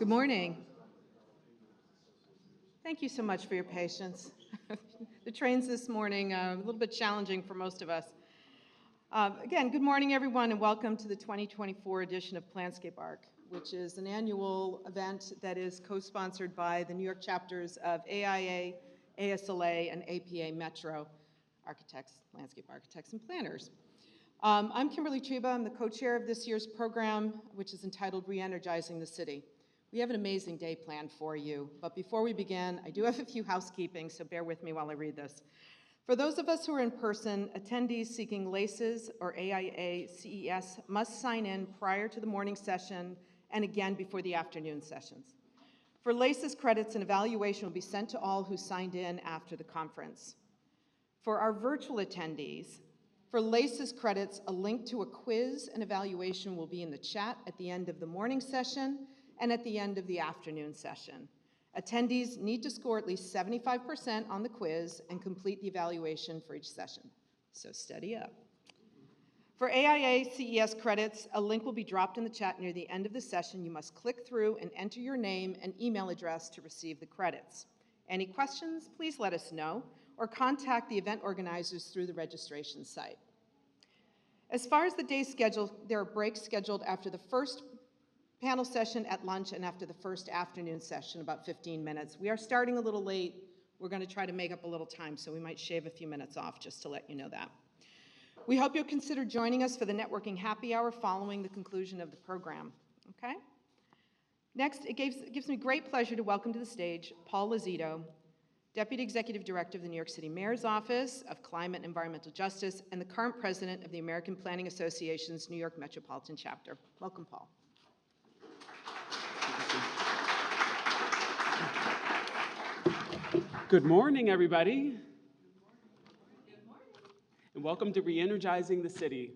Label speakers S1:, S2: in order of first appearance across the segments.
S1: Good morning. Thank you so much for your patience. The trains this morning are a little bit challenging for most of us. Again, good morning, everyone, and welcome to the 2024 edition of PlanScapeArch, which is an annual event that is co-sponsored by the New York chapters of AIA, ASLA, and APA Metro architects, landscape architects, and planners. I'm Kimberly Chiba. I'm the co-chair of this year's program, which is entitled Reenergizing the City. We have an amazing day planned for you, but before we begin, I do have a few housekeeping, so bear with me while I read this. For those of us who are in person, attendees seeking LACES or AIA CES must sign in prior to the morning session and again before the afternoon sessions. For LACES credits, an evaluation will be sent to all who signed in after the conference. For our virtual attendees, for LACES credits, a link to a quiz and evaluation will be in the chat at the end of the morning session and at the end of the afternoon session. Attendees need to score at least 75% on the quiz and complete the evaluation for each session. So steady up. For AIA CES credits, a link will be dropped in the chat near the end of the session. You must click through and enter your name and email address to receive the credits. Any questions, please let us know or contact the event organizers through the registration site. As far as the day's schedule, there are breaks scheduled after the first panel session at lunch and after the first afternoon session, about 15 minutes. We are starting a little late. We're going to try to make up a little time, so we might shave a few minutes off just to let you know that. We hope you'll consider joining us for the networking happy hour following the conclusion of the program, okay? Next, it gives me great pleasure to welcome to the stage Paul Lozito, Deputy Executive Director of the New York City Mayor's Office of Climate and Environmental Justice and the current President of the American Planning Association's New York Metropolitan Chapter. Welcome, Paul.
S2: Good morning, everybody.
S1: Good morning.
S2: And welcome to Reenergizing the City.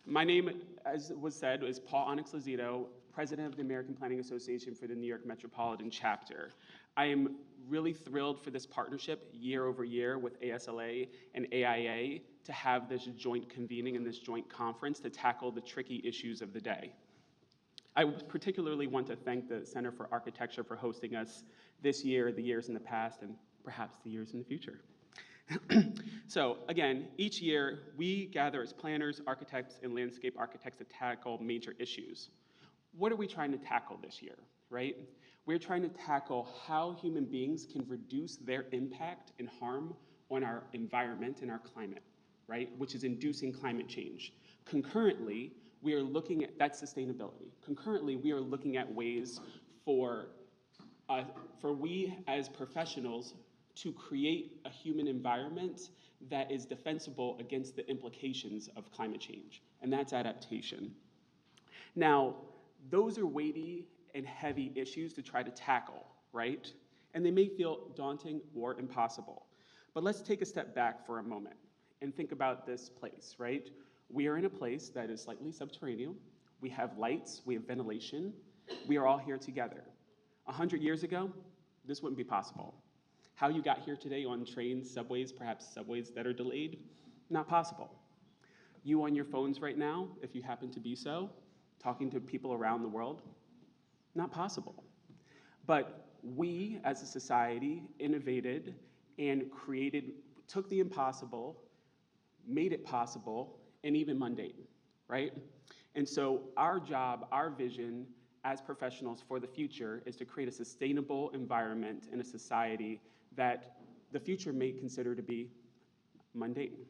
S2: My name, as was said, is Paul Onyx Lozito, President of the American Planning Association for the New York Metropolitan Chapter. I am really thrilled for this partnership year over year with ASLA and AIA to have this joint convening and this joint conference to tackle the tricky issues of the day. I particularly want to thank the Center for Architecture for hosting us this year, the years in the past, and perhaps the years in the future. So again, each year we gather as planners, architects, and landscape architects to tackle major issues. What are we trying to tackle this year, right? We're trying to tackle how human beings can reduce their impact and harm on our environment and our climate, right? Which is inducing climate change. Concurrently, we are looking at that sustainability. Concurrently, we are looking at ways for we as professionals to create a human environment that is defensible against the implications of climate change, and that's adaptation. Now, those are weighty and heavy issues to try to tackle, right? And they may feel daunting or impossible. But let's take a step back for a moment and think about this place, right? We are in a place that is slightly subterranean. We have lights, we have ventilation. We are all here together. 100 years ago, this wouldn't be possible. How you got here today on trains, subways, perhaps subways that are delayed, not possible. You on your phones right now, if you happen to be so, talking to people around the world, not possible. But we as a society innovated and created, took the impossible, made it possible, and even mundane, right? And so our job, our vision as professionals for the future is to create a sustainable environment and a society that the future may consider to be mundane.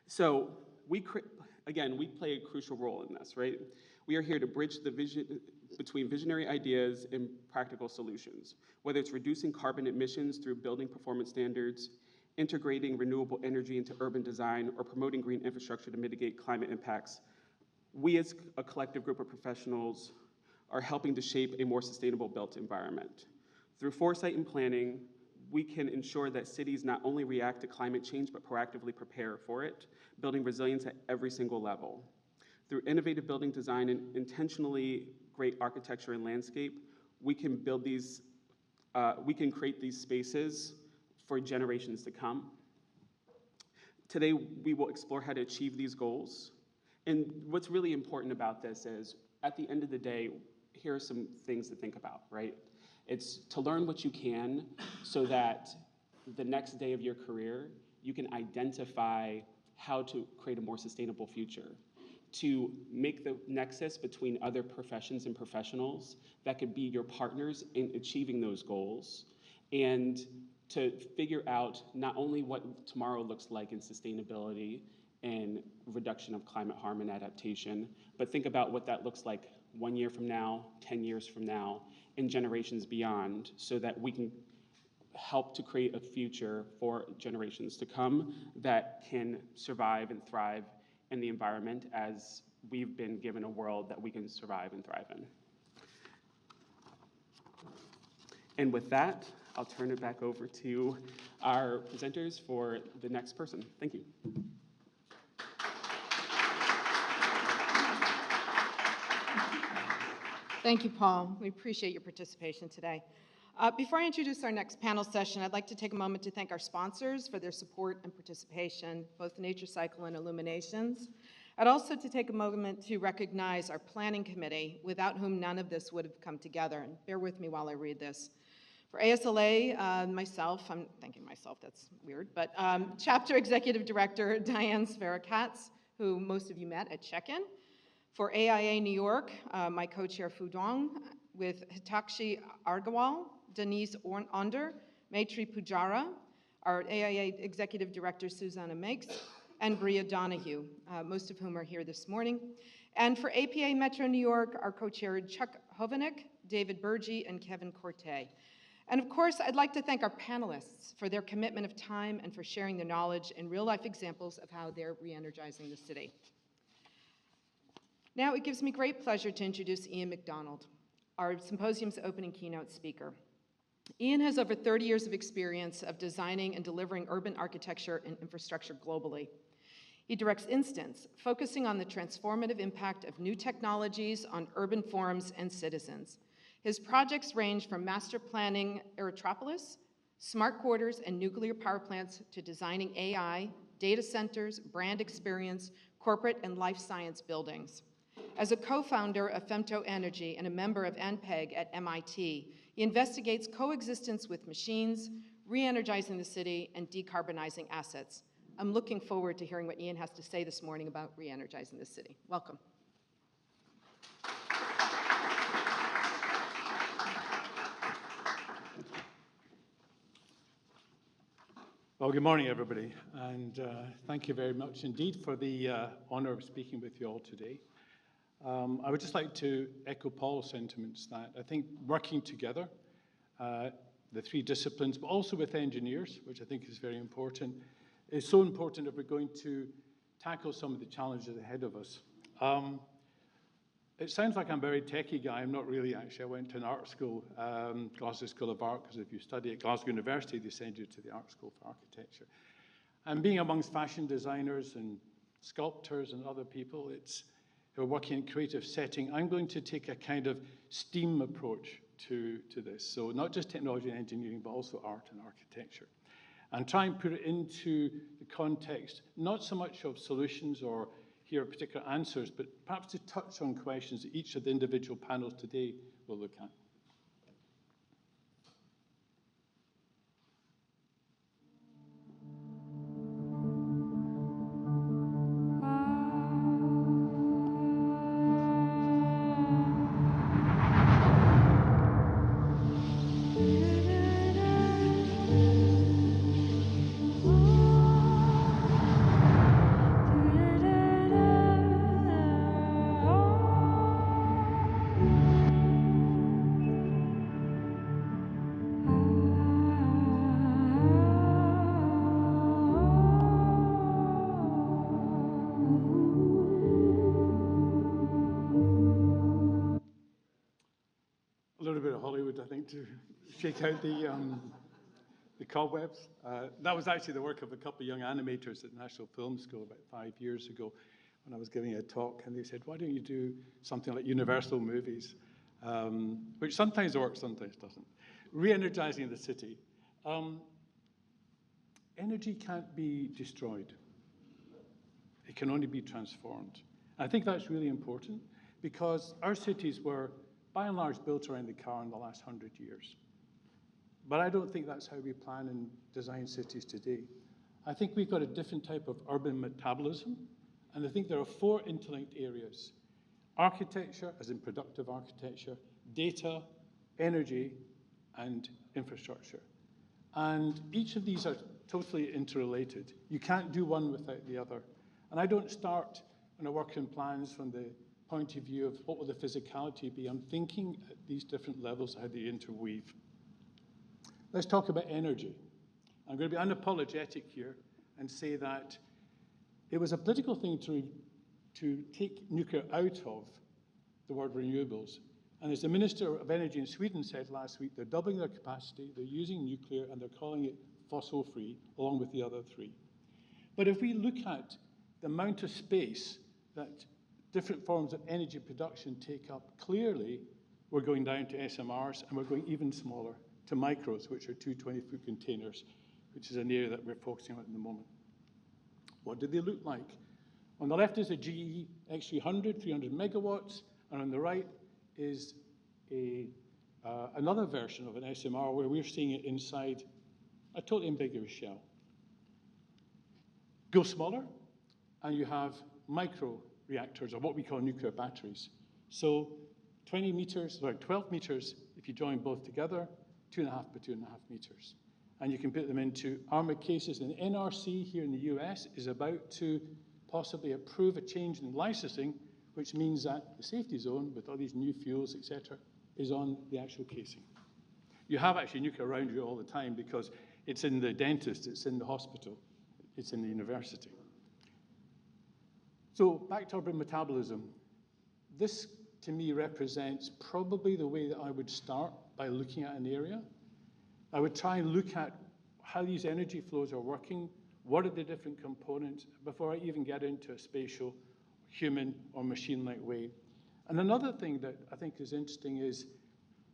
S2: So we play a crucial role in this, right? We are here to bridge the vision between visionary ideas and practical solutions, whether it's reducing carbon emissions through building performance standards, integrating renewable energy into urban design, or promoting green infrastructure to mitigate climate impacts. We as a collective group of professionals are helping to shape a more sustainable built environment. Through foresight and planning, we can ensure that cities not only react to climate change, but proactively prepare for it, building resilience at every single level. Through innovative building design and intentionally great architecture and landscape, we can build these, we can create these spaces for generations to come. Today, we will explore how to achieve these goals. And what's really important about this is at the end of the day, here are some things to think about, right? It's to learn what you can so that the next day of your career, you can identify how to create a more sustainable future, to make the nexus between other professions and professionals that could be your partners in achieving those goals, and to figure out not only what tomorrow looks like in sustainability and reduction of climate harm and adaptation, but think about what that looks like 1 year from now, 10 years from now, and generations beyond, so that we can help to create a future for generations to come that can survive and thrive in the environment as we've been given a world that we can survive and thrive in. And with that, I'll turn it back over to our presenters for the next person. Thank you.
S1: Thank you, Paul. We appreciate your participation today. Before I introduce our next panel session, I'd like to take a moment to thank our sponsors for their support and participation, both Nature Cycle and Illuminations. I'd also to take a moment to recognize our planning committee, without whom none of this would have come together. And bear with me while I read this. For ASLA, myself, I'm thanking myself, that's weird, but Chapter Executive Director Diane Svera-Katz, who most of you met at check-in. For AIA New York, my co-chair Fu Duong, with Hitakshi Argawal, Denise Onder, Maitri Pujara, our AIA Executive Director Susanna Makes, and Bria Donahue, most of whom are here this morning. And for APA Metro New York, our co-chair Chuck Hovanek, David Burgi, and Kevin Corte. And of course, I'd like to thank our panelists for their commitment of time and for sharing their knowledge and real-life examples of how they're re-energizing the city. Now, it gives me great pleasure to introduce Ian McDonald, our symposium's opening keynote speaker. Ian has over 30 years of experience of designing and delivering urban architecture and infrastructure globally. He directs Instance, focusing on the transformative impact of new technologies on urban forums and citizens. His projects range from master planning Aerotropolis, smart quarters and nuclear power plants, to designing AI, data centers, brand experience, corporate and life science buildings. As a co-founder of Femto Energy and a member of NPEG at MIT, he investigates coexistence with machines, re-energizing the city, and decarbonizing assets. I'm looking forward to hearing what Ian has to say this morning about re-energizing the city. Welcome.
S3: Well, good morning, everybody, and thank you very much indeed for the honor of speaking with you all today. I would just like to echo Paul's sentiments that I think working together, the three disciplines, but also with engineers, which I think is very important, is so important if we're going to tackle some of the challenges ahead of us. It sounds like I'm a very techie guy. I'm not really, actually. I went to an art school, Glasgow School of Art, because if you study at Glasgow University, they send you to the art school for architecture. And being amongst fashion designers and sculptors and other people, who are working in a creative setting, I'm going to take a kind of STEAM approach to this. So not just technology and engineering, but also art and architecture. And try and put it into the context, not so much of solutions or hear particular answers, but perhaps to touch on questions that each of the individual panels today will look at. I think, to shake out the cobwebs. That was actually the work of a couple of young animators at the National Film School about 5 years ago when I was giving a talk, and they said, why don't you do something like Universal Movies, which sometimes works, sometimes doesn't. Re-energizing the city. Energy can't be destroyed. It can only be transformed. I think that's really important, because our cities were, by and large, built around the car in the last 100 years. But I don't think that's how we plan and design cities today. I think we've got a different type of urban metabolism, and I think there are 4 interlinked areas. Architecture, as in productive architecture, data, energy, and infrastructure. And each of these are totally interrelated. You can't do one without the other. And I don't start when I work in plans from the point of view of what will the physicality be. I'm thinking at these different levels how they interweave. Let's talk about energy. I'm going to be unapologetic here and say that it was a political thing to take nuclear out of the word renewables. And as the Minister of Energy in Sweden said last week, they're doubling their capacity, they're using nuclear, and they're calling it fossil-free, along with the other 3. But if we look at the amount of space that different forms of energy production take up, clearly we're going down to SMRs, and we're going even smaller to micros, which are 2 20-foot containers, which is an area that we're focusing on at the moment. What do they look like? On the left is a GE X300, 300 megawatts, and on the right is another version of an SMR where we're seeing it inside a totally ambiguous shell. Go smaller, and you have micro reactors, or what we call nuclear batteries. So 12 meters if you join both together, 2.5 by 2.5 meters. And you can put them into armored cases. And the NRC here in the US is about to possibly approve a change in licensing, which means that the safety zone, with all these new fuels, et cetera, is on the actual casing. You have actually nuclear around you all the time because it's in the dentist, it's in the hospital, it's in the university. So back to urban metabolism. This, to me, represents probably the way that I would start by looking at an area. I would try and look at how these energy flows are working, what are the different components, before I even get into a spatial, human, or machine-like way. And another thing that I think is interesting is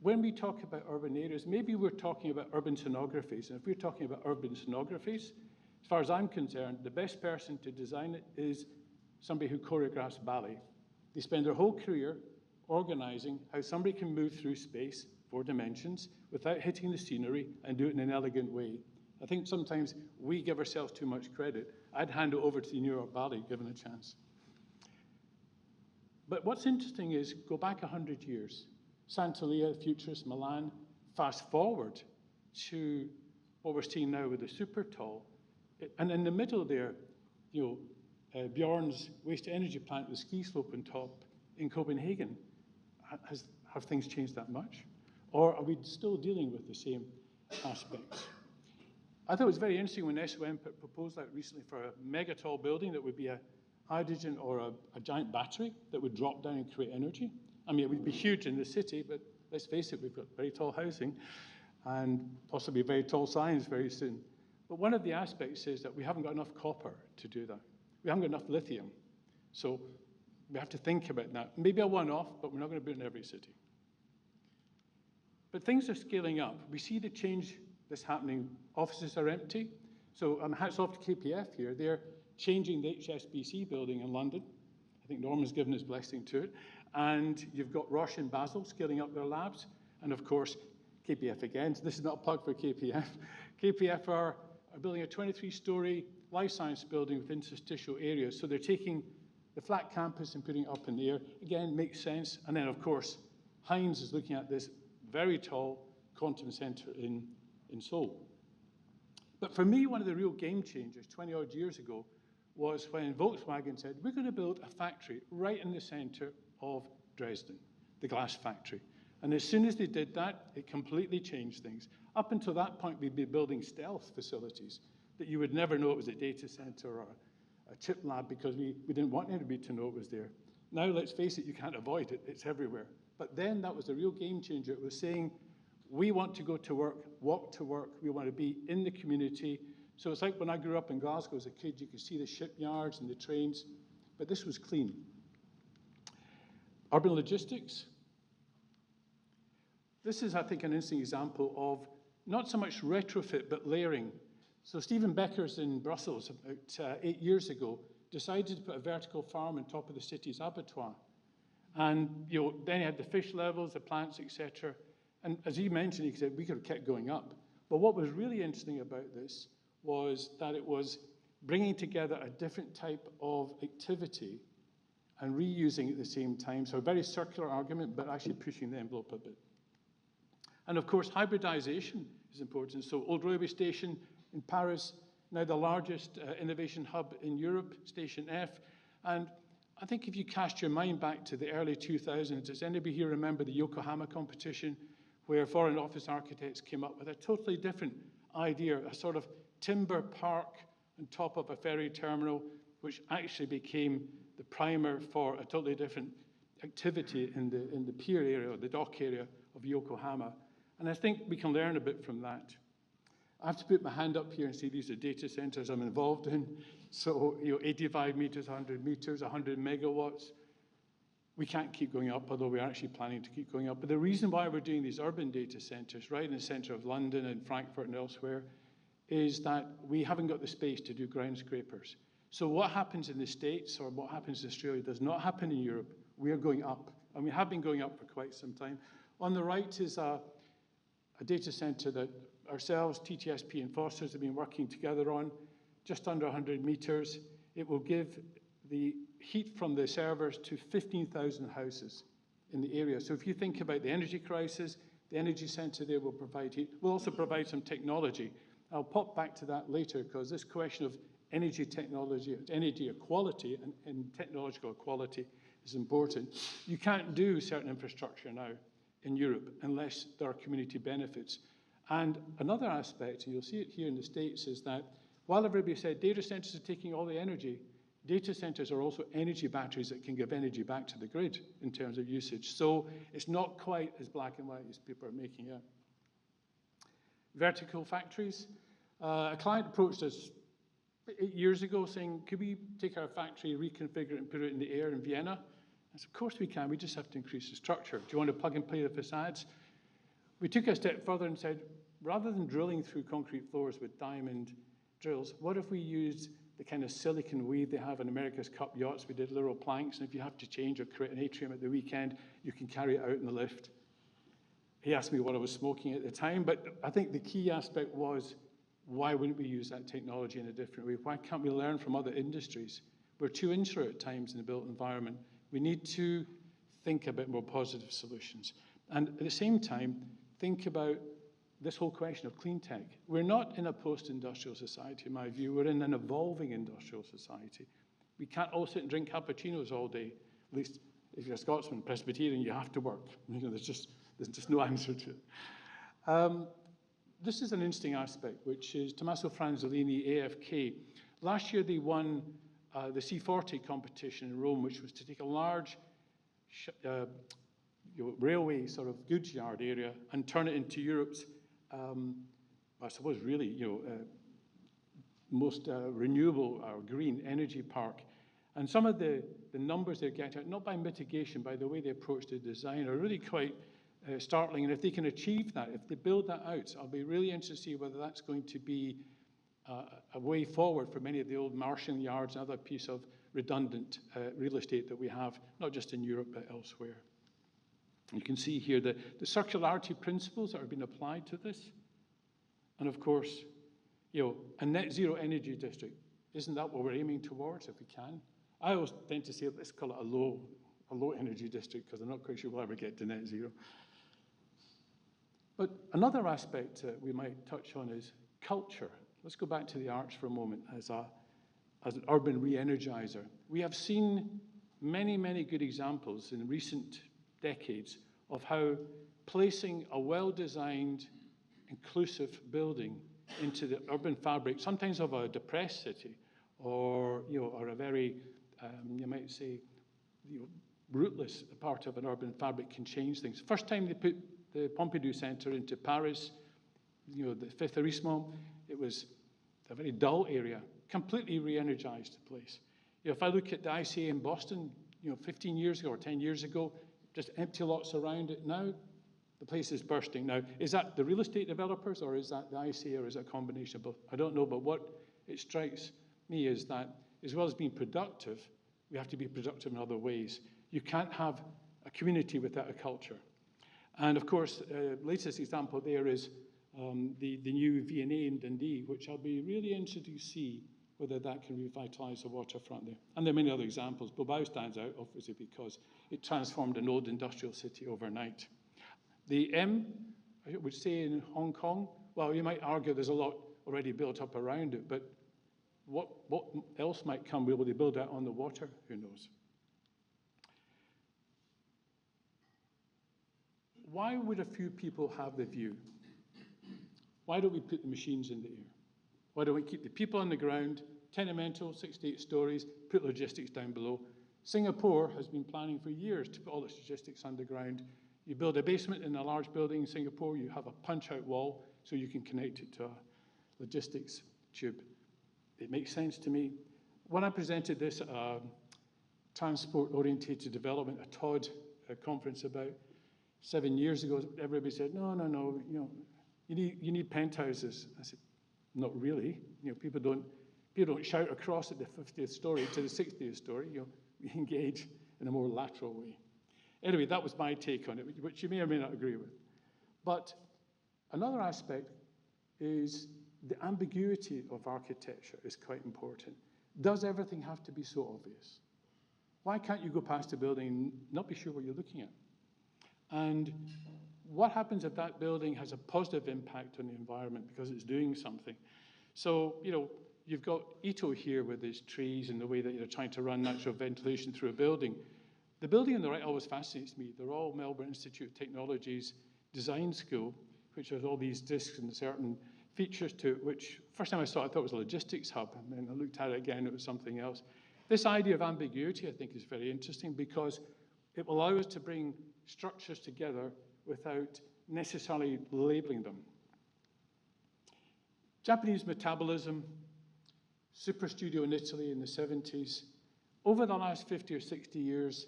S3: when we talk about urban areas, maybe we're talking about urban sonographies. And if we're talking about urban sonographies, as far as I'm concerned, the best person to design it is somebody who choreographs ballet. They spend their whole career organizing how somebody can move through space, 4 dimensions, without hitting the scenery and do it in an elegant way. I think sometimes we give ourselves too much credit. I'd hand it over to the New York Ballet, given a chance. But what's interesting is, go back 100 years. Santalia, Futurist, Milan, fast forward to what we're seeing now with the super tall. And in the middle there, Bjorn's waste-to-energy plant with ski slope on top in Copenhagen. Have things changed that much? Or are we still dealing with the same aspects? I thought it was very interesting when SOM proposed that recently for a mega tall building that would be a hydrogen or a giant battery that would drop down and create energy. I mean, it would be huge in the city, but let's face it, we've got very tall housing and possibly very tall signs very soon. But one of the aspects is that we haven't got enough copper to do that. We haven't got enough lithium. So we have to think about that. Maybe a one-off, but we're not going to do it in every city. But things are scaling up. We see the change that's happening. Offices are empty. So hats off to KPF here. They're changing the HSBC building in London. I think Norman's given his blessing to it. And you've got Roche and Basel scaling up their labs. And of course, KPF again. So this is not a plug for KPF. KPF are building a 23-story life science building with interstitial areas. So they're taking the flat campus and putting it up in the air. Again, makes sense. And then, of course, Heinz is looking at this very tall quantum center in Seoul. But for me, one of the real game changers 20-odd years ago was when Volkswagen said, we're going to build a factory right in the center of Dresden, the glass factory. And as soon as they did that, it completely changed things. Up until that point, we'd be building stealth facilities that you would never know it was a data center or a chip lab because we didn't want anybody to know it was there. Now, let's face it, you can't avoid it. It's everywhere. But then that was a real game changer. It was saying, we want to go to work, walk to work. We want to be in the community. So it's like when I grew up in Glasgow as a kid, you could see the shipyards and the trains, but this was clean. Urban logistics. This is, I think, an interesting example of not so much retrofit, but layering. So Stephen Beckers in Brussels about 8 years ago decided to put a vertical farm on top of the city's abattoir. And then you had the fish levels, the plants, etc. And as he mentioned, he said we could have kept going up. But what was really interesting about this was that it was bringing together a different type of activity and reusing at the same time. So a very circular argument, but actually pushing the envelope a bit. And of course, hybridization is important. So Old Railway Station in Paris, now the largest innovation hub in Europe, Station F. And I think if you cast your mind back to the early 2000s, does anybody here remember the Yokohama competition, where Foreign Office architects came up with a totally different idea, a sort of timber park on top of a ferry terminal, which actually became the primer for a totally different activity in the pier area, or the dock area of Yokohama. And I think we can learn a bit from that. I have to put my hand up here and say these are data centers I'm involved in. So 85 meters, 100 meters, 100 megawatts. We can't keep going up, although we're actually planning to keep going up. But the reason why we're doing these urban data centers right in the center of London and Frankfurt and elsewhere is that we haven't got the space to do ground scrapers. So what happens in the States or what happens in Australia does not happen in Europe. We are going up, and we have been going up for quite some time. On the right is a data center that ourselves, TTSP and Foster's have been working together on, just under 100 meters. It will give the heat from the servers to 15,000 houses in the area. So if you think about the energy crisis, the energy center there will provide heat. We'll also provide some technology. I'll pop back to that later, because this question of energy technology, energy equality and technological equality is important. You can't do certain infrastructure now in Europe unless there are community benefits. And another aspect, and you'll see it here in the States, is that while everybody said data centers are taking all the energy, data centers are also energy batteries that can give energy back to the grid in terms of usage. So it's not quite as black and white as people are making it. Vertical factories. A client approached us 8 years ago saying, could we take our factory, reconfigure it and put it in the air in Vienna? I said, of course we can, we just have to increase the structure. Do you want to plug and play the facades? We took it a step further and said, rather than drilling through concrete floors with diamond drills, what if we used the kind of silicon weave they have in America's Cup yachts? We did little planks, and if you have to change or create an atrium at the weekend, you can carry it out in the lift. He asked me what I was smoking at the time, but I think the key aspect was, why wouldn't we use that technology in a different way? Why can't we learn from other industries? We're too insular at times in the built environment. We need to think a bit more positive solutions. And at the same time, think about this whole question of clean tech. We're not in a post-industrial society, in my view. We're in an evolving industrial society. We can't all sit and drink cappuccinos all day. At least if you're a Scotsman, Presbyterian, you have to work. There's just no answer to it. This is an interesting aspect, which is Tommaso Franzolini, AFK. Last year, they won the C40 competition in Rome, which was to take a large railway sort of goods yard area and turn it into Europe's, I suppose, really, most renewable or green energy park. And some of the numbers they're getting, not by mitigation, by the way they approach the design, are really quite startling. And if they can achieve that, if they build that out, I'll be really interested to see whether that's going to be a way forward for many of the old marshalling yards and other piece of redundant real estate that we have, not just in Europe, but elsewhere. You can see here the circularity principles that are being applied to this. And of course, a net zero energy district. Isn't that what we're aiming towards if we can? I always tend to say, let's call it a low energy district, because I'm not quite sure we'll ever get to net zero. But another aspect we might touch on is culture. Let's go back to the arts for a moment as an urban re-energizer. We have seen many, many good examples in recent decades of how placing a well-designed, inclusive building into the urban fabric, sometimes of a depressed city, or a very, you might say, rootless part of an urban fabric, can change things. First time they put the Pompidou Center into Paris, the Fifth Arrondissement, it was a very dull area, completely re-energized the place. If I look at the ICA in Boston, 15 years ago or 10 years ago, just empty lots around it. Now, the place is bursting. Now, is that the real estate developers, or is that the ICA, or is it a combination of both? I don't know, but what it strikes me is that as well as being productive, we have to be productive in other ways. You can't have a community without a culture. And of course, latest example there is the new V&A in Dundee, which I'll be really interested to see whether that can revitalise the waterfront there. And there are many other examples. Bilbao stands out, obviously, because it transformed an old industrial city overnight. The M, I would say in Hong Kong, well, you might argue there's a lot already built up around it, but what else might come? Will they build out on the water? Who knows? Why would a few people have the view? Why don't we put the machines in the air? Why don't we keep the people on the ground, tenemental, 68 stories, put logistics down below? Singapore has been planning for years to put all its logistics underground. You build a basement in a large building in Singapore, you have a punch-out wall so you can connect it to a logistics tube. It makes sense to me. When I presented this at a transport-orientated development, a TOD conference about 7 years ago, everybody said, no, you need penthouses. I said, not really. People don't shout across at the 50th story to the 60th story. We engage in a more lateral way. Anyway, that was my take on it, which you may or may not agree with. But another aspect is the ambiguity of architecture is quite important. Does everything have to be so obvious? Why can't you go past a building and not be sure what you're looking at? And what happens if that building has a positive impact on the environment because it's doing something? So, you've got Ito here with his trees and the way that you're trying to run natural ventilation through a building. The building on the right always fascinates me. They're all Melbourne Institute of Technology's design school, which has all these discs and certain features to it, which first time I saw it, I thought it was a logistics hub, and then I looked at it again, it was something else. This idea of ambiguity, I think, is very interesting because it will allow us to bring structures together without necessarily labeling them. Japanese metabolism, super studio in Italy in the 70s. Over the last 50 or 60 years,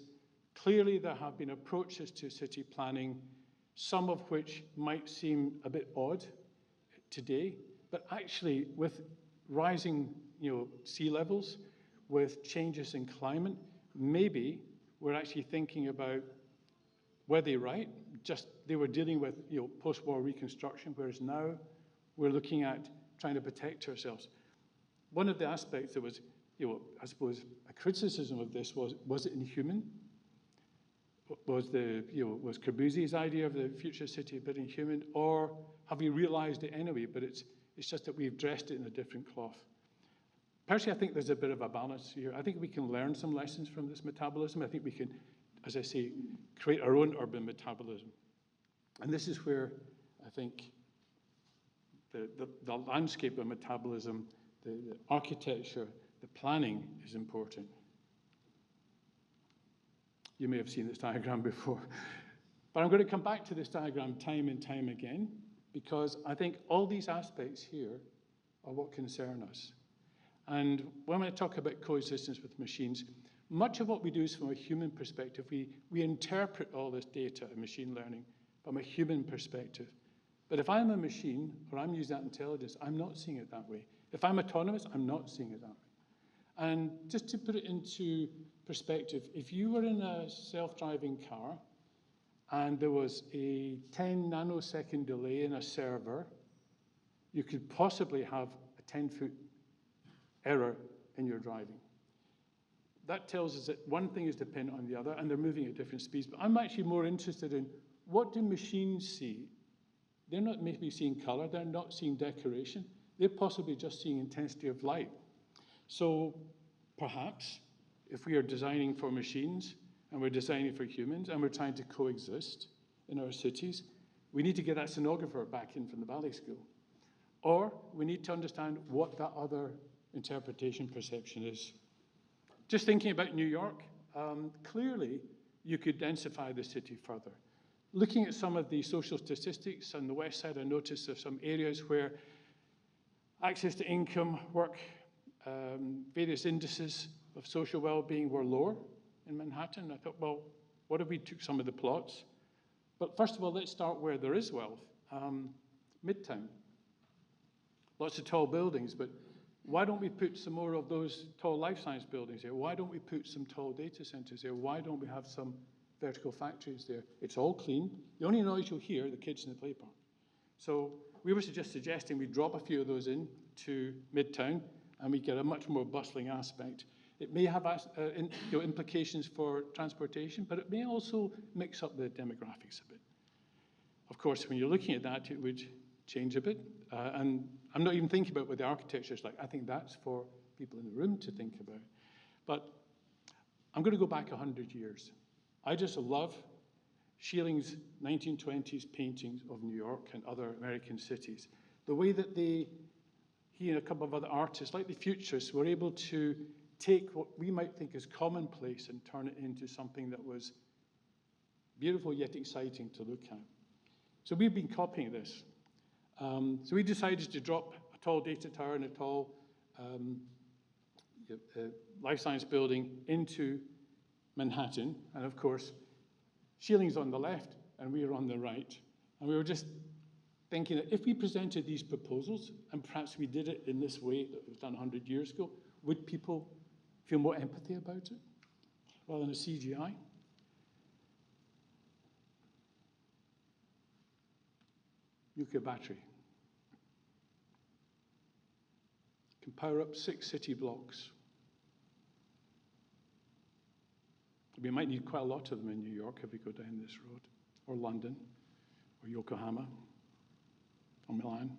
S3: clearly there have been approaches to city planning, some of which might seem a bit odd today, but actually with rising sea levels, with changes in climate, maybe we're actually thinking about were they right? Just they were dealing with post-war reconstruction, whereas now we're looking at trying to protect ourselves. One of the aspects that was, I suppose, a criticism of this was it inhuman? Was Corbusier's idea of the future city a bit inhuman, or have we realized it anyway? But it's just that we've dressed it in a different cloth. Personally, I think there's a bit of a balance here. I think we can learn some lessons from this metabolism. I think we can, as I say, create our own urban metabolism. And this is where I think the landscape of metabolism, the architecture, the planning is important. You may have seen this diagram before. But I'm going to come back to this diagram time and time again, because I think all these aspects here are what concern us. And when I talk about coexistence with machines, much of what we do is from a human perspective. We interpret all this data in machine learning from a human perspective. But if I'm a machine, or I'm using that intelligence, I'm not seeing it that way. If I'm autonomous, I'm not seeing it that way. And just to put it into perspective, if you were in a self-driving car and there was a 10 nanosecond delay in a server, you could possibly have a 10-foot error in your driving. That tells us that one thing is dependent on the other, and they're moving at different speeds. But I'm actually more interested in what do machines see? They're not maybe seeing color, they're not seeing decoration, they're possibly just seeing intensity of light. So perhaps if we are designing for machines and we're designing for humans and we're trying to coexist in our cities, we need to get that sonographer back in from the ballet school. Or we need to understand what that other interpretation perception is. Just thinking about New York, clearly you could densify the city further. Looking at some of the social statistics on the west side, I noticed there's some areas where access to income, work, various indices of social well-being were lower in Manhattan. I thought, well, what if we took some of the plots? But first of all, let's start where there is wealth. Midtown. Lots of tall buildings, but why don't we put some more of those tall life science buildings here? Why don't we put some tall data centers here? Why don't we have some vertical factories there. It's all clean. The only noise you'll hear are the kids in the play park. So we were just suggesting we drop a few of those in to Midtown, and we get a much more bustling aspect. It may have implications for transportation, but it may also mix up the demographics a bit. Of course, when you're looking at that, it would change a bit. And I'm not even thinking about what the architecture is like. I think that's for people in the room to think about. But I'm going to go back 100 years. I just love Sheeling's 1920s paintings of New York and other American cities. The way that he and a couple of other artists, like the Futurists, were able to take what we might think is commonplace and turn it into something that was beautiful yet exciting to look at. So we've been copying this. So we decided to drop a tall data tower and a tall life science building into Manhattan. And of course, Sheeling's on the left and we are on the right. And we were just thinking that if we presented these proposals, and perhaps we did it in this way that was done 100 years ago, would people feel more empathy about it rather than a CGI? Nuclear battery. Can power up 6 city blocks. We might need quite a lot of them in New York if we go down this road, or London, or Yokohama, or Milan.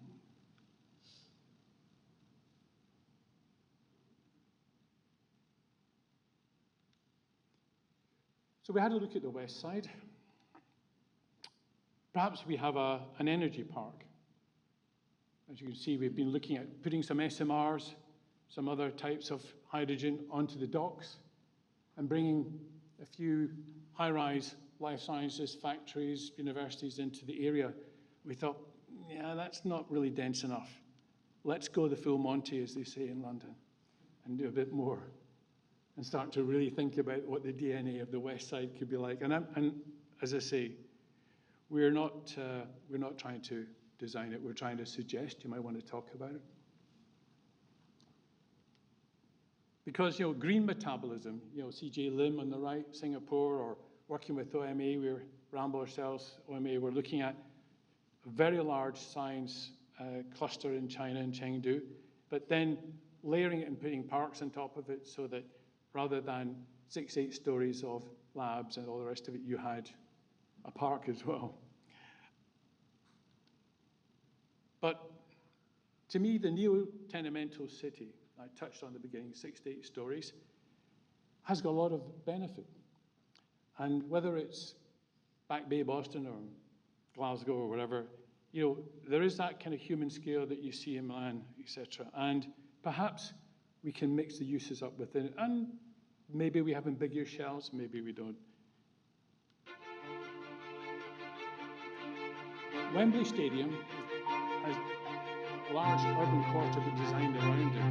S3: So we had a look at the west side. Perhaps we have an energy park. As you can see, we've been looking at putting some SMRs, some other types of hydrogen onto the docks, and bringing a few high-rise life sciences factories, universities into the area. We thought, yeah, that's not really dense enough. Let's go the full Monty, as they say in London, and do a bit more, and start to really think about what the DNA of the west side could be like. And as I say, we're not trying to design it. We're trying to suggest. You might want to talk about it. Because, green metabolism, CJ Lim on the right, Singapore, or working with OMA, we Rambo ourselves, OMA, we're looking at a very large science cluster in China, in Chengdu, but then layering it and putting parks on top of it so that rather than 6-8 stories of labs and all the rest of it, you had a park as well. But to me, the neo-tenemental city, I touched on at the beginning, 6 to 8 stories, has got a lot of benefit. And whether it's Back Bay, Boston, or Glasgow, or whatever, there is that kind of human scale that you see in Milan, etc. And perhaps we can mix the uses up within it. And maybe we have ambiguous shells, maybe we don't. Wembley Stadium has a large urban quarter but designed around it.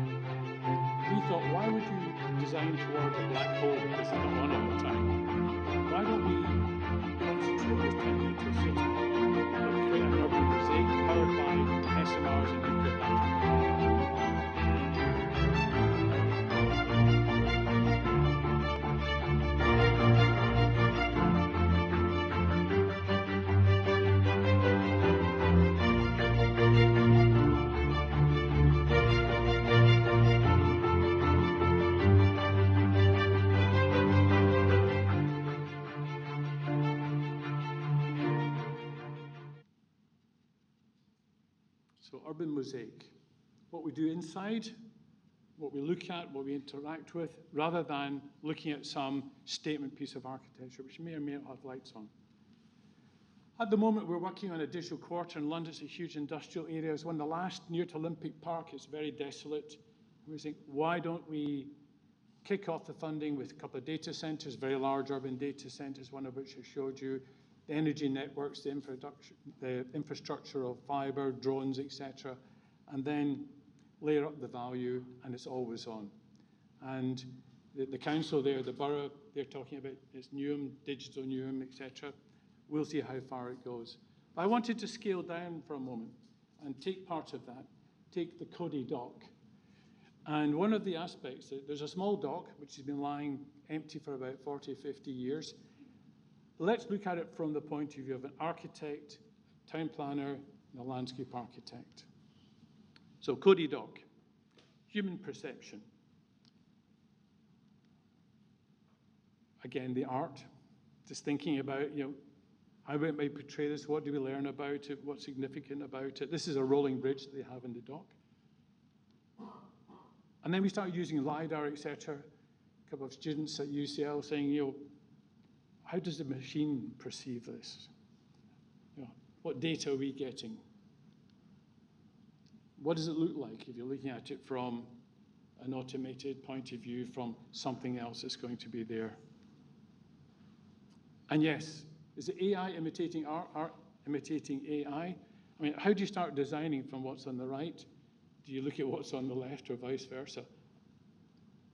S3: We thought, why would you design towards a black hole because it's not on all the time? Why don't we concentrate this tenemental city and create an urban mosaic powered by SMRs and nuclear batteries? So urban mosaic, what we do inside, what we look at, what we interact with, rather than looking at some statement piece of architecture, which may or may not have lights on. At the moment, we're working on a digital quarter in London. It's a huge industrial area. It's one of the last near to Olympic Park. It's very desolate. We think, why don't we kick off the funding with a couple of data centers, very large urban data centers, one of which I showed you, the energy networks, the infrastructure of fiber, drones, etc., and then layer up the value, and it's always on. And the council there, the borough, they're talking about this Newham, digital Newham, etc. We'll see how far it goes. But I wanted to scale down for a moment and take part of that, take the Cody dock. And one of the aspects, there's a small dock which has been lying empty for about 40, 50 years. Let's look at it from the point of view of an architect, town planner, and a landscape architect. So Cody Doc, human perception. Again, the art, just thinking about, how we might portray this, what do we learn about it, what's significant about it. This is a rolling bridge that they have in the dock. And then we started using LiDAR, et cetera. A couple of students at UCL saying, how does the machine perceive this? What data are we getting? What does it look like if you're looking at it from an automated point of view, from something else that's going to be there? And yes, is it AI imitating art imitating AI? I mean, how do you start designing from what's on the right? Do you look at what's on the left or vice versa?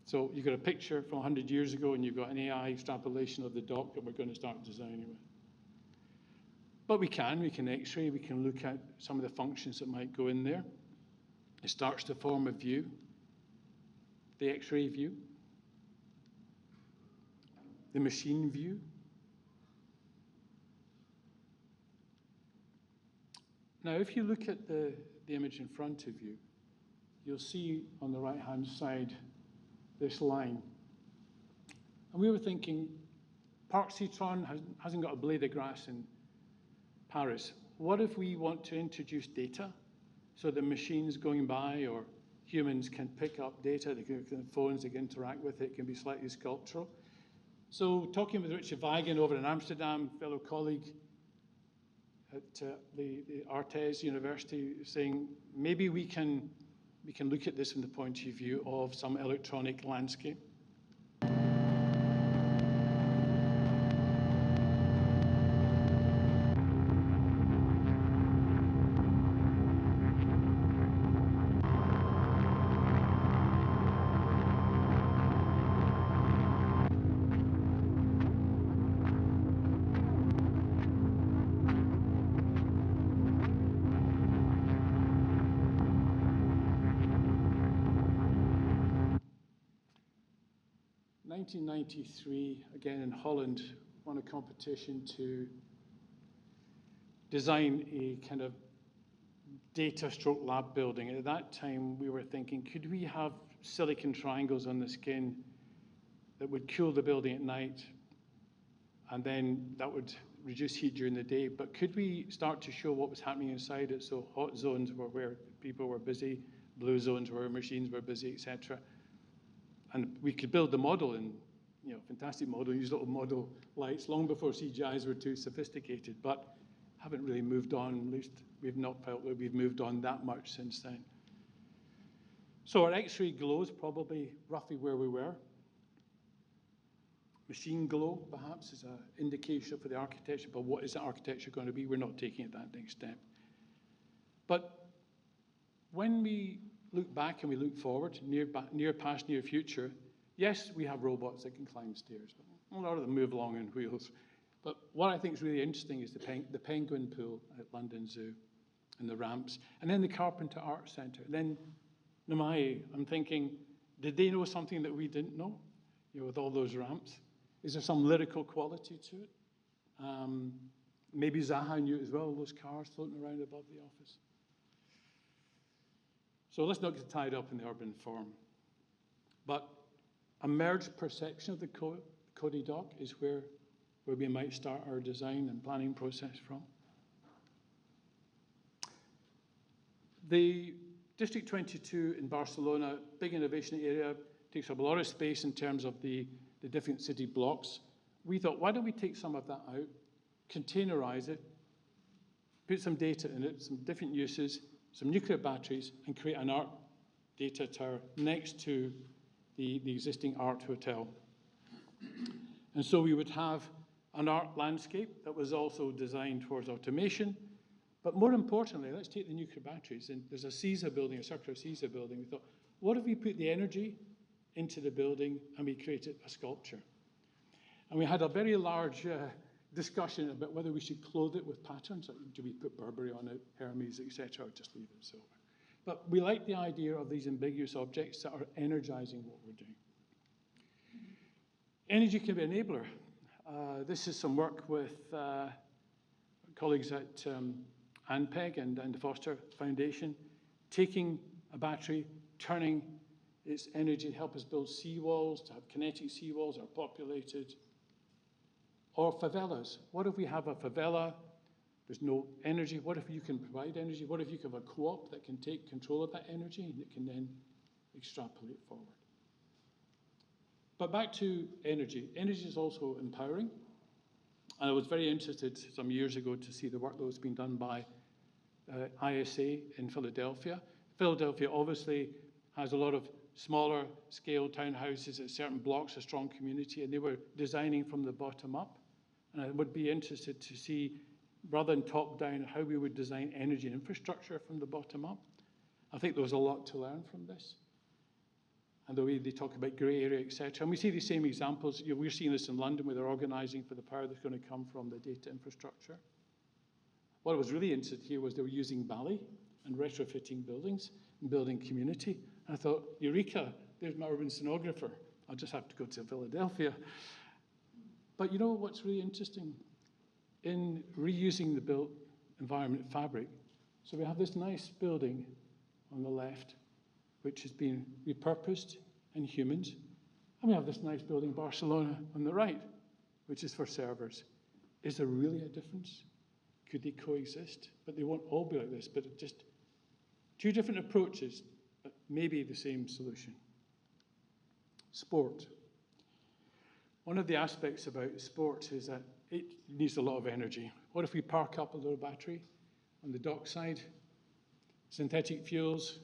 S3: So you've got a picture from 100 years ago and you've got an AI extrapolation of the dock that we're going to start designing with. But we can X-ray, we can look at some of the functions that might go in there. It starts to form a view, the X-ray view, the machine view. Now, if you look at the image in front of you, you'll see on the right-hand side this line. And we were thinking, Parc Citron hasn't got a blade of grass in Paris. What if we want to introduce data so that machines going by or humans can pick up data, they can phones, they can interact with it, it can be slightly sculptural. So talking with Richard Weigen over in Amsterdam, fellow colleague at the Artes University, saying maybe we can look at this from the point of view of some electronic landscape. In 1993, again in Holland, won a competition to design a kind of data stroke lab building. At that time, we were thinking, could we have silicon triangles on the skin that would cool the building at night, and then that would reduce heat during the day? But could we start to show what was happening inside it? So hot zones were where people were busy, blue zones where machines were busy, et cetera. And we could build the model in, fantastic model, use little model lights long before CGIs were too sophisticated, but haven't really moved on. At least we've not felt that we've moved on that much since then. So our X-ray glow is probably roughly where we were. Machine glow, perhaps, is an indication for the architecture, but what is the architecture going to be? We're not taking it that next step. But when we look back and we look forward, near past, near future, yes, we have robots that can climb stairs, but a lot of them move along on wheels. But what I think is really interesting is the penguin pool at London Zoo and the ramps, and then the Carpenter Art Centre. Then Namae, I'm thinking, did they know something that we didn't know, with all those ramps? Is there some lyrical quality to it? Maybe Zaha knew it as well, those cars floating around above the office. So let's not get tied up in the urban form. But a merged perception of the Cody Dock is where we might start our design and planning process from. The District 22 in Barcelona, big innovation area, takes up a lot of space in terms of the different city blocks. We thought, why don't we take some of that out, containerize it, put some data in it, some different uses, some nuclear batteries, and create an art data tower next to the existing art hotel. And so we would have an art landscape that was also designed towards automation. But more importantly, let's take the nuclear batteries. And there's a CISA building, a circular CISA building. We thought, what if we put the energy into the building and we created a sculpture? And we had a very large discussion about whether we should clothe it with patterns. Like, do we put Burberry on it, Hermes, et cetera, or just leave it silver? But we like the idea of these ambiguous objects that are energizing what we're doing. Energy can be an enabler. This is some work with colleagues at ANPEG and the Foster Foundation, taking a battery, turning its energy to help us build seawalls, to have kinetic seawalls that are populated, or favelas. What if we have a favela, there's no energy? What if you can provide energy? What if you have a co-op that can take control of that energy and it can then extrapolate forward? But back to energy. Energy is also empowering. And I was very interested some years ago to see the work that was being done by ISA in Philadelphia. Philadelphia obviously has a lot of smaller scale townhouses at certain blocks, a strong community, and they were designing from the bottom up. And I would be interested to see, rather than top down, how we would design energy infrastructure from the bottom up. I think there was a lot to learn from this. And the way they talk about grey area, et cetera. And we see the same examples. We're seeing this in London, where they're organising for the power that's going to come from the data infrastructure. What I was really interested here was they were using Bali and retrofitting buildings and building community. And I thought, eureka, there's my urban sonographer. I'll just have to go to Philadelphia. But you know what's really interesting? In reusing the built environment fabric, so we have this nice building on the left, which has been repurposed and humaned. And we have this nice building, Barcelona, on the right, which is for servers. Is there really a difference? Could they coexist? But they won't all be like this, but just two different approaches, but maybe the same solution. Sport. One of the aspects about sport is that it needs a lot of energy. What if we park up a little battery on the dockside? Synthetic fuels,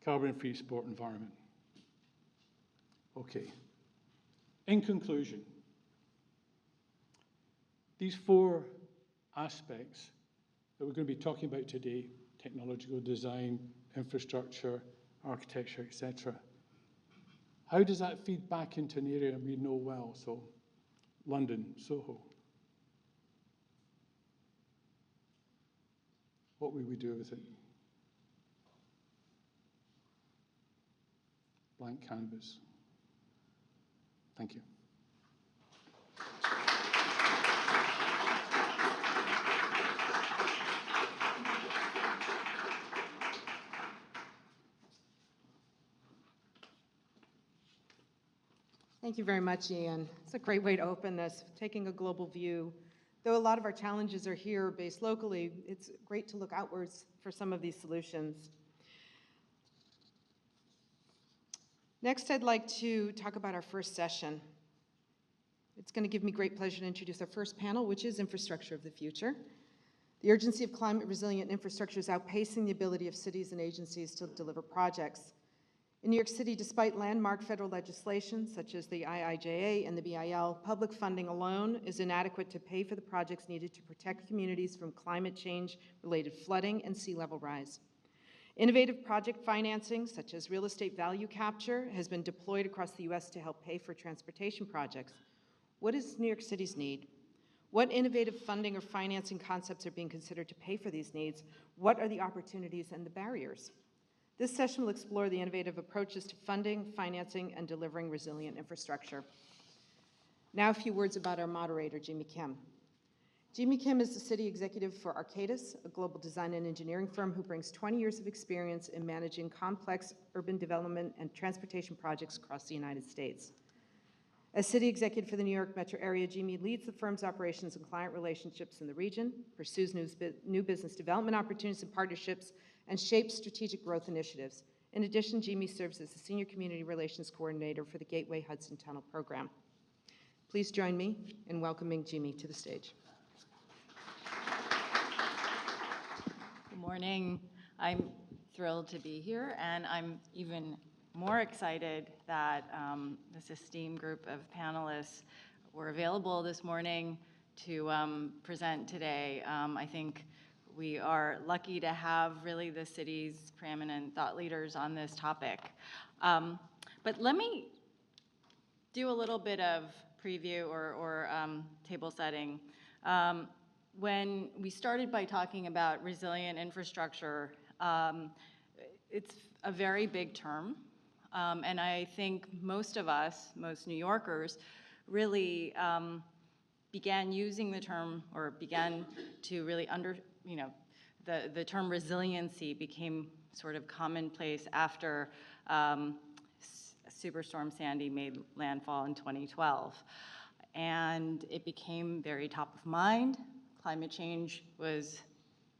S3: carbon-free sport environment. Okay. In conclusion, these four aspects that we're going to be talking about today, technological design, infrastructure, architecture, etc. How does that feed back into an area we know well? So London, Soho. What will we do with it? Blank canvas. Thank you.
S1: Thank you very much, Ian. It's a great way to open this, taking a global view. Though a lot of our challenges are here based locally, it's great to look outwards for some of these solutions. Next, I'd like to talk about our first session. It's going to give me great pleasure to introduce our first panel, which is Infrastructure of the Future. The urgency of climate-resilient infrastructure is outpacing the ability of cities and agencies to deliver projects. In New York City, despite landmark federal legislation, such as the IIJA and the BIL, public funding alone is inadequate to pay for the projects needed to protect communities from climate change-related flooding and sea level rise. Innovative project financing, such as real estate value capture, has been deployed across the U.S. to help pay for transportation projects. What is New York City's need? What innovative funding or financing concepts are being considered to pay for these needs? What are the opportunities and the barriers? This session will explore the innovative approaches to funding, financing, and delivering resilient infrastructure. Now a few words about our moderator, Jimmy Kim. Jimmy Kim is the city executive for Arcadis, a global design and engineering firm who brings 20 years of experience in managing complex urban development and transportation projects across the United States. As city executive for the New York metro area, Jimmy leads the firm's operations and client relationships in the region, pursues new business development opportunities and partnerships, and shapes strategic growth initiatives. In addition, Jimmy serves as the Senior Community Relations Coordinator for the Gateway Hudson Tunnel Program. Please join me in welcoming Jimmy to the stage.
S4: Good morning. I'm thrilled to be here, and I'm even more excited that this esteemed group of panelists were available this morning to present today. I think we are lucky to have really the city's preeminent thought leaders on this topic. But let me do a little bit of preview or table setting. When we started by talking about resilient infrastructure, it's a very big term. And I think most of us, most New Yorkers, really began using the term, or began to really the term resiliency became sort of commonplace after Superstorm Sandy made landfall in 2012. And it became very top of mind. Climate change was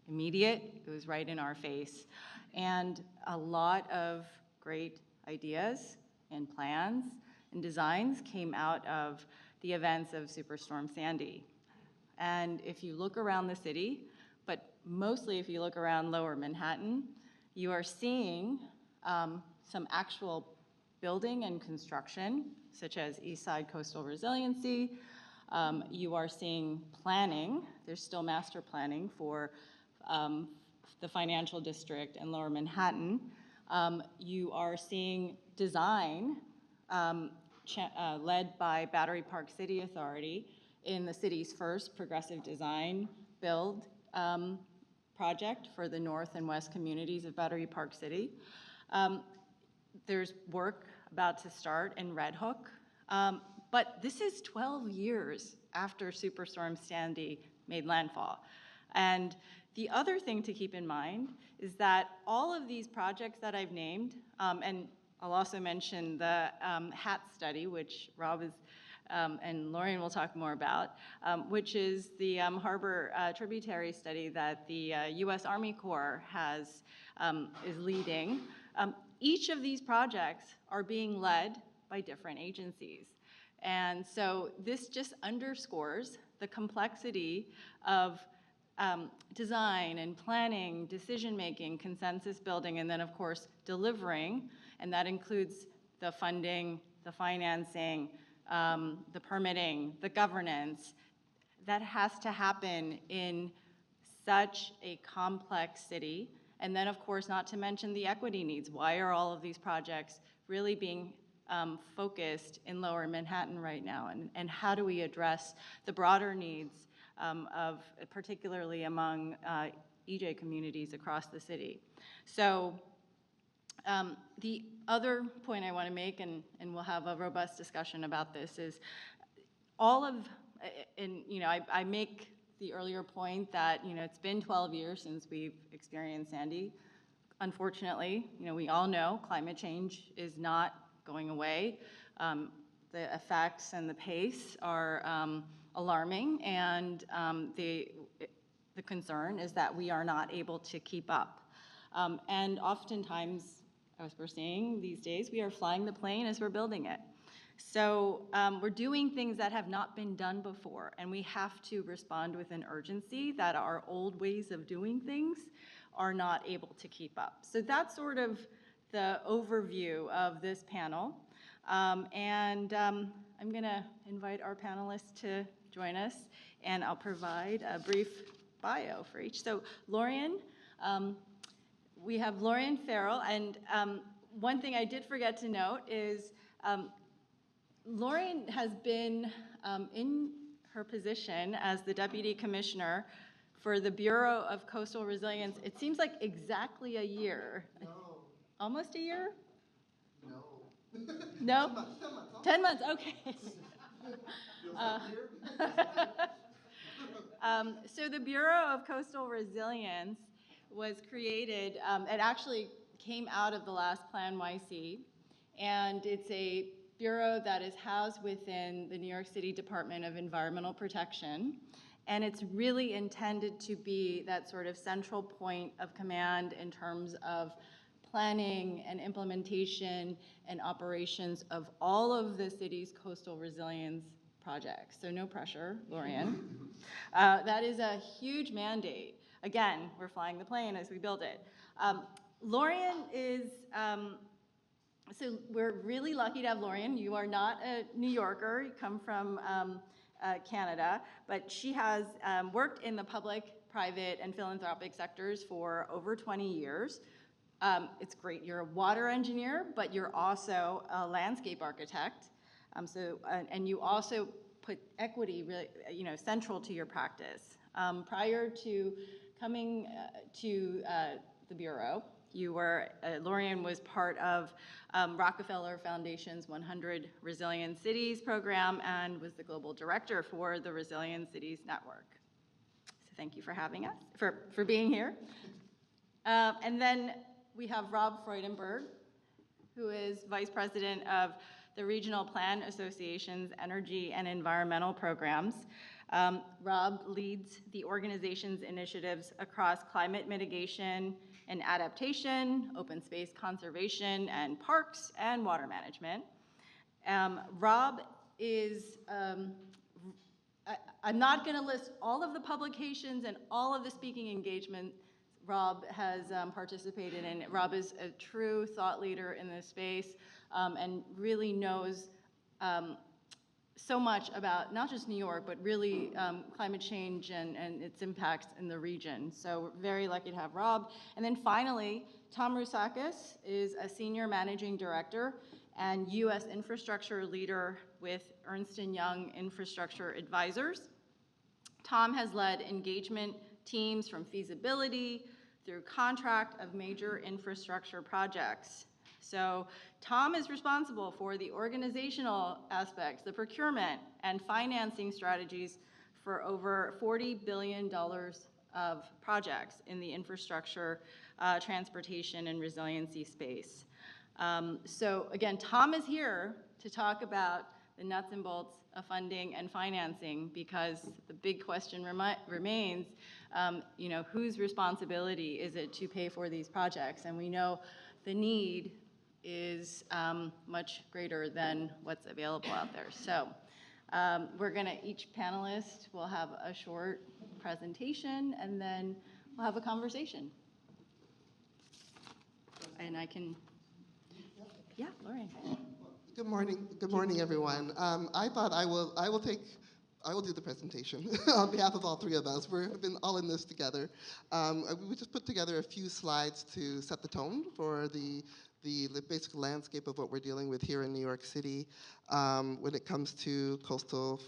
S4: immediate, it was right in our face. And a lot of great ideas and plans and designs came out of the events of Superstorm Sandy. And if you look around the city, but mostly if you look around Lower Manhattan, you are seeing some actual building and construction, such as East Side Coastal Resiliency. You are seeing planning. There's still master planning for the financial district and Lower Manhattan. You are seeing design led by Battery Park City Authority in the city's first progressive design build project for the north and west communities of Battery Park City. There's work about to start in Red Hook, but this is 12 years after Superstorm Sandy made landfall. And the other thing to keep in mind is that all of these projects that I've named, and I'll also mention the HAT study, which Rob is, and Lorian will talk more about, which is the harbor tributary study that the US Army Corps is leading. Each of these projects are being led by different agencies. And so this just underscores the complexity of design and planning, decision-making, consensus building, and then of course delivering, and that includes the funding, the financing, the permitting, the governance. That has to happen in such a complex city. And then of course, not to mention the equity needs. Why are all of these projects really being focused in Lower Manhattan right now? And how do we address the broader needs of particularly among EJ communities across the city? So the other point I want to make, and we'll have a robust discussion about this, is all of, and I make the earlier point that it's been 12 years since we've experienced Sandy. Unfortunately, we all know climate change is not going away. The effects and the pace are alarming, and the concern is that we are not able to keep up. And oftentimes, as we're seeing these days, we are flying the plane as we're building it. So we're doing things that have not been done before, and we have to respond with an urgency that our old ways of doing things are not able to keep up. So that's sort of the overview of this panel. I'm gonna invite our panelists to join us, and I'll provide a brief bio for each. So Lorian, we have Lorian Farrell, and one thing I did forget to note is Lorian has been in her position as the Deputy Commissioner for the Bureau of Coastal Resilience. It seems like exactly a year.
S5: No.
S4: Almost a year?
S5: No.
S4: No?
S5: 10 months. 10 months.
S4: 10 months, okay.
S5: Feels like a year.
S4: So the Bureau of Coastal Resilience was created, it actually came out of the last Plan YC, and it's a bureau that is housed within the New York City Department of Environmental Protection, and it's really intended to be that sort of central point of command in terms of planning and implementation and operations of all of the city's coastal resilience projects. So no pressure, Lorian. That is a huge mandate. Again, we're flying the plane as we build it. Lorian is, so we're really lucky to have Lorian. You are not a New Yorker, you come from Canada, but she has worked in the public, private, and philanthropic sectors for over 20 years. It's great, you're a water engineer, but you're also a landscape architect. And you also put equity really, central to your practice. Prior to coming to the Bureau, Lorian was part of Rockefeller Foundation's 100 Resilient Cities program and was the global director for the Resilient Cities Network. So thank you for having us, for being here. And then we have Rob Freudenberg, who is Vice President of the Regional Plan Association's Energy and Environmental Programs. Rob leads the organization's initiatives across climate mitigation and adaptation, open space conservation, and parks and water management. Rob is, I'm not going to list all of the publications and all of the speaking engagements Rob has participated in. Rob is a true thought leader in this space and really knows so much about not just New York, but really climate change and its impacts in the region. So we're very lucky to have Rob. And then finally, Tom Rousakis is a senior managing director and U.S. infrastructure leader with Ernst & Young Infrastructure Advisors. Tom has led engagement teams from feasibility through contract of major infrastructure projects. So Tom is responsible for the organizational aspects, the procurement and financing strategies for over $40 billion of projects in the infrastructure, transportation, and resiliency space. So again, Tom is here to talk about the nuts and bolts of funding and financing, because the big question remains, whose responsibility is it to pay for these projects? And we know the need is much greater than what's available out there. So each panelist will have a short presentation, and then we'll have a conversation. And yeah, Lauren.
S6: Good morning, everyone. I thought I will do the presentation on behalf of all three of us. We've been all in this together. We just put together a few slides to set the tone for the basic landscape of what we're dealing with here in New York City when it comes to coastal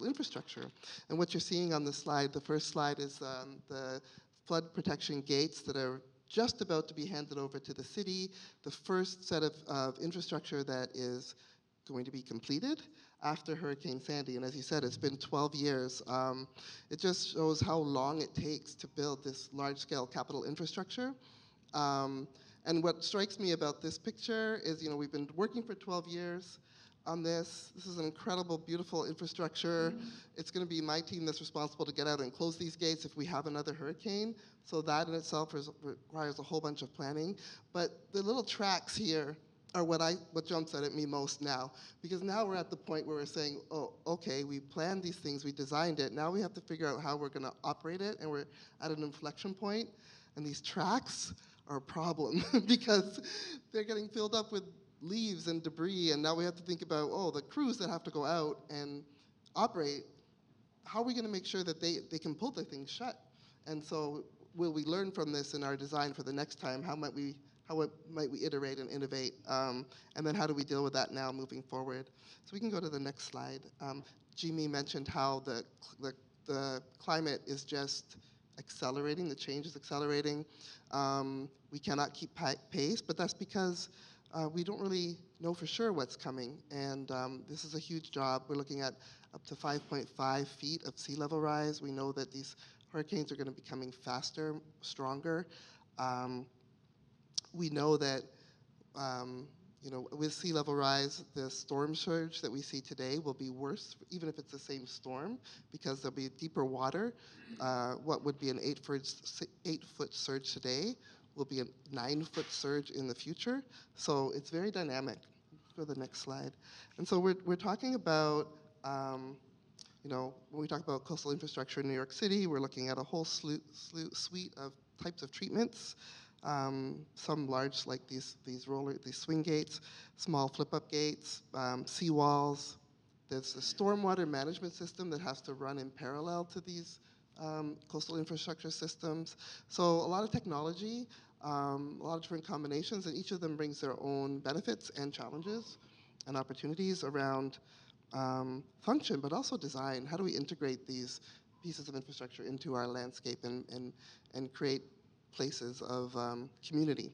S6: infrastructure. And what you're seeing on the slide, the first slide is the flood protection gates that are just about to be handed over to the city, the first set of infrastructure that is going to be completed after Hurricane Sandy. And as you said, it's been 12 years. It just shows how long it takes to build this large-scale capital infrastructure. And what strikes me about this picture is, we've been working for 12 years on this. This is an incredible, beautiful infrastructure. It's going to be my team that's responsible to get out and close these gates if we have another hurricane. So that in itself requires a whole bunch of planning. But the little tracks here are what jumps out at me most now. Because now we're at the point where we're saying, oh, okay, we planned these things, we designed it. Now we have to figure out how we're going to operate it, and we're at an inflection point. And these tracks are a problem because they're getting filled up with leaves and debris, and now we have to think about, the crews that have to go out and operate, how are we going to make sure that they can pull the things shut? And so will we learn from this in our design for the next time? How might we iterate and innovate? And then how do we deal with that now moving forward? So we can go to the next slide. Jimmy mentioned how the climate is just accelerating, the change is accelerating. We cannot keep pace, but that's because we don't really know for sure what's coming, and this is a huge job. We're looking at up to 5.5 feet of sea level rise. We know that these hurricanes are going to be coming faster, stronger. We know that with sea level rise, the storm surge that we see today will be worse, even if it's the same storm, because there'll be deeper water. What would be an 8-foot surge today will be a 9-foot surge in the future. So it's very dynamic. Go to the next slide. And so we're talking about, when we talk about coastal infrastructure in New York City, we're looking at a whole suite of types of treatments. Some large, like these swing gates, small flip-up gates, seawalls. There's a stormwater management system that has to run in parallel to these coastal infrastructure systems. So a lot of technology, a lot of different combinations, and each of them brings their own benefits and challenges and opportunities around function, but also design. How do we integrate these pieces of infrastructure into our landscape and create places of community.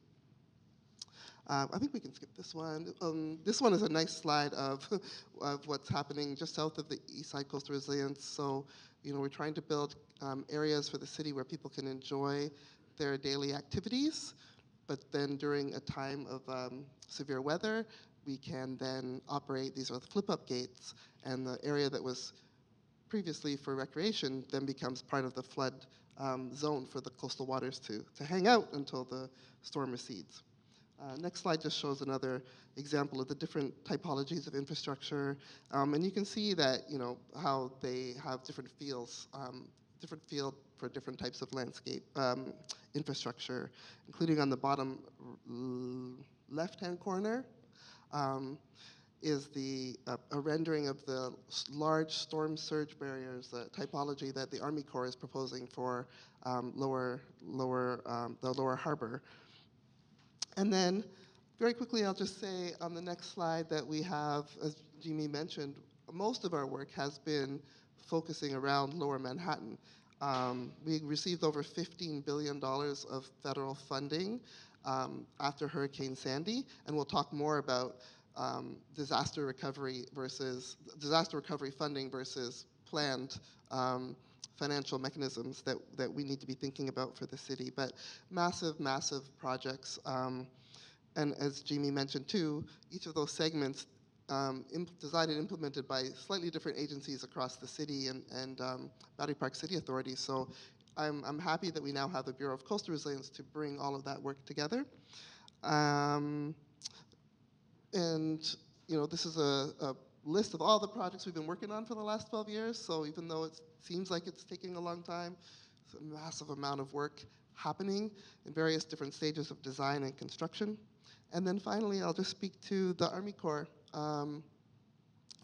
S6: I think we can skip this one. This one is a nice slide of, of what's happening just south of the East Side Coastal Resilience. So, we're trying to build areas for the city where people can enjoy their daily activities, but then during a time of severe weather, we can then operate, these are the flip-up gates, and the area that was previously for recreation then becomes part of the flood zone for the coastal waters to hang out until the storm recedes. Next slide just shows another example of the different typologies of infrastructure. And you can see that, how they have different feels, different feel for different types of landscape infrastructure, including on the bottom left-hand corner is a rendering of the large storm surge barriers, the typology that the Army Corps is proposing for the lower harbor. And then, very quickly, I'll just say on the next slide that we have, as Jimmy mentioned, most of our work has been focusing around Lower Manhattan. We received over $15 billion of federal funding after Hurricane Sandy, and we'll talk more about disaster recovery funding versus planned financial mechanisms that we need to be thinking about for the city. But massive, massive projects. And as Jamie mentioned too, each of those segments designed and implemented by slightly different agencies across the city and Battery Park City Authority. So I'm happy that we now have the Bureau of Coastal Resilience to bring all of that work together. And this is a list of all the projects we've been working on for the last 12 years. So even though it seems like it's taking a long time, it's a massive amount of work happening in various different stages of design and construction. And then finally, I'll just speak to the Army Corps.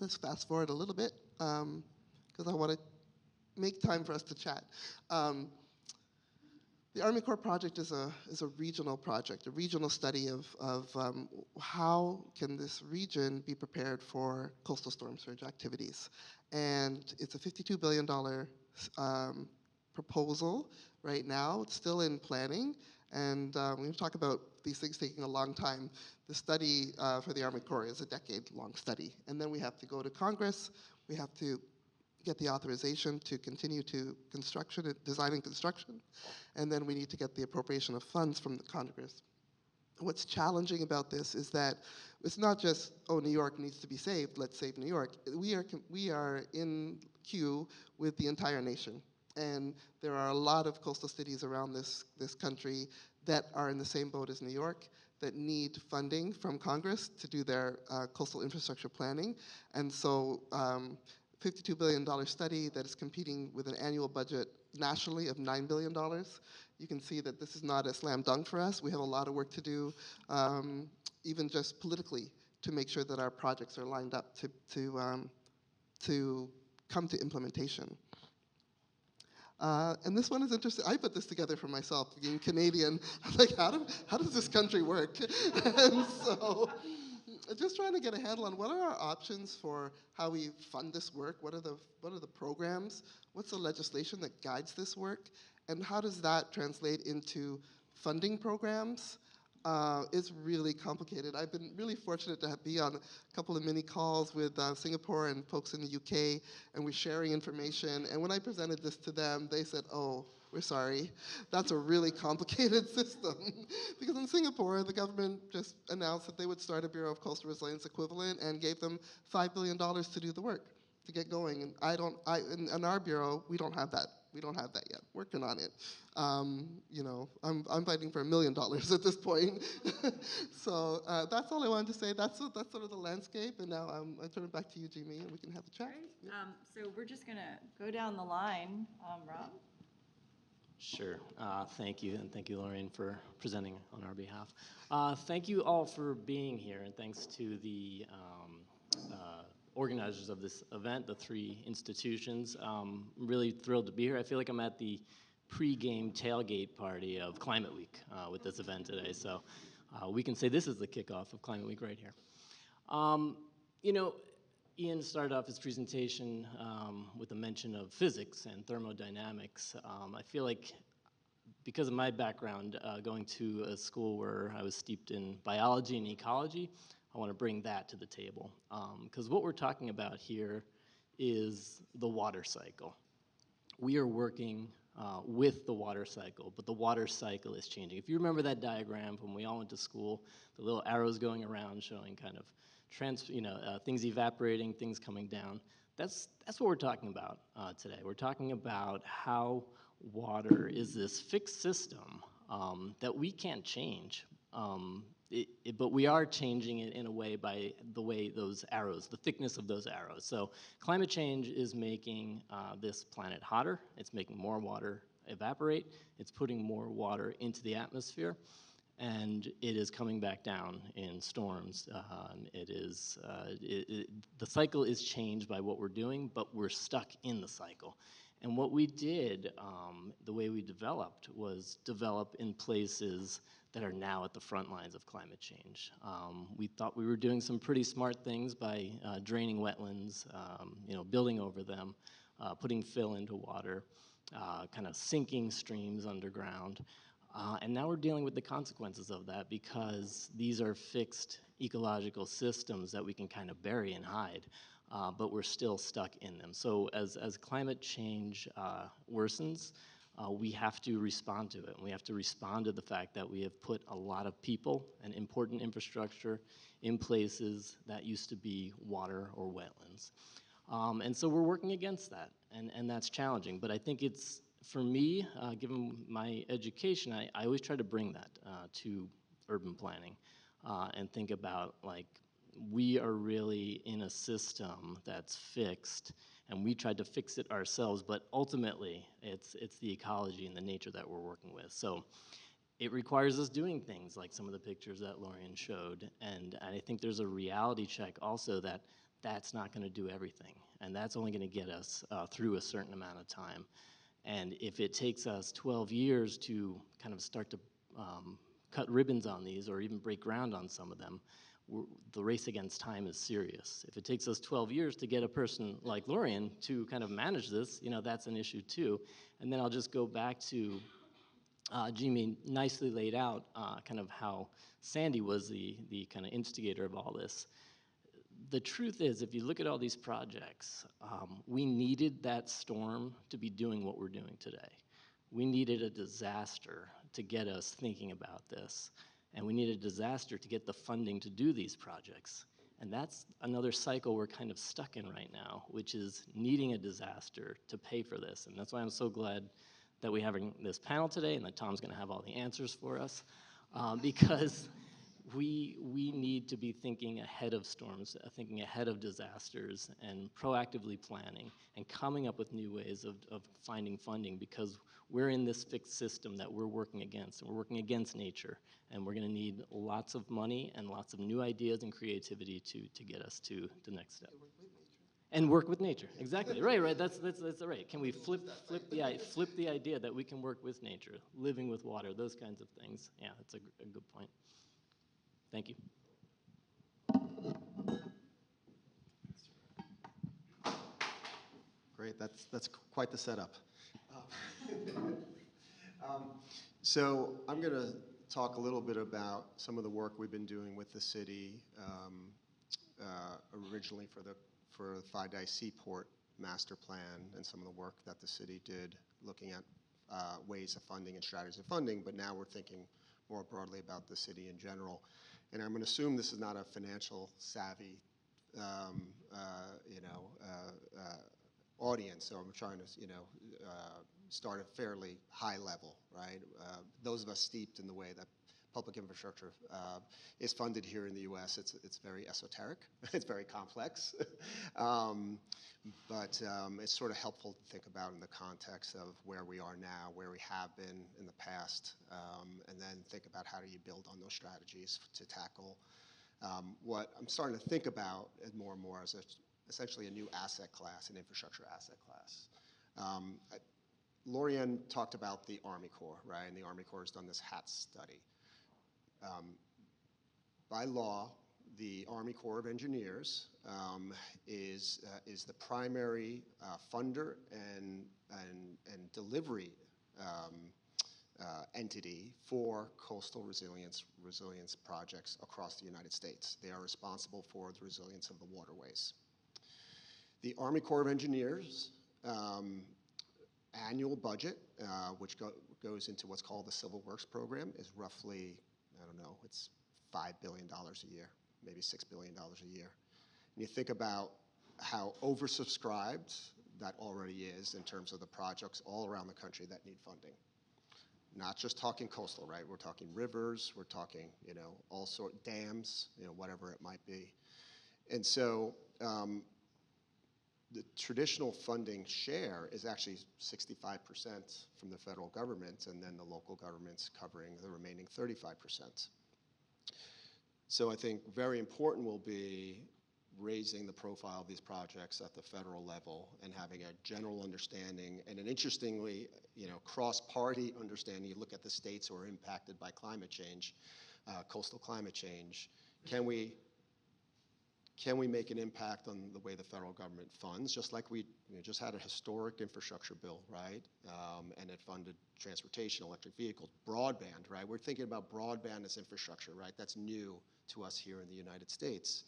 S6: Let's fast forward a little bit, because I want to make time for us to chat. The Army Corps project is a regional project, a regional study of how can this region be prepared for coastal storm surge activities. And it's a $52 billion proposal right now. It's still in planning. And when we talk about these things taking a long time, the study for the Army Corps is a decade-long study. And then we have to go to Congress. We have to get the authorization to continue to design and construction, and then we need to get the appropriation of funds from the Congress. What's challenging about this is that it's not just, oh, New York needs to be saved, let's save New York. We are in queue with the entire nation, and there are a lot of coastal cities around this country that are in the same boat as New York, that need funding from Congress to do their coastal infrastructure planning. And so $52 billion study that is competing with an annual budget nationally of $9 billion. You can see that this is not a slam dunk for us. We have a lot of work to do, even just politically, to make sure that our projects are lined up to come to implementation. And this one is interesting. I put this together for myself, being Canadian. I'm like, how does this country work? And so, just trying to get a handle on what are our options for how we fund this work. What are the programs? What's the legislation that guides this work? And how does that translate into funding programs? It's really complicated. I've been really fortunate to be on a couple of mini calls with Singapore and folks in the UK, and we're sharing information. And when I presented this to them, they said, oh, we're sorry. That's a really complicated system. Because in Singapore, the government just announced that they would start a Bureau of Coastal Resilience equivalent and gave them $5 billion to do the work, to get going. And in our bureau, we don't have that. We don't have that yet. Working on it. I'm fighting for $1 million at this point. So that's all I wanted to say. That's sort of the landscape. And now I turn it back to you, Jimmy, and we can have a chat.
S4: Right. So we're just going to go down the line. Rob?
S7: Sure. Thank you, and thank you, Lorraine, for presenting on our behalf. Thank you all for being here, and thanks to the organizers of this event, the three institutions. I'm really thrilled to be here. I feel like I'm at the pre-game tailgate party of Climate Week with this event today, so we can say this is the kickoff of Climate Week right here. Ian started off his presentation with a mention of physics and thermodynamics. I feel like because of my background, going to a school where I was steeped in biology and ecology, I want to bring that to the table. Because what we're talking about here is the water cycle. We are working with the water cycle, but the water cycle is changing. If you remember that diagram from when we all went to school, the little arrows going around showing kind of things evaporating, things coming down. That's what we're talking about today. We're talking about how water is this fixed system that we can't change, but we are changing it in a way by the way those arrows, the thickness of those arrows. So climate change is making this planet hotter. It's making more water evaporate. It's putting more water into the atmosphere. And it is coming back down in storms. The cycle is changed by what we're doing, but we're stuck in the cycle. And what we did, the way we developed, was develop in places that are now at the front lines of climate change. We thought we were doing some pretty smart things by draining wetlands, building over them, putting fill into water, kind of sinking streams underground. And now we're dealing with the consequences of that because these are fixed ecological systems that we can kind of bury and hide, but we're still stuck in them. So as climate change worsens, we have to respond to it. And we have to respond to the fact that we have put a lot of people and important infrastructure in places that used to be water or wetlands. And so we're working against that, and that's challenging. But I think it's, for me, given my education, I always try to bring that to urban planning and think about, like, we are really in a system that's fixed, and we tried to fix it ourselves, but ultimately it's the ecology and the nature that we're working with. So it requires us doing things like some of the pictures that Lorian showed, and I think there's a reality check also that that's not going to do everything, and that's only going to get us through a certain amount of time. And if it takes us 12 years to kind of start to cut ribbons on these or even break ground on some of them, the race against time is serious. If it takes us 12 years to get a person like Lorian to kind of manage this, that's an issue too. And then I'll just go back to Jimmy nicely laid out kind of how Sandy was the kind of instigator of all this. The truth is, if you look at all these projects, we needed that storm to be doing what we're doing today. We needed a disaster to get us thinking about this. And we needed a disaster to get the funding to do these projects. And that's another cycle we're kind of stuck in right now, which is needing a disaster to pay for this. And that's why I'm so glad that we're having this panel today and that Tom's going to have all the answers for us, because we need to be thinking ahead of storms, thinking ahead of disasters, and proactively planning and coming up with new ways of finding funding, because we're in this fixed system that we're working against, and we're working against nature, and we're going to need lots of money and lots of new ideas and creativity to get us to the next step. And work with nature, exactly. Right. That's right. Can we flip the idea that we can work with nature, living with water, those kinds of things? Yeah, that's a good point. Thank you.
S8: Great, that's quite the setup. So I'm going to talk a little bit about some of the work we've been doing with the city, originally for the Fidei Seaport Master Plan, and some of the work that the city did looking at ways of funding and strategies of funding, but now we're thinking more broadly about the city in general. And I'm going to assume this is not a financial savvy, audience, so I'm trying to, start at fairly high level, right? Those of us steeped in the way that public infrastructure is funded here in the U.S., it's very esoteric, it's very complex, but it's sort of helpful to think about in the context of where we are now, where we have been in the past, and then think about how do you build on those strategies to tackle what I'm starting to think about more and more as essentially a new asset class, an infrastructure asset class. Lorian talked about the Army Corps, right? And the Army Corps has done this HAT study. By law, the Army Corps of Engineers is the primary funder and delivery entity for coastal resilience projects across the United States. They are responsible for the resilience of the waterways. The Army Corps of Engineers annual budget, which goes into what's called the Civil Works Program, is roughly, I don't know, it's $5 billion a year, maybe $6 billion a year. And you think about how oversubscribed that already is in terms of the projects all around the country that need funding. Not just talking coastal, right? We're talking rivers, we're talking, all sort dams, whatever it might be. And so the traditional funding share is actually 65% from the federal government, and then the local governments covering the remaining 35%. So I think very important will be raising the profile of these projects at the federal level and having a general understanding and an interestingly, cross-party understanding. You look at the states who are impacted by climate change, coastal climate change. Can we make an impact on the way the federal government funds, just like we just had a historic infrastructure bill, right? And it funded transportation, electric vehicles, broadband, right? We're thinking about broadband as infrastructure, right? That's new to us here in the United States.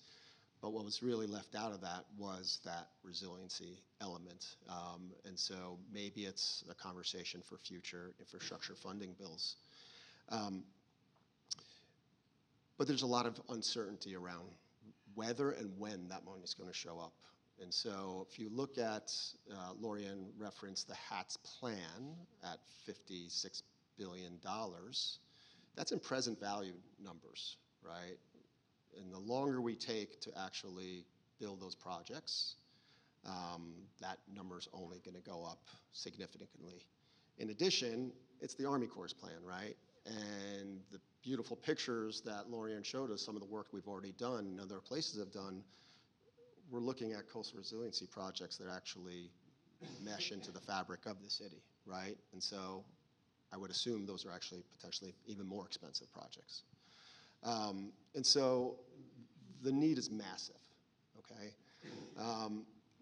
S8: But what was really left out of that was that resiliency element. And so maybe it's a conversation for future infrastructure funding bills. But there's a lot of uncertainty around whether and when that money is going to show up. And so if you look at, Lorianne referenced the HATS plan at $56 billion, that's in present value numbers, right? And the longer we take to actually build those projects, that number's only going to go up significantly. In addition, it's the Army Corps' plan, right? And the beautiful pictures that Lorianne showed us, some of the work we've already done and other places have done, we're looking at coastal resiliency projects that actually mesh into the fabric of the city, right? And so I would assume those are actually potentially even more expensive projects. And so the need is massive, okay?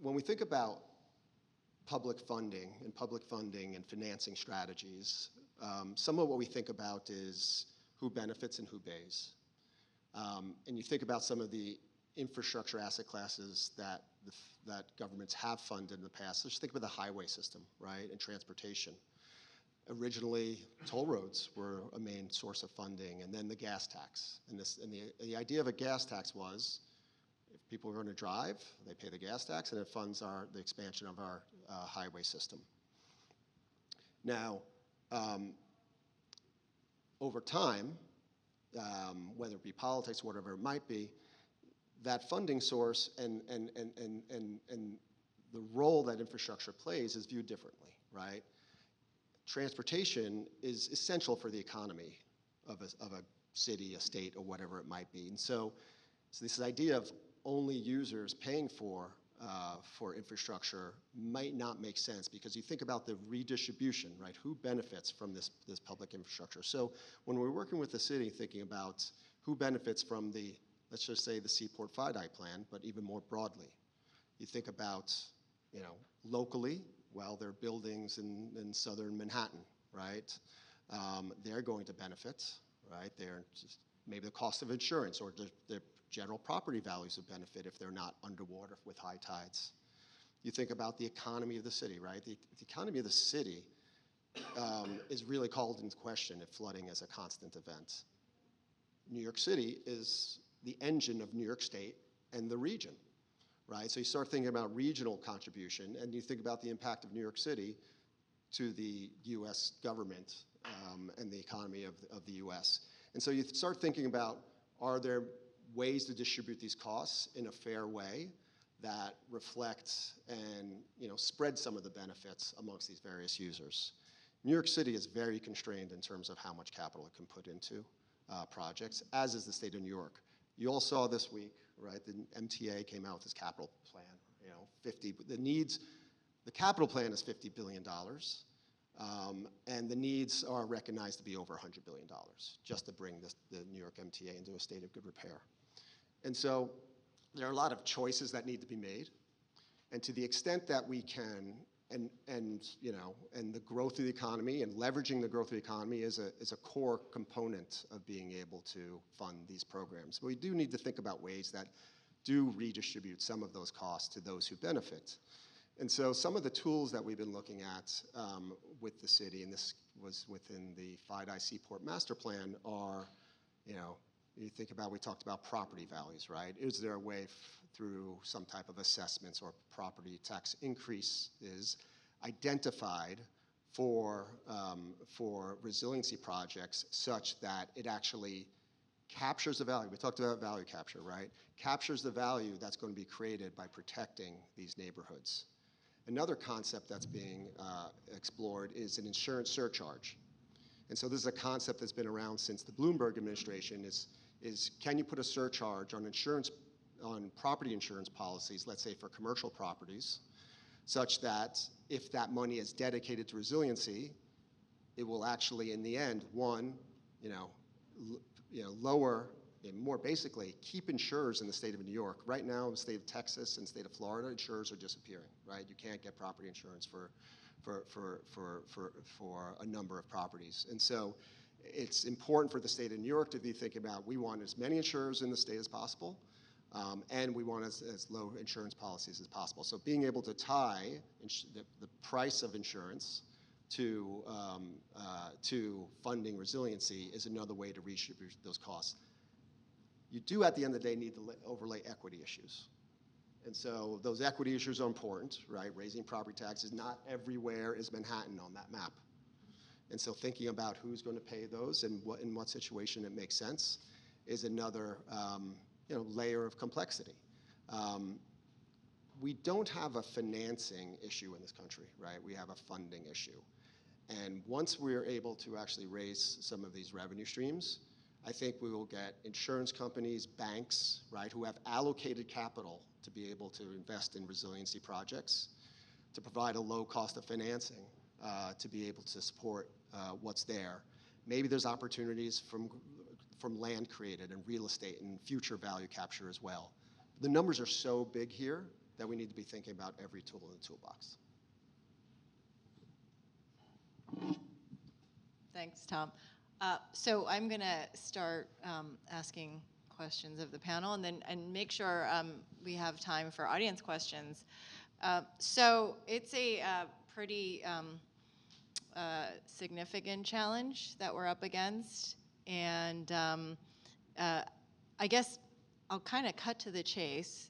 S8: When we think about public funding and financing strategies, some of what we think about is who benefits and who pays. And you think about some of the infrastructure asset classes that governments have funded in the past. Let's think about the highway system, right, and transportation. Originally, toll roads were a main source of funding, and then the gas tax. And the idea of a gas tax was, if people are going to drive, they pay the gas tax, and it funds the expansion of our highway system. Now, over time, whether it be politics, whatever it might be, that funding source and the role that infrastructure plays is viewed differently, right? Transportation is essential for the economy of a city, a state, or whatever it might be. And so this idea of only users paying for infrastructure might not make sense, because you think about the redistribution, right? Who benefits from this public infrastructure? So when we're working with the city, thinking about who benefits from the, let's just say, the Seaport Finite Plan, but even more broadly, you think about, locally, well, there are buildings in southern Manhattan, right? They're going to benefit, right? They're just maybe the cost of insurance, or the general property values would benefit if they're not underwater with high tides. You think about the economy of the city, right? The economy of the city is really called into question if flooding is a constant event. New York City is the engine of New York State and the region, right? So you start thinking about regional contribution, and you think about the impact of New York City to the U.S. government and the economy of the U.S. And so you start thinking about, are there ways to distribute these costs in a fair way that reflects and spread some of the benefits amongst these various users? New York City is very constrained in terms of how much capital it can put into projects, as is the state of New York. You all saw this week, right? The MTA came out with this capital plan. The capital plan is $50 billion, and the needs are recognized to be over $100 billion, just to bring the New York MTA into a state of good repair. And so there are a lot of choices that need to be made, and to the extent that we can and the growth of the economy and leveraging the growth of the economy is a core component of being able to fund these programs. But we do need to think about ways that do redistribute some of those costs to those who benefit. And so some of the tools that we've been looking at with the city, and this was within the FIDI Seaport Master Plan, are, you think about, we talked about property values, right? Is there a way through some type of assessments or property tax increases identified for resiliency projects such that it actually captures the value? We talked about value capture, right? Captures the value that's going to be created by protecting these neighborhoods. Another concept that's being explored is an insurance surcharge. And so this is a concept that's been around since the Bloomberg administration, is can you put a surcharge on property insurance policies, let's say for commercial properties, such that if that money is dedicated to resiliency, it will actually, in the end, lower, and more basically, keep insurers in the state of New York. Right now, in the state of Texas and state of Florida, insurers are disappearing, right? You can't get property insurance for a number of properties. And so it's important for the state of New York to be thinking about, we want as many insurers in the state as possible, and we want as low insurance policies as possible. So being able to tie the price of insurance to funding resiliency is another way to redistribute those costs. You do, at the end of the day, need to overlay equity issues. And so those equity issues are important, right? Raising property taxes, not everywhere is Manhattan on that map. And so thinking about who's going to pay those and in what situation it makes sense is another layer of complexity. We don't have a financing issue in this country, right? We have a funding issue. And once we're able to actually raise some of these revenue streams, I think we will get insurance companies, banks, right, who have allocated capital to be able to invest in resiliency projects, to provide a low cost of financing, to be able to support what's there. Maybe there's opportunities from land created and real estate and future value capture as well. The numbers are so big here that we need to be thinking about every tool in the toolbox.
S4: Thanks, Tom. So I'm going to start asking questions of the panel and make sure we have time for audience questions. So it's a pretty significant challenge that we're up against. And I guess I'll kind of cut to the chase.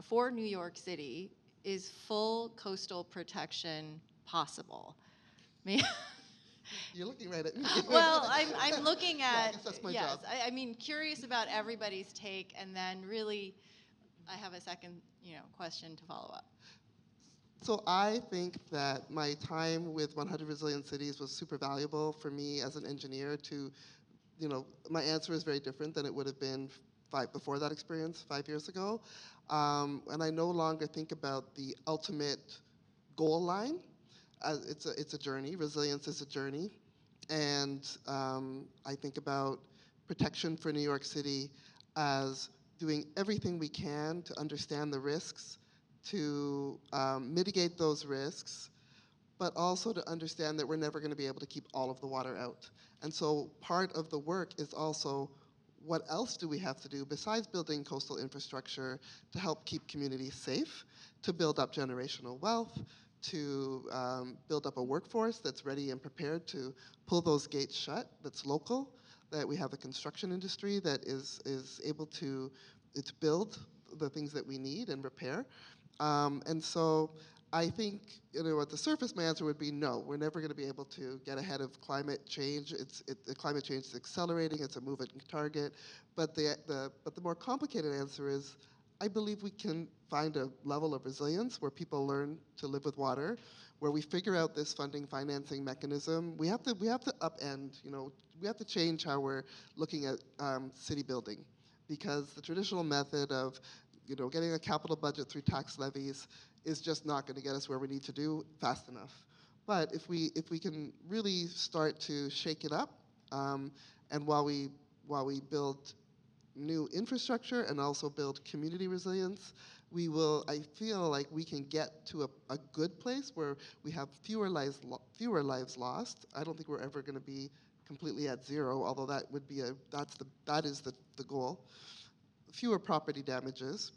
S4: For New York City, is full coastal protection possible?
S6: You're looking right at me.
S4: Well, I'm looking at,
S6: I guess that's my job.
S4: I mean, curious about everybody's take, and then really, I have a second, question to follow up.
S6: So I think that my time with 100 Resilient Cities was super valuable for me as an engineer to, my answer is very different than it would have been before that experience 5 years ago. And I no longer think about the ultimate goal line. It's a journey. Resilience is a journey. And I think about protection for New York City as doing everything we can to understand the risks, to mitigate those risks, but also to understand that we're never going to be able to keep all of the water out. And so part of the work is also, what else do we have to do besides building coastal infrastructure to help keep communities safe, to build up generational wealth, to build up a workforce that's ready and prepared to pull those gates shut, that's local, that we have a construction industry that is able to build the things that we need and repair. And so I think, at the surface, my answer would be no. We're never going to be able to get ahead of climate change. Climate change is accelerating. It's a moving target. But the more complicated answer is, I believe we can find a level of resilience where people learn to live with water, where we figure out this funding financing mechanism. We have to upend. We have to change how we're looking at city building, because the traditional method of getting a capital budget through tax levies is just not going to get us where we need to do fast enough. But if we can really start to shake it up, and while we build new infrastructure and also build community resilience, I feel like we can get to a good place where we have fewer lives lost. I don't think we're ever going to be completely at zero, although that would be that is the goal. Fewer property damages,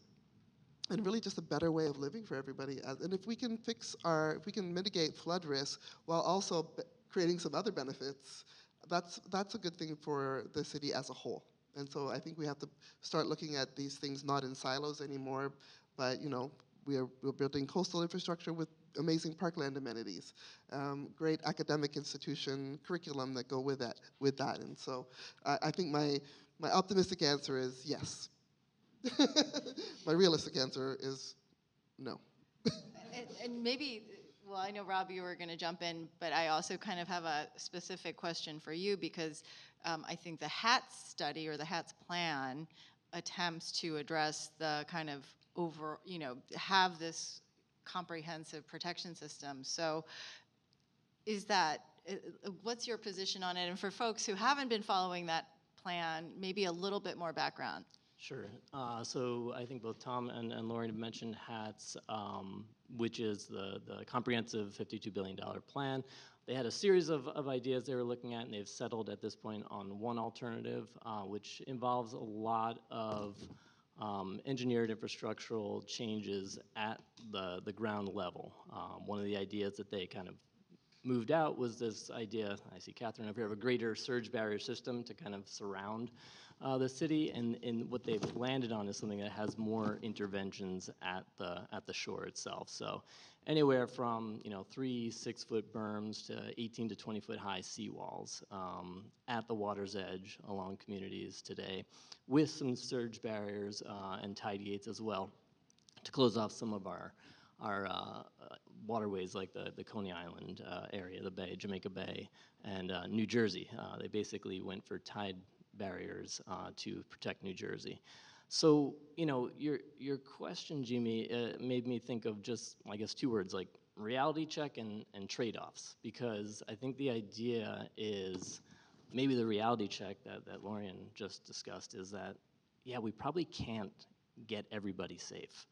S6: and really just a better way of living for everybody. And if we can if we can mitigate flood risk while also creating some other benefits, that's a good thing for the city as a whole. And so I think we have to start looking at these things not in silos anymore, but we're building coastal infrastructure with amazing parkland amenities, great academic institution curriculum that go with that. And so I think my optimistic answer is yes. My realistic answer is no.
S4: And maybe, well, I know, Rob, you were going to jump in, but I also kind of have a specific question for you because I think the HATS study or the HATS plan attempts to address the kind of have this comprehensive protection system. So what's your position on it? And for folks who haven't been following that plan, maybe a little bit more background.
S7: Sure. So I think both Tom and Lauren have mentioned HATS, which is the comprehensive $52 billion plan. They had a series of ideas they were looking at, and they've settled at this point on one alternative, which involves a lot of engineered infrastructural changes at the ground level. One of the ideas that they kind of moved out was this idea, I see Catherine over here, of a greater surge barrier system to kind of surround the city, and what they've landed on is something that has more interventions at the shore itself. So anywhere from 3 6-foot berms to 18 to 20-foot high seawalls at the water's edge along communities today, with some surge barriers and tide gates as well to close off some of our waterways like the Coney Island area, the Bay, Jamaica Bay, and New Jersey. They basically went for tide barriers to protect New Jersey. So, your question, Jimmy, made me think of just, I guess, 2 words, like reality check and trade-offs, because I think the idea is, maybe the reality check that Lauren just discussed is that, yeah, we probably can't get everybody safe.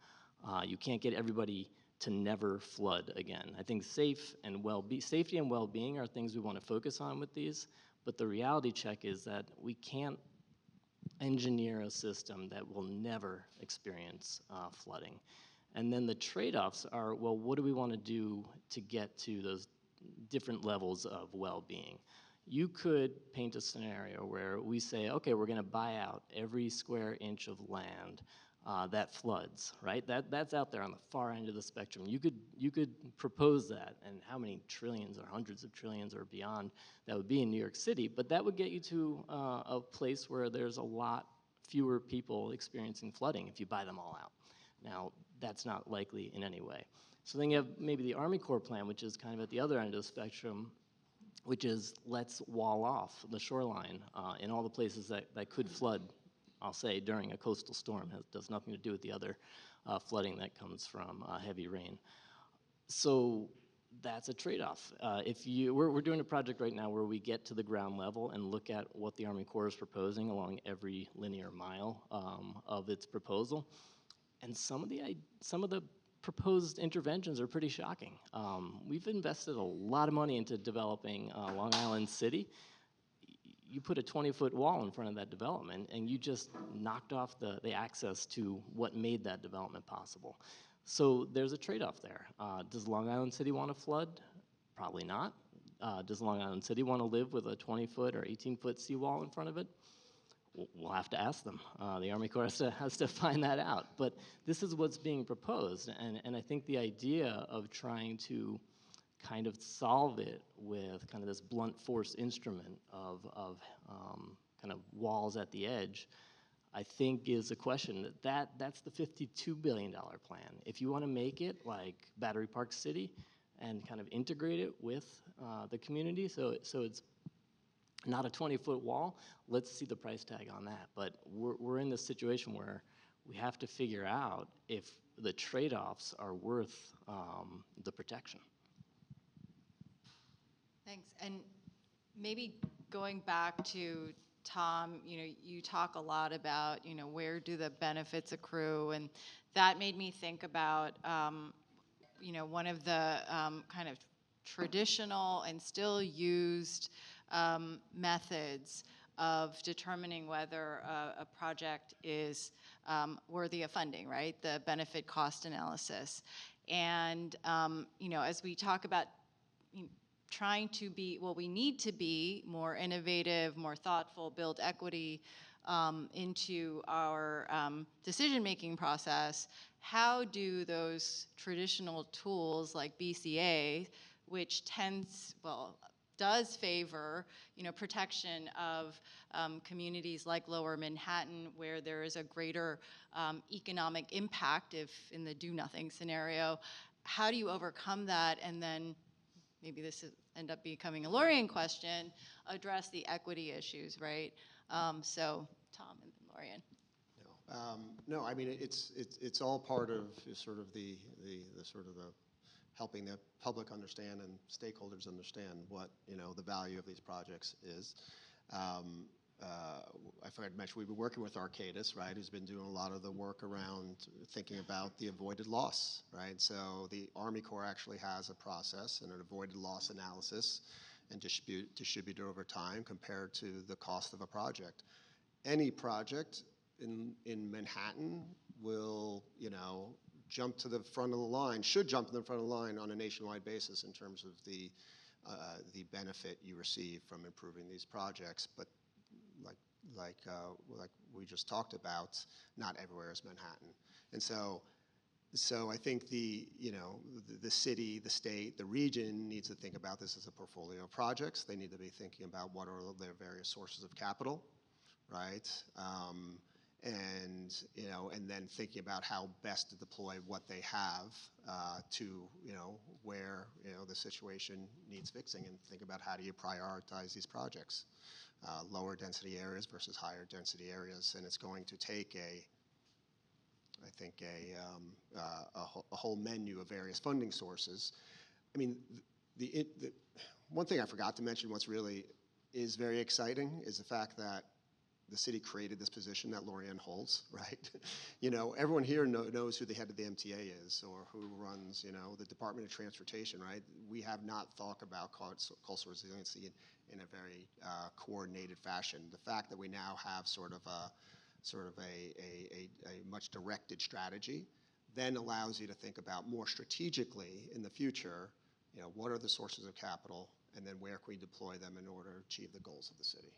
S7: You can't get everybody to never flood again. I think safety and well-being are things we want to focus on with these, but the reality check is that we can't engineer a system that will never experience flooding. And then the trade-offs are, well, what do we want to do to get to those different levels of well-being? You could paint a scenario where we say, okay, we're going to buy out every square inch of land that floods, right? That's out there on the far end of the spectrum. You could propose that, and how many trillions or hundreds of trillions or beyond that would be in New York City, but that would get you to a place where there's a lot fewer people experiencing flooding if you buy them all out. Now, that's not likely in any way. So then you have maybe the Army Corps plan, which is kind of at the other end of the spectrum, which is let's wall off the shoreline in all the places that could flood, I'll say, during a coastal storm. It does nothing to do with the other flooding that comes from heavy rain. So that's a trade-off. We're doing a project right now where we get to the ground level and look at what the Army Corps is proposing along every linear mile of its proposal. And some of the proposed interventions are pretty shocking. We've invested a lot of money into developing Long Island City. You put a 20-foot wall in front of that development, and you just knocked off the access to what made that development possible. So there's a trade-off there. Does Long Island City want to flood? Probably not. Does Long Island City want to live with a 20-foot or 18-foot seawall in front of it? We'll have to ask them. The Army Corps has to find that out. But this is what's being proposed, and I think the idea of trying to kind of solve it with kind of this blunt force instrument of kind of walls at the edge, I think is a question that's the $52 billion plan. If you want to make it like Battery Park City and kind of integrate it with the community, so it's not a 20-foot wall, let's see the price tag on that. But we're in this situation where we have to figure out if the trade-offs are worth the protection.
S4: Thanks. And maybe going back to Tom, you talk a lot about, where do the benefits accrue, and that made me think about, one of the kind of traditional and still used methods of determining whether a project is worthy of funding, right? The benefit cost analysis. And, as we talk about trying to be, well, we need to be more innovative, more thoughtful, build equity into our decision-making process. How do those traditional tools like BCA, which does favor, protection of communities like Lower Manhattan, where there is a greater economic impact if in the do-nothing scenario, how do you overcome that? And then maybe this end up becoming a Lorian question, address the equity issues, right? So Tom and then Lorian.
S8: No, I mean it's all part of sort of the helping the public understand and stakeholders understand what the value of these projects is. I forgot to mention we've been working with Arcadis, right, who's been doing a lot of the work around thinking about the avoided loss, right? So the Army Corps actually has a process and an avoided loss analysis and distributed over time compared to the cost of a project. Any project in Manhattan will, jump to the front of the line, should jump to the front of the line on a nationwide basis in terms of the benefit you receive from improving these projects. But like we just talked about, not everywhere is Manhattan. And so I think the city, the state, the region needs to think about this as a portfolio of projects. They need to be thinking about what are their various sources of capital, right? And then thinking about how best to deploy what they have to where the situation needs fixing, and think about how do you prioritize these projects, lower density areas versus higher density areas, and it's going to take I think a whole menu of various funding sources. I mean, the one thing I forgot to mention, what's really is very exciting, is the fact that the city created this position that Lorian holds, right? Everyone here knows who the head of the MTA is, or who runs, the Department of Transportation, right? We have not thought about coastal resiliency in a very coordinated fashion. The fact that we now have sort of a much directed strategy then allows you to think about more strategically in the future, what are the sources of capital, and then where can we deploy them in order to achieve the goals of the city.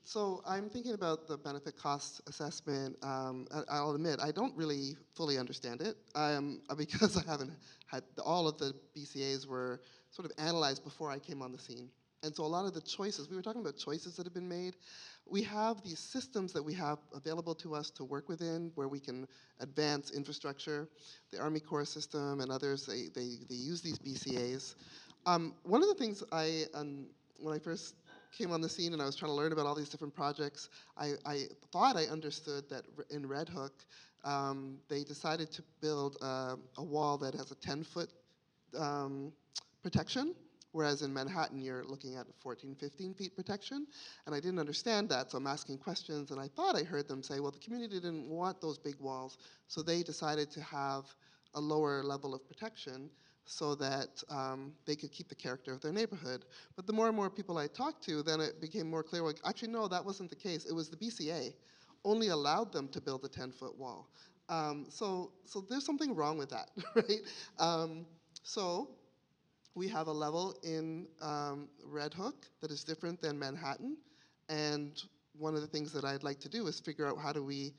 S6: So I'm thinking about the benefit cost assessment. I'll admit, I don't really fully understand it because I haven't had all of the BCAs were sort of analyzed before I came on the scene. And so a lot of the choices, we were talking about choices that have been made. We have these systems that we have available to us to work within where we can advance infrastructure. The Army Corps system and others, they use these BCAs. One of the things when I first came on the scene and I was trying to learn about all these different projects, I thought I understood that in Red Hook, they decided to build a wall that has a 10-foot protection, whereas in Manhattan, you're looking at 14, 15 feet protection. And I didn't understand that, so I'm asking questions, and I thought I heard them say, well, the community didn't want those big walls, so they decided to have a lower level of protection so that they could keep the character of their neighborhood. But the more and more people I talked to, then it became more clear, like, actually, no, that wasn't the case. It was the BCA only allowed them to build a 10-foot wall. So there's something wrong with that, right? So we have a level in Red Hook that is different than Manhattan. And one of the things that I'd like to do is figure out how do we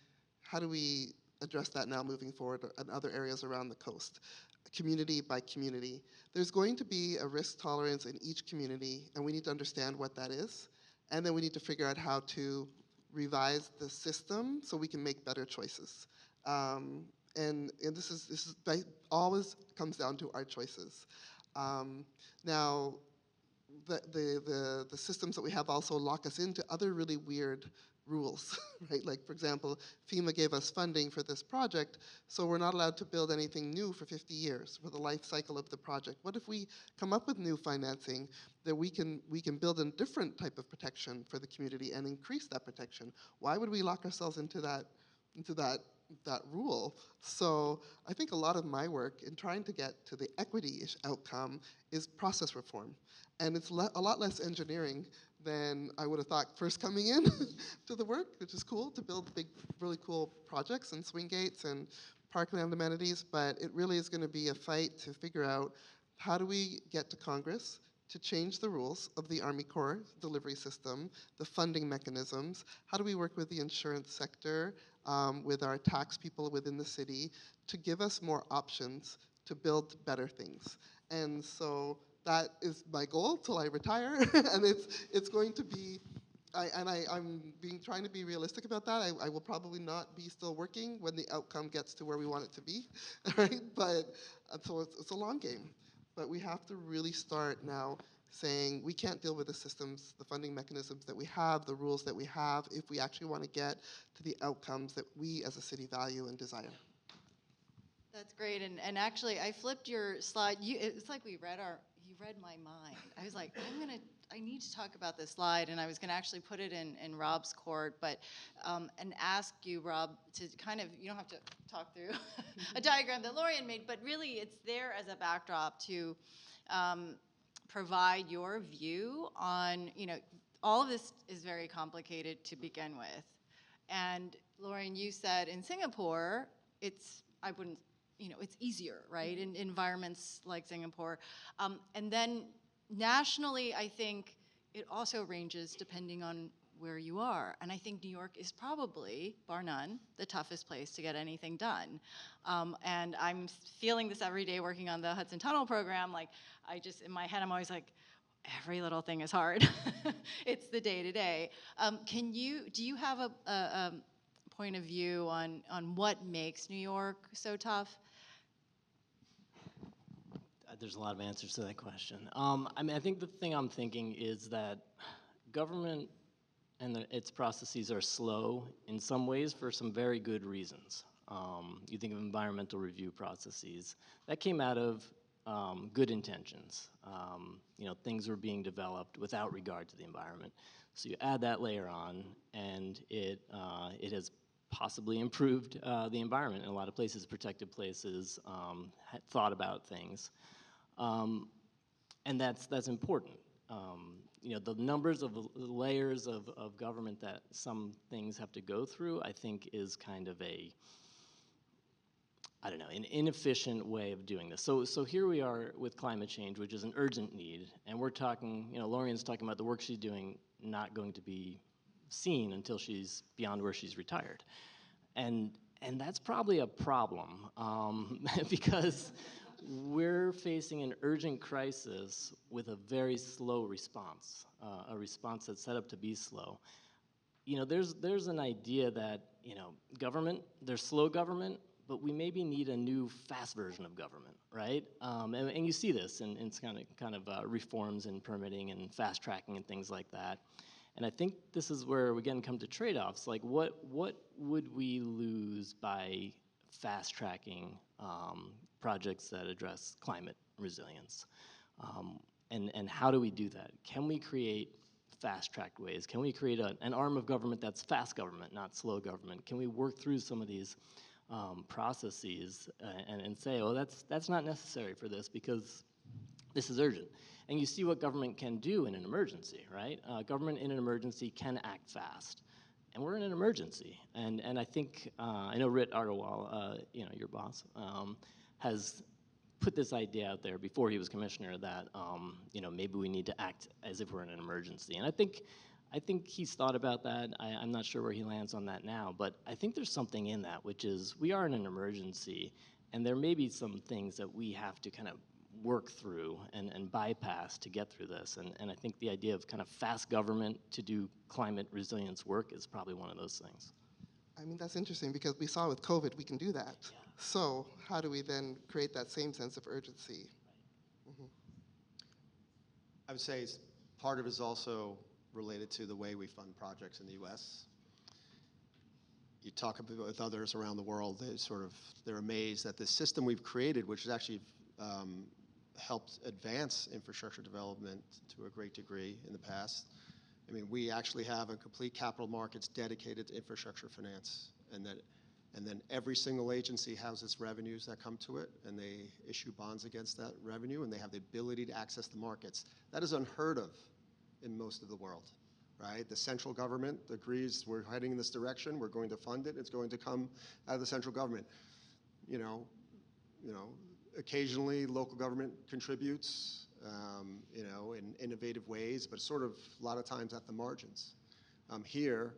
S6: address that now moving forward in other areas around the coast. Community by community. There's going to be a risk tolerance in each community, and we need to understand what that is. And then we need to figure out how to revise the system so we can make better choices. And this always comes down to our choices. Now, the systems that we have also lock us into other really weird rules, right? Like, for example, FEMA gave us funding for this project, so we're not allowed to build anything new for 50 years for the life cycle of the project. What if we come up with new financing that we can build a different type of protection for the community and increase that protection? Why would we lock ourselves into that that rule. So I think a lot of my work in trying to get to the equity-ish outcome is process reform. And it's a lot less engineering than I would have thought first coming in to the work, which is cool to build big, really cool projects and swing gates and parkland amenities. But it really is going to be a fight to figure out how do we get to Congress to change the rules of the Army Corps delivery system, the funding mechanisms. How do we work with the insurance sector, with our tax people within the city, to give us more options to build better things? And so that is my goal till I retire, and it's going to be. I'm trying to be realistic about that. I will probably not be still working when the outcome gets to where we want it to be, right? But so it's a long game. But we have to really start now saying we can't deal with the systems, the funding mechanisms that we have, the rules that we have, if we actually want to get to the outcomes that we as a city value and desire.
S4: That's great, and actually, I flipped your slide. It's like you read my mind. I was like, I need to talk about this slide, and I was gonna actually put it in Rob's court, but, and ask you, Rob, to kind of, you don't have to talk through a diagram that Lorian made, but really it's there as a backdrop to provide your view on, all of this is very complicated to begin with. And Lorian, you said in Singapore, it's easier, right? In environments like Singapore. And then nationally, I think it also ranges depending on where you are. And I think New York is probably, bar none, the toughest place to get anything done. And I'm feeling this every day working on the Hudson Tunnel program. Like, in my head, I'm always like, every little thing is hard. It's the day-to-day. Do you have a point of view on what makes New York so tough?
S7: There's a lot of answers to that question. I think the thing I'm thinking is that government and its processes are slow in some ways for some very good reasons. You think of environmental review processes. That came out of good intentions. Things were being developed without regard to the environment. So you add that layer on, and it has possibly improved the environment in a lot of places, protected places, thought about things. And that's important. The numbers of layers of government that some things have to go through, I think, is kind of an inefficient way of doing this. So here we are with climate change, which is an urgent need, and we're talking, Lorian's talking about the work she's doing not going to be seen until she's beyond where she's retired. And that's probably a problem, because we're facing an urgent crisis with a very slow response, a response that's set up to be slow. There's an idea that, there's slow government, but we maybe need a new fast version of government, right? And you see this in kind of reforms in permitting and fast tracking and things like that. And I think this is where we again come to trade-offs. Like, what would we lose by fast tracking projects that address climate resilience? And how do we do that? Can we create fast-tracked ways? Can we create an arm of government that's fast government, not slow government? Can we work through some of these processes and say, oh, that's not necessary for this because this is urgent? And you see what government can do in an emergency, right? Government in an emergency can act fast. And we're in an emergency. And I think, I know Rit Agarwal, your boss, has put this idea out there before he was commissioner that, maybe we need to act as if we're in an emergency. And I think he's thought about that. I'm not sure where he lands on that now, but I think there's something in that, which is we are in an emergency, and there may be some things that we have to kind of work through and bypass to get through this. And I think the idea of kind of fast government to do climate resilience work is probably one of those things.
S6: I mean, that's interesting because we saw with COVID we can do that.
S7: Yeah.
S6: So how do we then create that same sense of urgency? Mm-hmm.
S8: I would say part of it is also related to the way we fund projects in the U.S. You talk with others around the world, they're amazed that the system we've created, which has actually helped advance infrastructure development to a great degree in the past. I mean, we actually have a complete capital markets dedicated to infrastructure finance, and that And then every single agency has its revenues that come to it, and they issue bonds against that revenue, and they have the ability to access the markets. That is unheard of in most of the world, right? The central government agrees we're heading in this direction, we're going to fund it, it's going to come out of the central government. You know, occasionally local government contributes, in innovative ways, but sort of a lot of times at the margins. Here,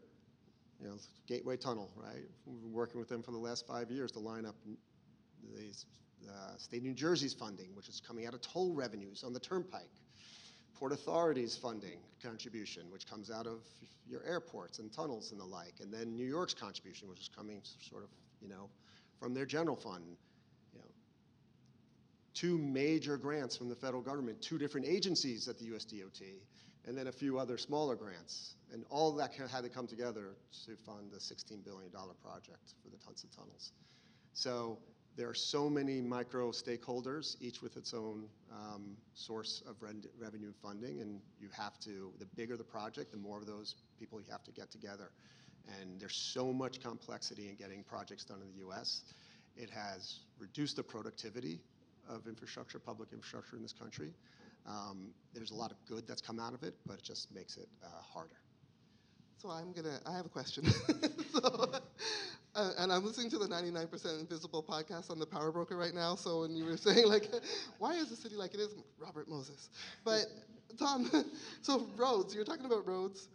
S8: Gateway Tunnel, right? We've been working with them for the last 5 years to line up the state of New Jersey's funding, which is coming out of toll revenues on the turnpike. Port Authority's funding contribution, which comes out of your airports and tunnels and the like. And then New York's contribution, which is coming sort of, from their general fund. 2 major grants from the federal government, 2 different agencies at the USDOT, and then a few other smaller grants. And all that had to come together to fund the $16 billion project for the Hudson tunnels. So there are so many micro stakeholders, each with its own source of revenue funding, and you have to, the bigger the project, the more of those people you have to get together. And there's so much complexity in getting projects done in the US. It has reduced the productivity of infrastructure, public infrastructure in this country. There's a lot of good that's come out of it, but it just makes it harder.
S6: So I have a question. And I'm listening to the 99% Invisible podcast on the Power Broker right now. So when you were saying, why is the city like it is? Robert Moses. But Tom, so roads, you're talking about roads.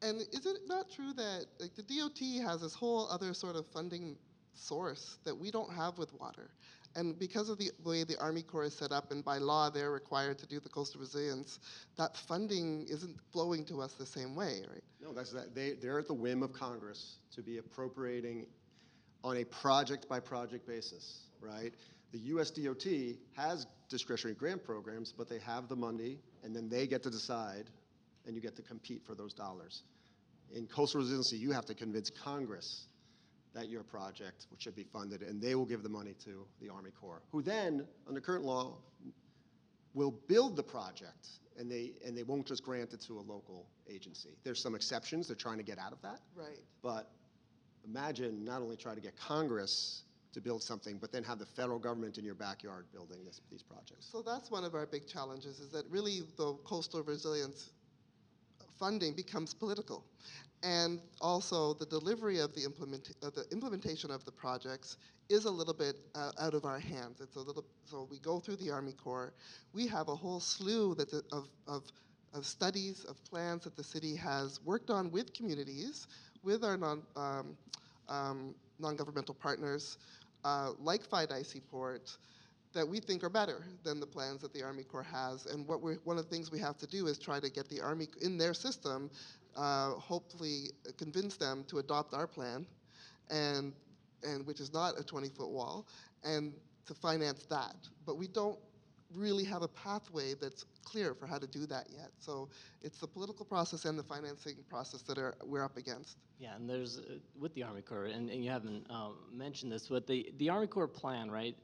S6: And is it not true that the DOT has this whole other sort of funding source that we don't have with water? And because of the way the Army Corps is set up, and by law they're required to do the coastal resilience, that funding isn't flowing to us the same way, right?
S8: No, that's that. They're at the whim of Congress to be appropriating on a project-by-project basis, right? The USDOT has discretionary grant programs, but they have the money, and then they get to decide, and you get to compete for those dollars. In coastal resiliency, you have to convince Congress that your project should be funded, and they will give the money to the Army Corps, who then, under current law, will build the project, and they won't just grant it to a local agency. There's some exceptions. They're trying to get out of that.
S6: Right.
S8: But imagine not only try to get Congress to build something, but then have the federal government in your backyard building these projects.
S6: So that's one of our big challenges, is that really the coastal resilience funding becomes political. And also the delivery of the implementation of the projects is a little bit out of our hands. It's a little, so we go through the Army Corps. We have a whole slew of studies, of plans that the city has worked on with communities, with our non-governmental partners, like FIDI Seaport, that we think are better than the plans that the Army Corps has. And one of the things we have to do is try to get the Army in their system, hopefully convince them to adopt our plan, and which is not a 20-foot wall, and to finance that. But we don't really have a pathway that's clear for how to do that yet. So it's the political process and the financing process that we're up against.
S7: Yeah, and there's, with the Army Corps, and you haven't mentioned this, but the Army Corps plan, right,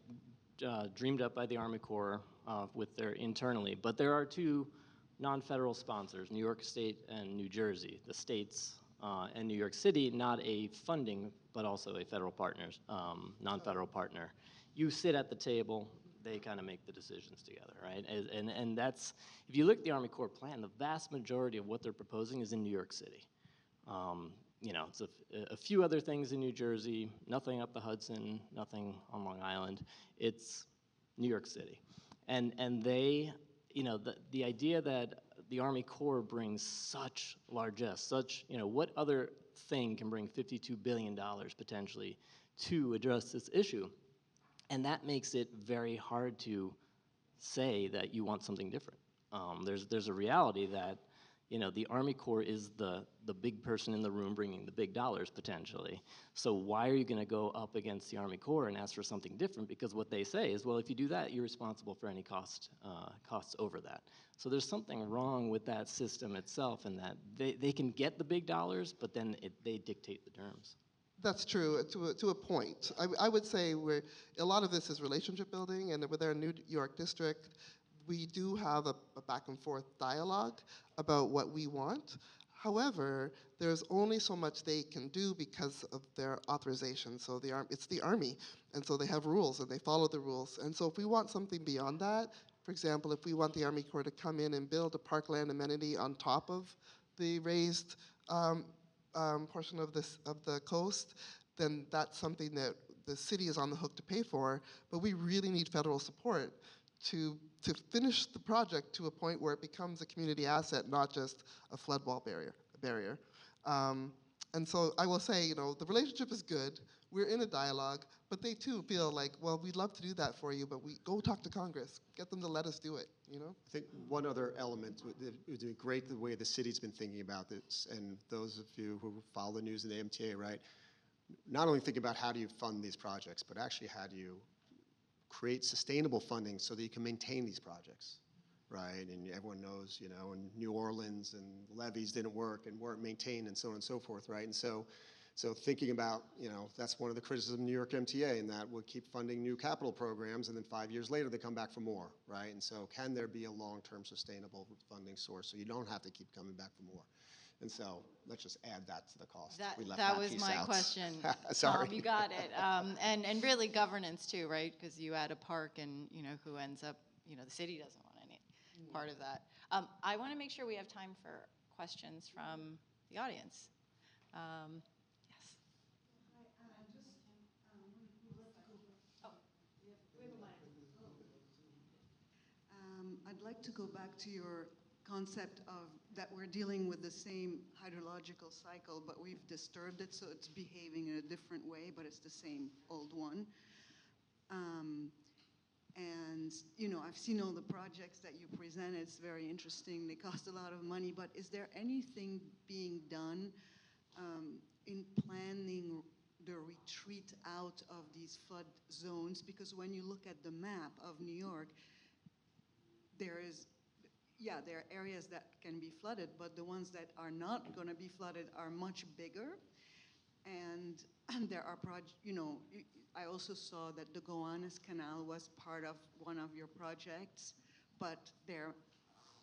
S7: dreamed up by the Army Corps with their internally, but there are 2 non-federal sponsors, New York State and New Jersey, the states and New York City, not a funding, but also a federal partners, non-federal partner. You sit at the table, they kind of make the decisions together, right? And that's, if you look at the Army Corps plan, the vast majority of what they're proposing is in New York City. It's a few other things in New Jersey, nothing up the Hudson, nothing on Long Island. It's New York City. And they, the idea that the Army Corps brings such largesse, such, what other thing can bring $52 billion potentially to address this issue? And that makes it very hard to say that you want something different. There's a reality that, the Army Corps is the big person in the room bringing the big dollars potentially. So why are you going to go up against the Army Corps and ask for something different? Because what they say is, well, if you do that, you're responsible for any costs over that. So there's something wrong with that system itself, in that they can get the big dollars, but then they dictate the terms.
S6: That's true to a point. I would say a lot of this is relationship building, and with our New York district, we do have a back and forth dialogue about what we want. However, there's only so much they can do because of their authorization. So it's the Army, and so they have rules, and they follow the rules. And so if we want something beyond that, for example, if we want the Army Corps to come in and build a parkland amenity on top of the raised portion of the coast, then that's something that the city is on the hook to pay for. But we really need federal support to finish the project to a point where it becomes a community asset, not just a flood wall barrier. And so I will say, the relationship is good. We're in a dialogue, but they too feel like, well, we'd love to do that for you, but we go talk to Congress, get them to let us do it.
S8: I think one other element, it would be great the way the city's been thinking about this, and those of you who follow the news in the MTA, right? Not only think about how do you fund these projects, but actually how do you create sustainable funding so that you can maintain these projects, right? And everyone knows, in New Orleans and levees didn't work and weren't maintained and so on and so forth, right? And so thinking about, that's one of the criticisms of New York MTA, and that we'll keep funding new capital programs, and then 5 years later they come back for more, right? And so can there be a long-term sustainable funding source so you don't have to keep coming back for more? And so let's just add that to the cost. We left
S4: That was
S8: piece
S4: my
S8: out.
S4: question.
S8: Sorry.
S4: You got it. And really governance too, right? Because you add a park and, who ends up, the city doesn't want any part of that. I want to make sure we have time for questions from the audience. Yes.
S9: I'd like to go back to your concept of that we're dealing with the same hydrological cycle, but we've disturbed it, so it's behaving in a different way, but it's the same old one. And, I've seen all the projects that you present. It's very interesting. They cost a lot of money, but is there anything being done in planning the retreat out of these flood zones? Because when you look at the map of New York, there are areas that can be flooded, but the ones that are not going to be flooded are much bigger. And there are I also saw that the Gowanus Canal was part of one of your projects, but there are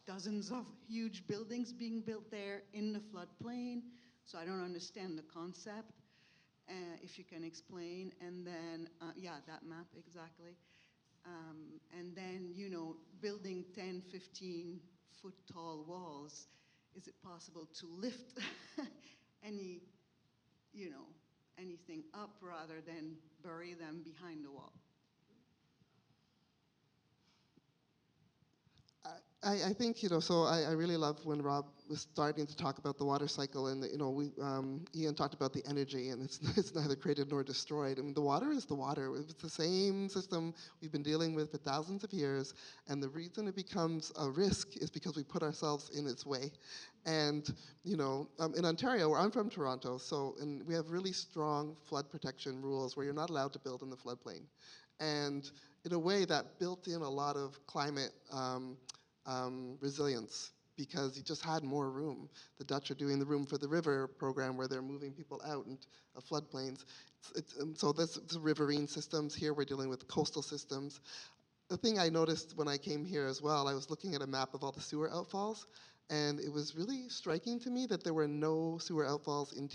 S9: dozens of huge buildings being built there in the floodplain. So I don't understand the concept. If you can explain. And then, that map exactly. And then, building 10, 15 foot tall walls, is it possible to lift anything up rather than bury them behind the wall?
S6: I think, so I really love when Rob was starting to talk about the water cycle, and, Ian talked about the energy, and it's neither created nor destroyed. I mean, the water is the water. It's the same system we've been dealing with for thousands of years, and the reason it becomes a risk is because we put ourselves in its way. And, in Ontario, where I'm from Toronto, and we have really strong flood protection rules where you're not allowed to build in the floodplain. And in a way, that built in a lot of climate resilience, because you just had more room. The Dutch are doing the Room for the River program where they're moving people out into floodplains. So this is riverine systems. Here we're dealing with coastal systems. The thing I noticed when I came here as well, I was looking at a map of all the sewer outfalls, and it was really striking to me that there were no sewer outfalls in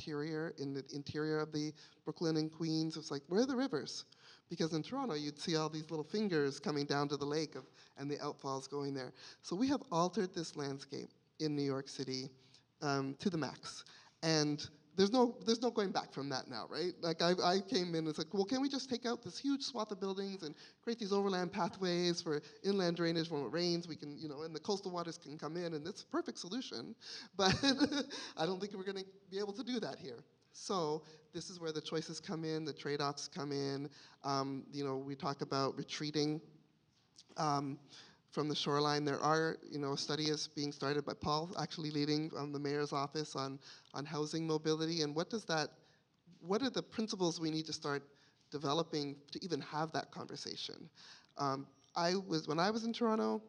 S6: the interior of the Brooklyn and Queens. It was like, where are the rivers? Because in Toronto, you'd see all these little fingers coming down to the lake and the outfalls going there. So we have altered this landscape in New York City to the max. And there's no going back from that now, right? Like I came in and it's like, well, can we just take out this huge swath of buildings and create these overland pathways for inland drainage when it rains? We can, and the coastal waters can come in, and it's a perfect solution. But I don't think we're going to be able to do that here. So this is where the choices come in, the trade-offs come in. We talk about retreating from the shoreline. There are, a study is being started by Paul, actually leading the mayor's office on housing mobility. And what are the principles we need to start developing to even have that conversation? When I was in Toronto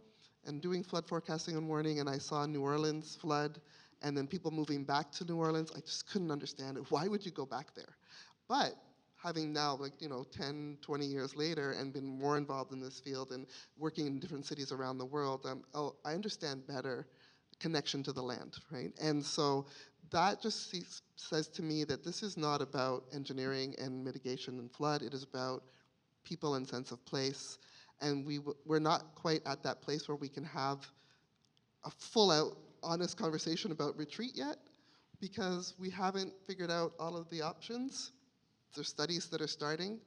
S6: and doing flood forecasting and warning, and I saw New Orleans flood, and then people moving back to New Orleans, I just couldn't understand it. Why would you go back there? But having now, 10, 20 years later, and been more involved in this field and working in different cities around the world, I understand better connection to the land, right? And so that just says to me that this is not about engineering and mitigation and flood. It is about people and sense of place. And we're not quite at that place where we can have a full-out, honest conversation about retreat yet, because we haven't figured out all of the options. There's studies that are starting.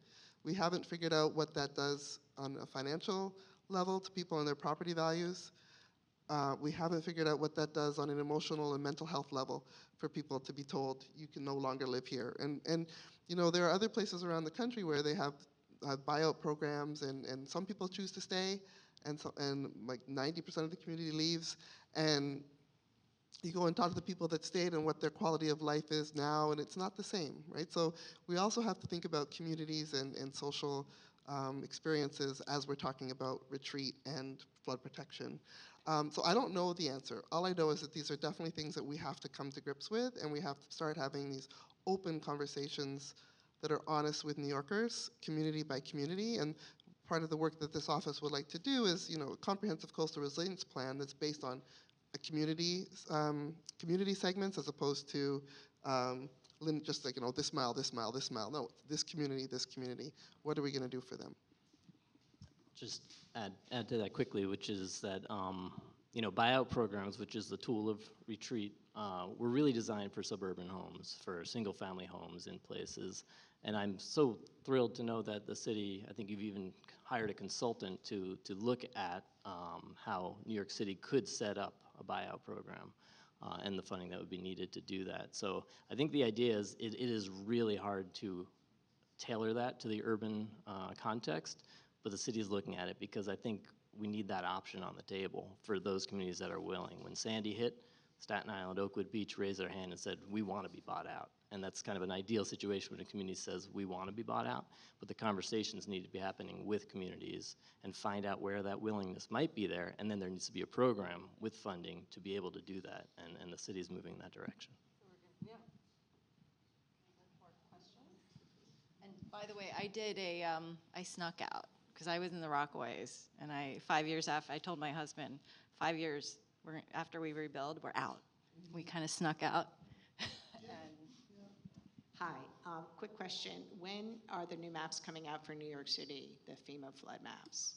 S6: We haven't figured out what that does on a financial level to people and their property values. We haven't figured out what that does on an emotional and mental health level for people to be told you can no longer live here. And you know, there are other places around the country where they have buyout programs, and some people choose to stay, and like 90% of the community leaves. And you go and talk to the people that stayed and what their quality of life is now, and it's not the same, right? So we also have to think about communities and social experiences as we're talking about retreat and flood protection. So I don't know the answer. All I know is that these are definitely things that we have to come to grips with, and we have to start having these open conversations that are honest with New Yorkers, community by community. And part of the work that this office would like to do is, you know, a comprehensive coastal resilience plan that's based on a community segments, as opposed to just like, you know, this mile, this mile, this mile. No, this community, this community. What are we going to do for them?
S7: Just add to that quickly, which is that you know, buyout programs, which is the tool of retreat, were really designed for suburban homes, for single-family homes in places. And I'm so thrilled to know that the city, I think you've even hired a consultant to look at how New York City could set up a buyout program and the funding that would be needed to do that. So I think the idea is it is really hard to tailor that to the urban context, but the city is looking at it because I think we need that option on the table for those communities that are willing. When Sandy hit, Staten Island, Oakwood Beach raised their hand and said, we want to be bought out. And that's kind of an ideal situation when a community says, we want to be bought out, but the conversations need to be happening with communities and find out where that willingness might be there, and then there needs to be a program with funding to be able to do that, and the city is moving in that direction.
S4: And by the way, I snuck out because I was in the Rockaways, and 5 years after, I told my husband, 5 years after we rebuild, we're out. We kind of snuck out.
S10: Hi, quick question. When are the new maps coming out for New York City, the FEMA flood maps?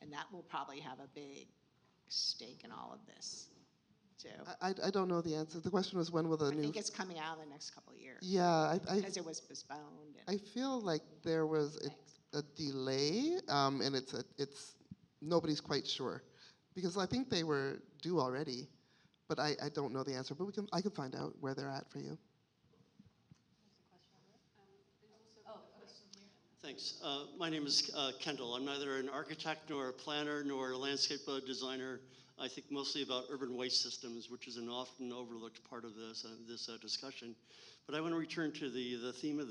S10: And that will probably have a big stake in all of this, too.
S6: I don't know the answer. The question was, when will the new...
S10: I think it's coming out in the next couple of years.
S6: Yeah,
S10: because it was postponed.
S6: I feel like there was a delay, and it's nobody's quite sure, because I think they were due already, but I don't know the answer. But I can find out where they're at for you.
S11: Thanks. My name is Kendall. I'm neither an architect nor a planner nor a landscape designer. I think mostly about urban waste systems, which is an often overlooked part of this discussion. But I want to return to the theme of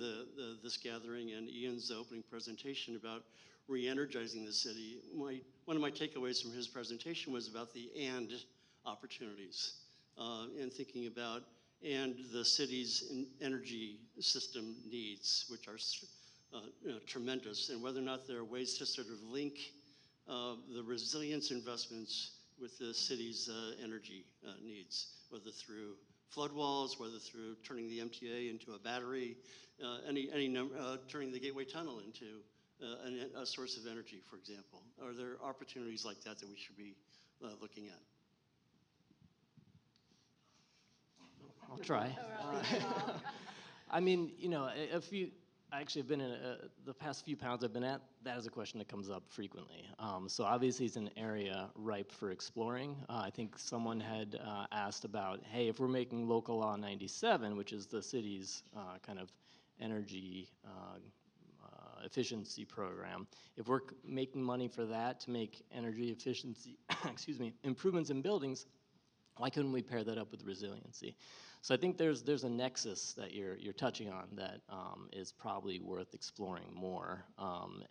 S11: this gathering and Ian's opening presentation about re-energizing the city. One of my takeaways from his presentation was about the and opportunities and thinking about and the city's energy system needs, which are tremendous, and whether or not there are ways to sort of link the resilience investments with the city's energy needs, whether through flood walls, whether through turning the MTA into a battery, turning the Gateway Tunnel into a source of energy, for example. Are there opportunities like that that we should be looking at?
S7: I'll try. I mean, you know, actually, I've been in the past few panels I've been at, that is a question that comes up frequently. So obviously it's an area ripe for exploring. I think someone had asked about, hey, if we're making Local Law 97, which is the city's kind of energy efficiency program, if we're making money for that to make energy efficiency, excuse me, improvements in buildings, why couldn't we pair that up with resiliency? So I think there's a nexus that you're touching on that is probably worth exploring more.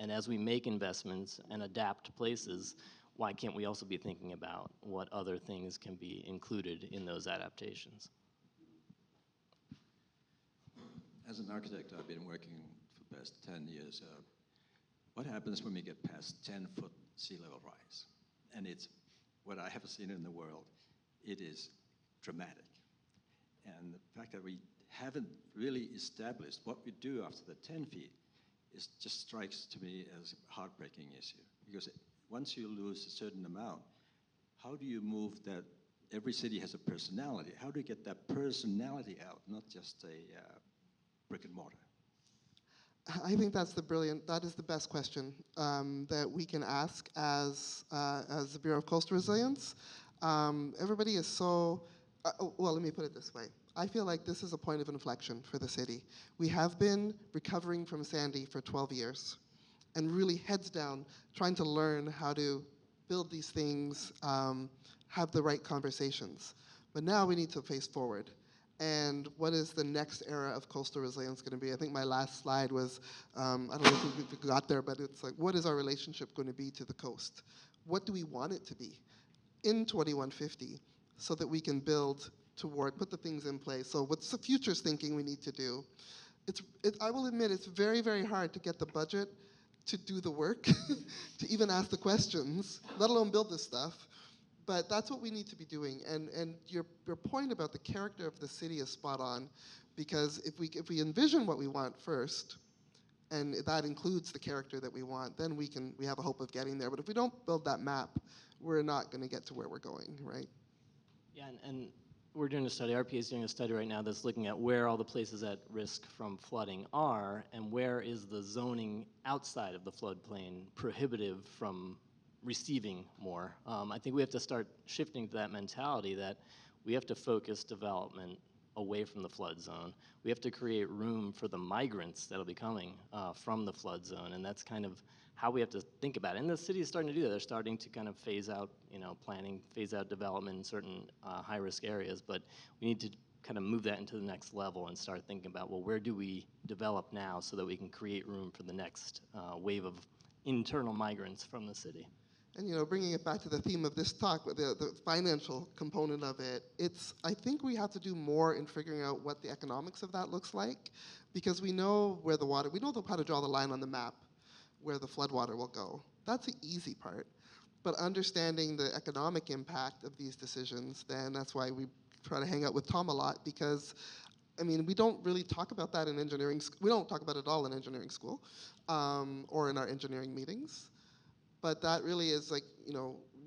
S7: And as we make investments and adapt places, why can't we also be thinking about what other things can be included in those adaptations?
S12: As an architect, I've been working for the past 10 years. What happens when we get past 10-foot sea level rise? And it's what I have seen in the world. it is dramatic. And the fact that we haven't really established what we do after the 10 feet just strikes to me as a heartbreaking issue. Because once you lose a certain amount, how do you move that? Every city has a personality. How do you get that personality out, not just a brick and mortar?
S6: I think that is the best question that we can ask as the Bureau of Coastal Resilience. Everybody is so, well, let me put it this way. I feel like this is a point of inflection for the city. We have been recovering from Sandy for 12 years and really heads down trying to learn how to build these things, have the right conversations. But now we need to face forward. And what is the next era of coastal resilience going to be? I think my last slide was, I don't know if we got there, but it's like, what is our relationship going to be to the coast? What do we want it to be in 2150 so that we can build toward, put the things in place? So what's the futures thinking we need to do? I will admit, it's very, very hard to get the budget to do the work, to even ask the questions, let alone build this stuff. But that's what we need to be doing. And your point about the character of the city is spot on, because if we envision what we want first, and that includes the character that we want, then we have a hope of getting there. But if we don't build that map, we're not going to get to where we're going, right?
S7: Yeah, and we're doing a study, RPA is doing a study right now that's looking at where all the places at risk from flooding are, and where is the zoning outside of the floodplain prohibitive from receiving more. I think we have to start shifting to that mentality that we have to focus development away from the flood zone. We have to create room for the migrants that'll be coming from the flood zone, and that's kind of how we have to think about it. And the city is starting to do that. They're starting to kind of phase out, planning, phase out development in certain high-risk areas, but we need to kind of move that into the next level and start thinking about, well, where do we develop now so that we can create room for the next wave of internal migrants from the city?
S6: And bringing it back to the theme of this talk, the financial component of it, I think we have to do more in figuring out what the economics of that looks like, because we know where the water, we know how to draw the line on the map where the floodwater will go. That's the easy part. But understanding the economic impact of these decisions, then that's why we try to hang out with Tom a lot, because we don't really talk about that in engineering. We don't talk about it at all in engineering school or in our engineering meetings. But that really is like,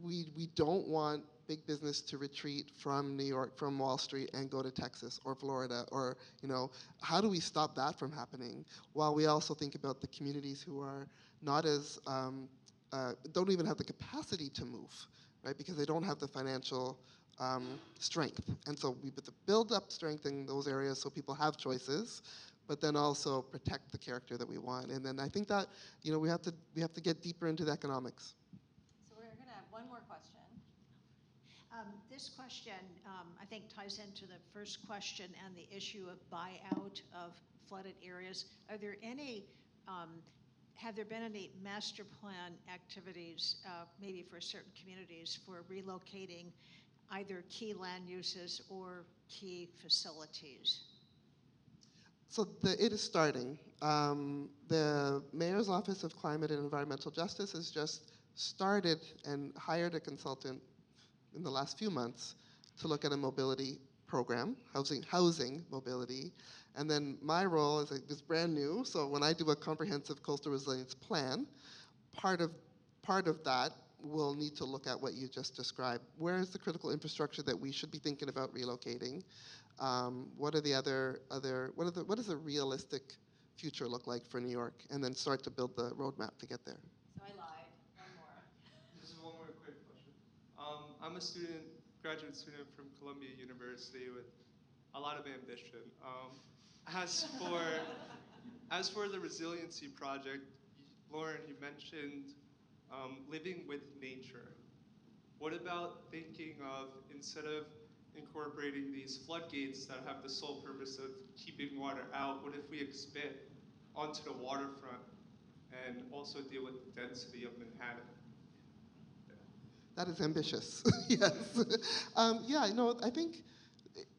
S6: we don't want big business to retreat from New York, from Wall Street, and go to Texas or Florida, or, how do we stop that from happening? While we also think about the communities who are not as, don't even have the capacity to move, right? Because they don't have the financial strength. And so we have to build up strength in those areas so people have choices, but then also protect the character that we want. And then I think that, we have to get deeper into the economics.
S4: So we're going to have one more question.
S10: This question, I think, ties into the first question and the issue of buyout of flooded areas. Are there any, have there been any master plan activities, maybe for certain communities, for relocating either key land uses or key facilities?
S6: So it is starting. The Mayor's Office of Climate and Environmental Justice has just started and hired a consultant in the last few months to look at a mobility program, housing mobility. And then my role is brand new, so when I do a comprehensive coastal resilience plan, part of that will need to look at what you just described. Where is the critical infrastructure that we should be thinking about relocating? What are the what does a realistic future look like for New York? And then start to build the roadmap to get there.
S4: So I lied. One more.
S13: Just one more quick question. I'm a graduate student from Columbia University with a lot of ambition. As for the resiliency project, Lauren, you mentioned living with nature. What about thinking of, instead of incorporating these floodgates that have the sole purpose of keeping water out, what if we expand onto the waterfront and also deal with the density of Manhattan?
S6: That is ambitious, yes. I think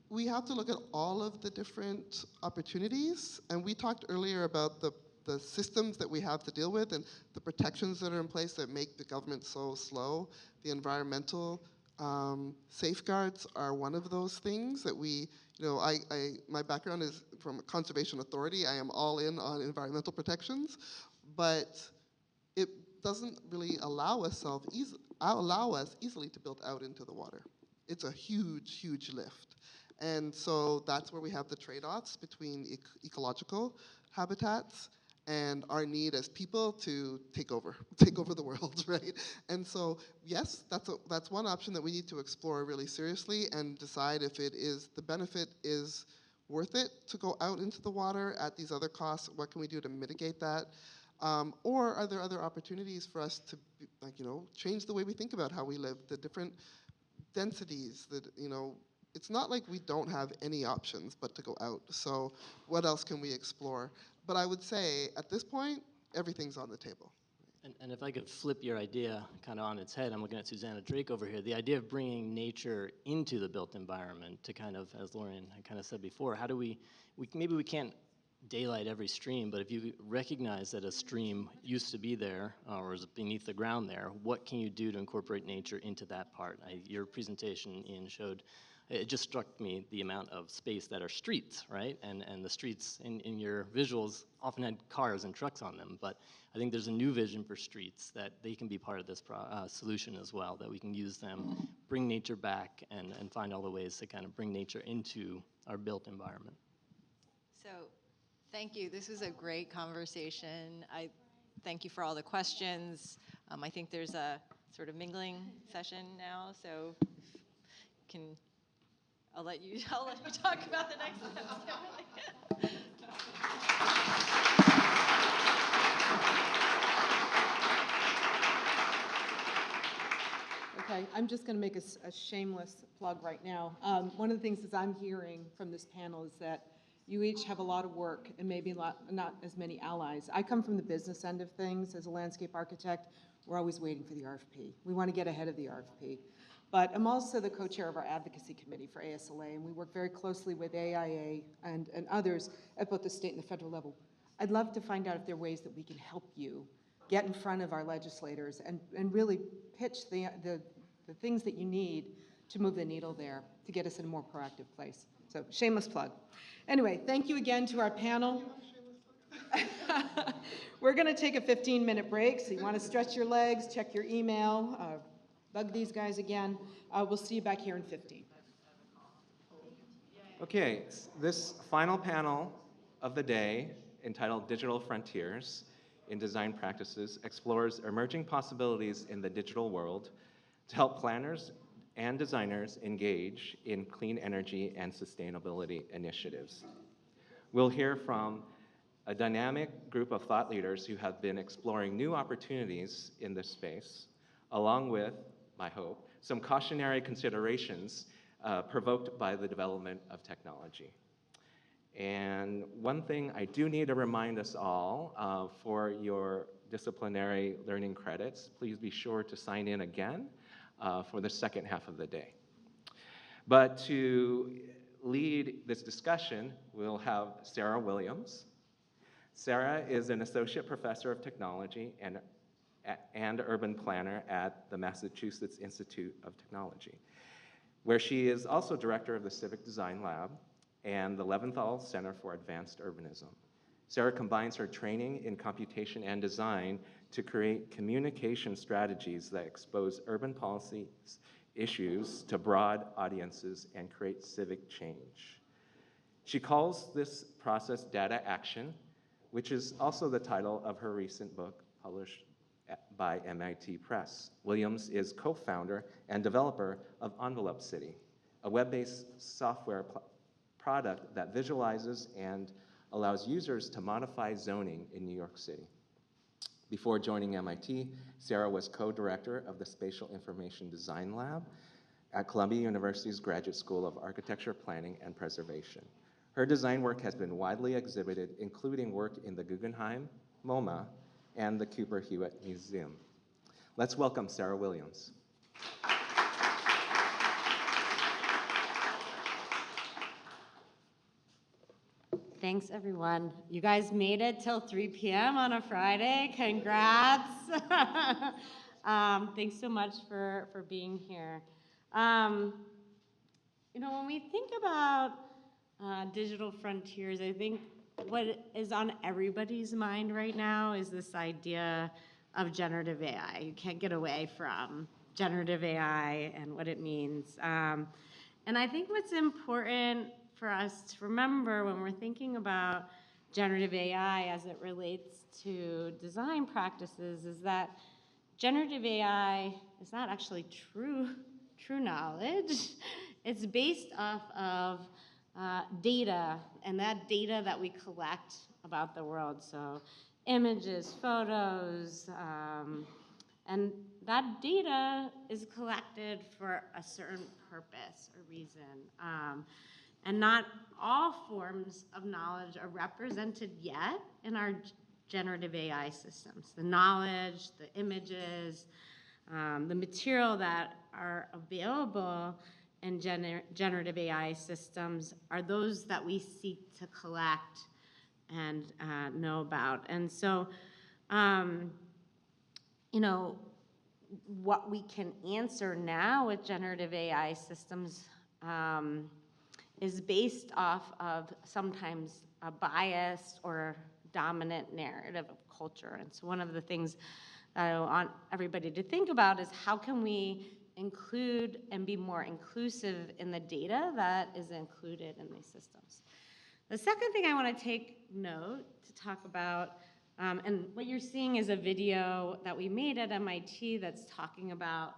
S6: we have to look at all of the different opportunities. And we talked earlier about the systems that we have to deal with and the protections that are in place that make the government so slow, the environmental Safeguards are one of those things that we, my background is from a conservation authority. I am all in on environmental protections, but it doesn't really allow us easily to build out into the water. It's a huge, huge lift. And so that's where we have the trade-offs between ecological habitats and our need as people to take over the world, right? And so, yes, that's one option that we need to explore really seriously and decide if the benefit is worth it to go out into the water at these other costs. What can we do to mitigate that? Or are there other opportunities for us to, change the way we think about how we live, the different densities that, it's not like we don't have any options but to go out. So what else can we explore? But I would say, at this point, everything's on the table.
S7: And if I could flip your idea kind of on its head, I'm looking at Susanna Drake over here, the idea of bringing nature into the built environment to kind of, as Lauren kind of said before, how do maybe we can't daylight every stream, but if you recognize that a stream used to be there or is beneath the ground there, what can you do to incorporate nature into that part? Your presentation, Ian, showed, it just struck me the amount of space that are streets, right? And the streets in your visuals often had cars and trucks on them, but I think there's a new vision for streets that they can be part of this solution as well, that we can use them, bring nature back, and find all the ways to kind of bring nature into our built environment.
S4: So, thank you. This was a great conversation. I thank you for all the questions. I think there's a sort of mingling session now, so I'll let you talk about the next steps.
S1: Okay, I'm just going to make a shameless plug right now. One of the things that I'm hearing from this panel is that you each have a lot of work and maybe not as many allies. I come from the business end of things as a landscape architect. We're always waiting for the RFP. We want to get ahead of the RFP. But I'm also the co-chair of our advocacy committee for ASLA, and we work very closely with AIA and others at both the state and the federal level. I'd love to find out if there are ways that we can help you get in front of our legislators and really pitch the things that you need to move the needle there to get us in a more proactive place. So shameless plug. Anyway, thank you again to our panel. We're going to take a 15-minute break, so you want to stretch your legs, check your email, bug these guys again. We'll see you back here in 15.
S14: Okay, this final panel of the day, entitled Digital Frontiers in Design Practices, explores emerging possibilities in the digital world to help planners and designers engage in clean energy and sustainability initiatives. We'll hear from a dynamic group of thought leaders who have been exploring new opportunities in this space, along with, I hope, some cautionary considerations provoked by the development of technology. And one thing I do need to remind us all for your disciplinary learning credits, please be sure to sign in again for the second half of the day. But to lead this discussion, we'll have Sarah Williams. Sarah is an associate professor of technology and urban planner at the Massachusetts Institute of Technology, where she is also director of the Civic Design Lab and the Leventhal Center for Advanced Urbanism. Sarah combines her training in computation and design to create communication strategies that expose urban policy issues to broad audiences and create civic change. She calls this process data action, which is also the title of her recent book published by MIT Press. Williams is co-founder and developer of Envelope City, a web-based software product that visualizes and allows users to modify zoning in New York City. Before joining MIT, Sarah was co-director of the Spatial Information Design Lab at Columbia University's Graduate School of Architecture, Planning, and Preservation. Her design work has been widely exhibited, including work in the Guggenheim, MoMA, and the Cooper Hewitt Museum. Let's welcome Sarah Williams.
S15: Thanks, everyone. You guys made it till 3 p.m. on a Friday. Congrats. Thanks so much for being here. When we think about digital frontiers, I think what is on everybody's mind right now is this idea of generative AI. You can't get away from generative AI and what it means. And I think what's important for us to remember when we're thinking about generative AI as it relates to design practices is that generative AI is not actually true knowledge. It's based off of data, and that data that we collect about the world. So images, photos, and that data is collected for a certain purpose or reason. And not all forms of knowledge are represented yet in our generative AI systems. The knowledge, the images, the material that are available in generative AI systems are those that we seek to collect and know about. And so, what we can answer now with generative AI systems is based off of sometimes a biased or dominant narrative of culture. And so one of the things that I want everybody to think about is how can we include and be more inclusive in the data that is included in these systems. The second thing I want to take note to talk about, and what you're seeing is a video that we made at MIT that's talking about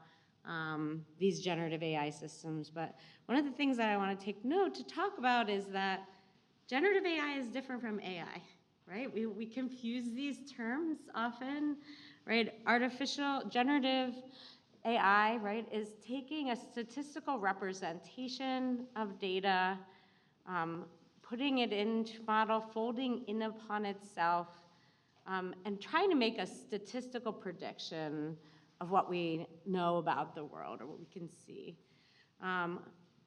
S15: these generative AI systems. But one of the things that I want to take note to talk about is that generative AI is different from AI, right? We confuse these terms often, right? Generative AI, right, is taking a statistical representation of data, putting it into model, folding in upon itself, and trying to make a statistical prediction of what we know about the world or what we can see.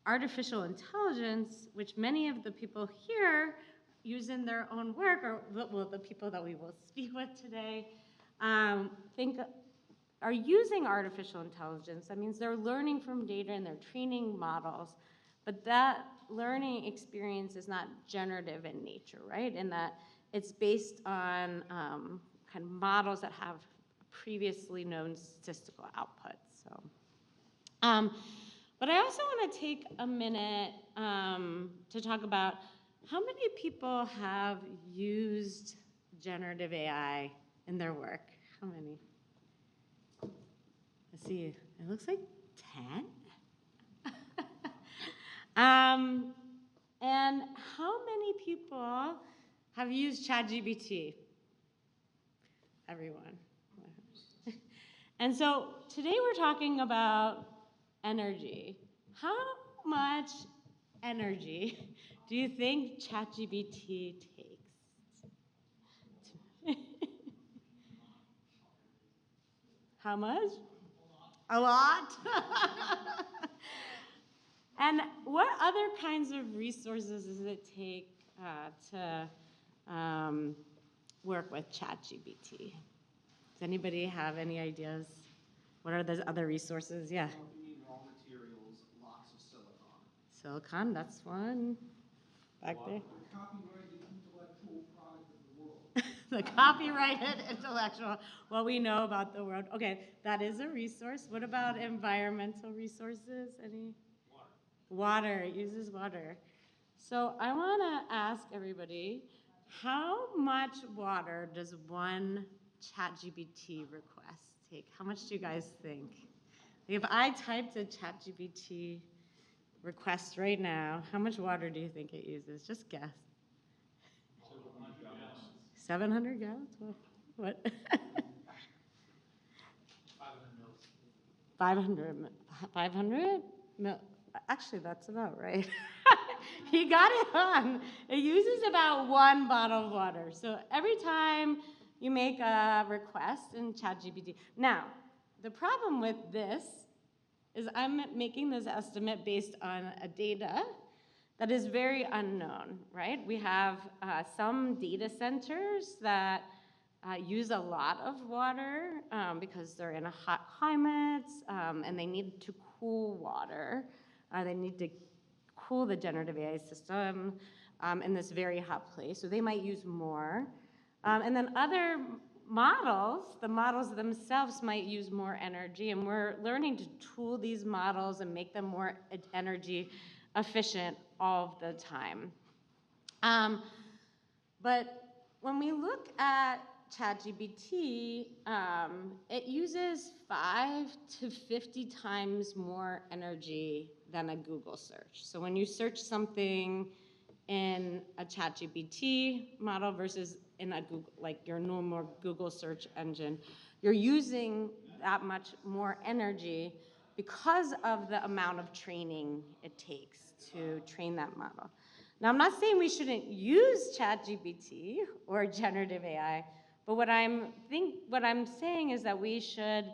S15: Artificial intelligence, which many of the people here use in their own work, or well, the people that we will speak with today, are using artificial intelligence. That means they're learning from data and they're training models, but that learning experience is not generative in nature, right? In that it's based on kind of models that have previously known statistical outputs. So, but I also want to take a minute to talk about how many people have used generative AI in their work. How many? Let's see, it looks like 10. And how many people have used ChatGPT? Everyone. And so today we're talking about energy. How much energy do you think ChatGPT takes? How much? A lot? And what other kinds of resources does it take to work with ChatGPT? Does anybody have any ideas? What are those other resources? Yeah.
S16: You need raw materials, lots of silicon.
S15: Silicon, that's one. Back there.
S16: The copyrighted intellectual product of the world.
S15: The copyrighted intellectual, what we know about the world. Okay, that is a resource. What about environmental resources? Any? Water, it uses water. So I want to ask everybody, how much water does one ChatGPT request take? How much do you guys think? If I typed a ChatGPT request right now, how much water do you think it uses? Just guess. 700 gallons? What? 500 mil. Actually, that's about right. He got it on. It uses about 1 bottle of water. So every time you make a request in ChatGPT. Now, the problem with this is I'm making this estimate based on a data that is very unknown, right? We have some data centers that use a lot of water because they're in a hot climate and they need to cool water. They need to cool the generative AI system in this very hot place, so they might use more. And then other models, the models themselves might use more energy, and we're learning to tool these models and make them more energy efficient all the time. But when we look at ChatGPT, it uses 5 to 50 times more energy than a Google search. So when you search something in a ChatGPT model versus in a Google, like your normal Google search engine, you're using that much more energy because of the amount of training it takes to train that model. Now, I'm not saying we shouldn't use ChatGPT or generative AI, but what I'm saying is that we should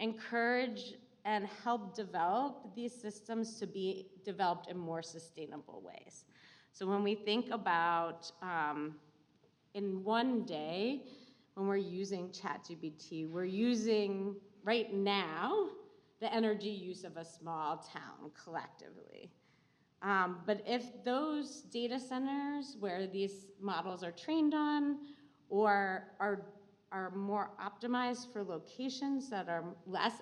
S15: encourage and help develop these systems to be developed in more sustainable ways. So when we think about in one day, when we're using ChatGPT, we're using right now the energy use of a small town collectively. But if those data centers where these models are trained on or are more optimized for locations that are less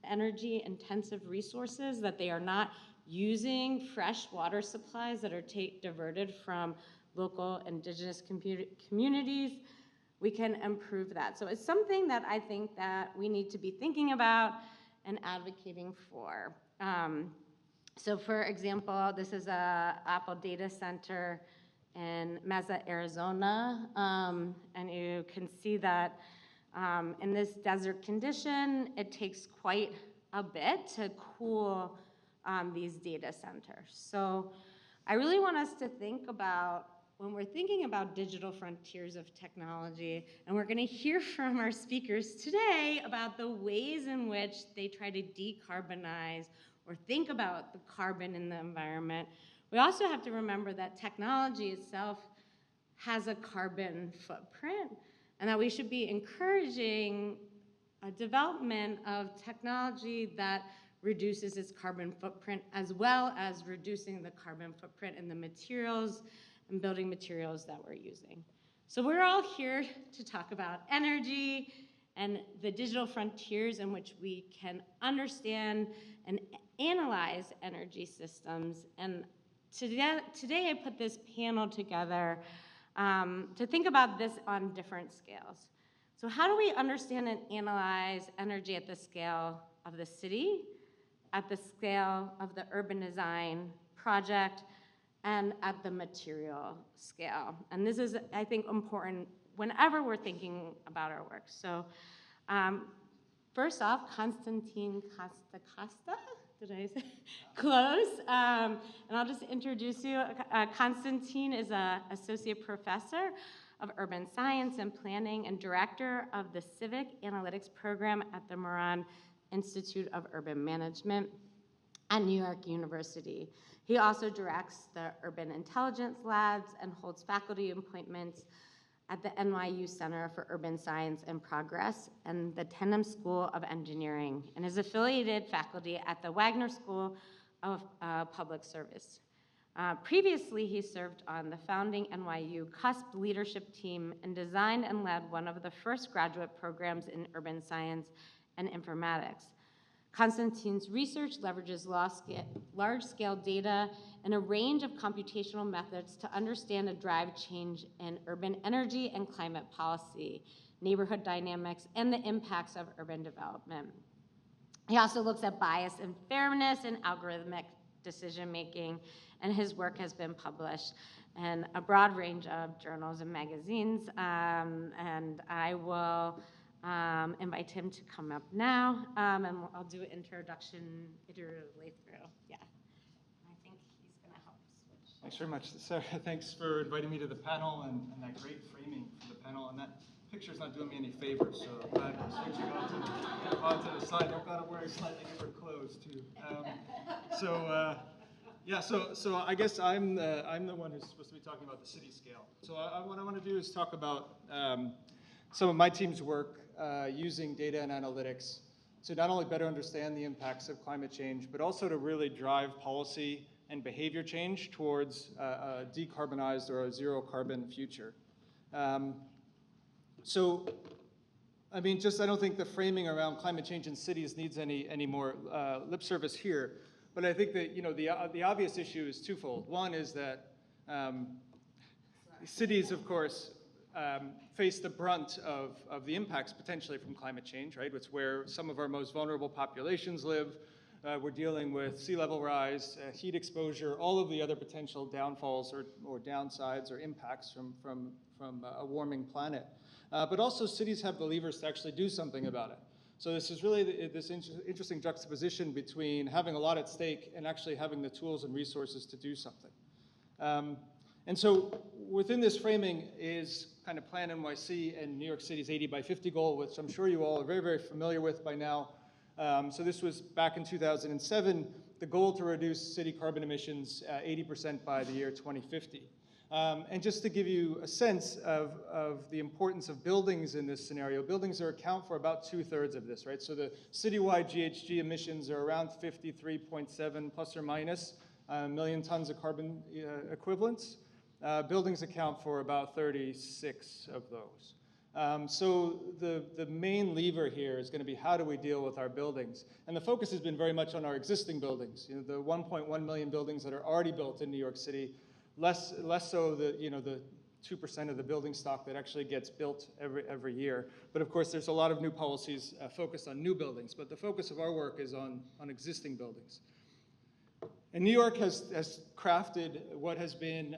S15: energy intensive resources, that they are not using fresh water supplies that are diverted from local indigenous communities, we can improve that. So it's something that I think that we need to be thinking about and advocating for. So for example, this is a Apple data center in Mesa, Arizona, and you can see that in this desert condition, it takes quite a bit to cool these data centers. So I really want us to think about, when we're thinking about digital frontiers of technology, and we're going to hear from our speakers today about the ways in which they try to decarbonize or think about the carbon in the environment, we also have to remember that technology itself has a carbon footprint, and that we should be encouraging a development of technology that reduces its carbon footprint, as well as reducing the carbon footprint in the materials and building materials that we're using. So we're all here to talk about energy and the digital frontiers in which we can understand and analyze energy systems. And today I put this panel together to think about this on different scales. So how do we understand and analyze energy at the scale of the city, at the scale of the urban design project, and at the material scale? And this is, I think, important whenever we're thinking about our work. So first off, Constantine Costa, did I say? Close. And I'll just introduce you. Constantine is an associate professor of urban science and planning and director of the Civic Analytics program at the Moran Institute of Urban Management at New York University. He also directs the Urban Intelligence Labs and holds faculty appointments at the NYU Center for Urban Science and Progress and the Tenham School of Engineering, and is affiliated faculty at the Wagner School of Public Service. Previously, he served on the founding NYU CUSP leadership team and designed and led one of the first graduate programs in urban science and informatics. Constantine's research leverages large-scale data and a range of computational methods to understand and drive change in urban energy and climate policy, neighborhood dynamics, and the impacts of urban development. He also looks at bias and fairness in algorithmic decision-making, and his work has been published in a broad range of journals and magazines, and I will invite him to come up now, and I'll do an introduction iteratively through. Yeah, I think he's going to help switch.
S17: Thanks very much, Sarah. Thanks for inviting me to the panel and that great framing for the panel. And that picture's not doing me any favors, so I'm switching onto the side. I've got to wear slightly different clothes too. So I guess I'm the one who's supposed to be talking about the city scale. So what I want to do is talk about some of my team's work using data and analytics to not only better understand the impacts of climate change, but also to really drive policy and behavior change towards a decarbonized or a zero carbon future. So, I mean, I don't think the framing around climate change in cities needs any more lip service here. But I think that, you know, the obvious issue is twofold. One is that cities, of course, face the brunt of the impacts potentially from climate change, right? It's where some of our most vulnerable populations live. We're dealing with sea level rise, heat exposure, all of the other potential downfalls or downsides or impacts from a warming planet. But also cities have the levers to actually do something about it. So this is really this interesting juxtaposition between having a lot at stake and actually having the tools and resources to do something. And so within this framing is kind of Plan NYC and New York City's 80 by 50 goal, which I'm sure you all are very, very familiar with by now. So this was back in 2007, the goal to reduce city carbon emissions 80% by the year 2050. And just to give you a sense of the importance of buildings in this scenario, buildings account for about 2/3 of this, right? So the citywide GHG emissions are around 53.7 plus or minus million tons of carbon equivalents. Buildings account for about 36 of those. So the main lever here is going to be how do we deal with our buildings? And the focus has been very much on our existing buildings, you know, the 1.1 million buildings that are already built in New York City, less so the 2% of the building stock that actually gets built every year. But of course, there's a lot of new policies focused on new buildings, but the focus of our work is on existing buildings. And New York has crafted what has been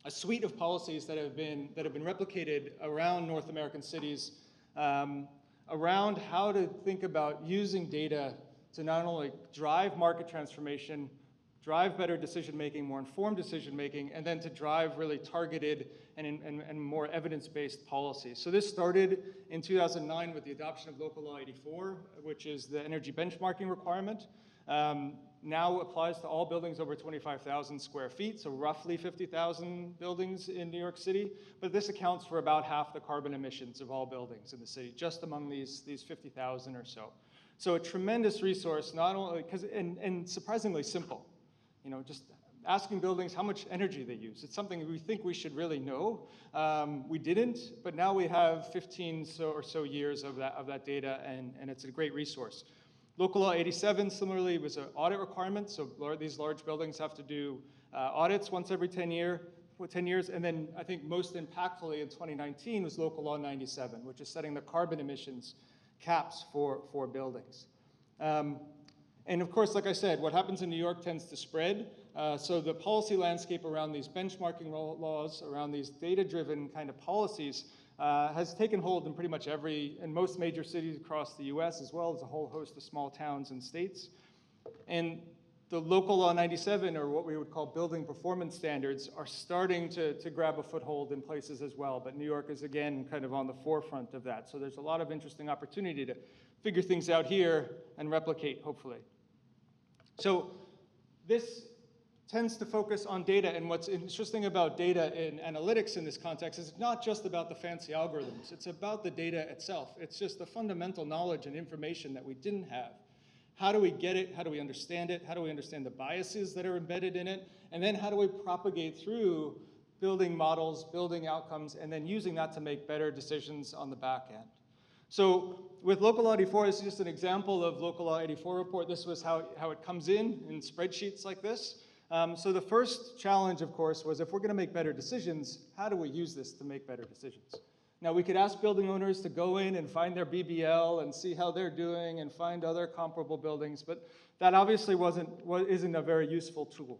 S17: a suite of policies that have been replicated around North American cities, around how to think about using data to not only drive market transformation, drive better decision-making, more informed decision-making, and then to drive really targeted and more evidence-based policies. So this started in 2009 with the adoption of Local Law 84, which is the energy benchmarking requirement. Now applies to all buildings over 25,000 square feet, so roughly 50,000 buildings in New York City. But this accounts for about half the carbon emissions of all buildings in the city, just among these 50,000 or so. So a tremendous resource, not only and surprisingly simple. You know, just asking buildings how much energy they use. It's something we think we should really know. We didn't, but now we have 15 or so years of that data, and it's a great resource. Local Law 87, similarly, was an audit requirement, so these large buildings have to do audits once every 10 years, and then I think most impactfully in 2019 was Local Law 97, which is setting the carbon emissions caps for buildings. And of course, like I said, what happens in New York tends to spread. So the policy landscape around these benchmarking laws, around these data-driven kind of policies, has taken hold in pretty much in most major cities across the US, as well as a whole host of small towns and states. And the Local Law 97, or what we would call building performance standards, are starting to grab a foothold in places as well. But New York is, again, kind of on the forefront of that. So there's a lot of interesting opportunity to figure things out here and replicate, hopefully. So this tends to focus on data, and what's interesting about data in analytics in this context is it's not just about the fancy algorithms, it's about the data itself. It's just the fundamental knowledge and information that we didn't have. How do we get it? How do we understand it? How do we understand the biases that are embedded in it? And then how do we propagate through building models, building outcomes, and then using that to make better decisions on the back end? So with Local Law 84, this is just an example of Local Law 84 report. This was how it comes in spreadsheets like this. So the first challenge, of course, was if we're going to make better decisions, how do we use this to make better decisions? Now, we could ask building owners to go in and find their BBL and see how they're doing and find other comparable buildings, but that obviously isn't a very useful tool.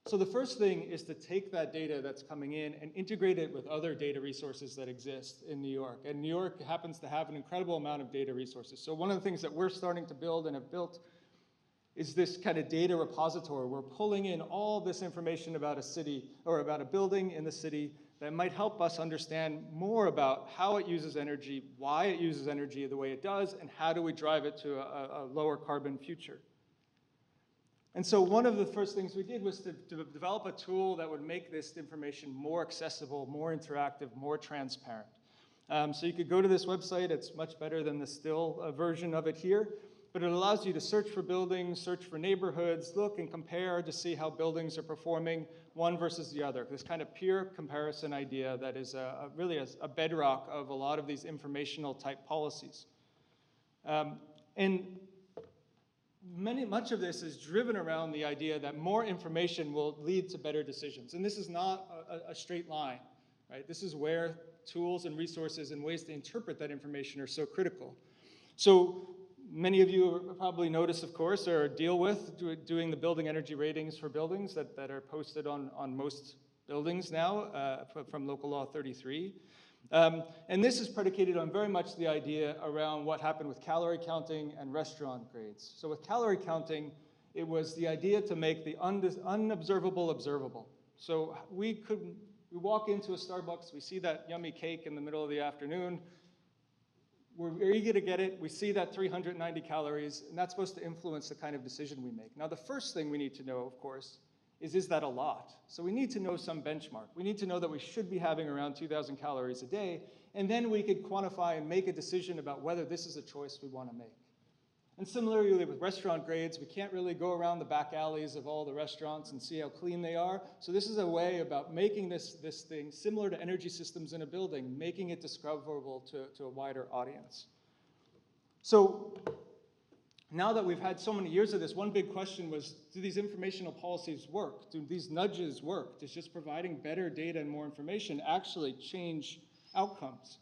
S17: So the first thing is to take that data that's coming in and integrate it with other data resources that exist in New York. And New York happens to have an incredible amount of data resources. So one of the things that we're starting to build and have built is this kind of data repository. We're pulling in all this information about a city or about a building in the city that might help us understand more about how it uses energy, why it uses energy the way it does, and how do we drive it to a lower carbon future. And so one of the first things we did was to develop a tool that would make this information more accessible, more interactive, more transparent. So you could go to this website. It's much better than the still version of it here. But it allows you to search for buildings, search for neighborhoods, look and compare to see how buildings are performing one versus the other. This kind of peer comparison idea that is really a bedrock of a lot of these informational type policies. And much of this is driven around the idea that more information will lead to better decisions. And this is not a straight line, right? This is where tools and resources and ways to interpret that information are so critical. So many of you probably notice, of course, or deal with doing the building energy ratings for buildings that are posted on most buildings now from Local Law 33. And this is predicated on very much the idea around what happened with calorie counting and restaurant grades. So with calorie counting, it was the idea to make the unobservable observable. So we walk into a Starbucks, we see that yummy cake in the middle of the afternoon, we're eager to get it, we see that 390 calories, and that's supposed to influence the kind of decision we make. Now the first thing we need to know, of course, is that a lot? So we need to know some benchmark. We need to know that we should be having around 2,000 calories a day, and then we could quantify and make a decision about whether this is a choice we want to make. And similarly with restaurant grades, we can't really go around the back alleys of all the restaurants and see how clean they are. So this is a way about making this thing similar to energy systems in a building, making it discoverable to a wider audience. So now that we've had so many years of this, one big question was, do these informational policies work? Do these nudges work? Does just providing better data and more information actually change outcomes?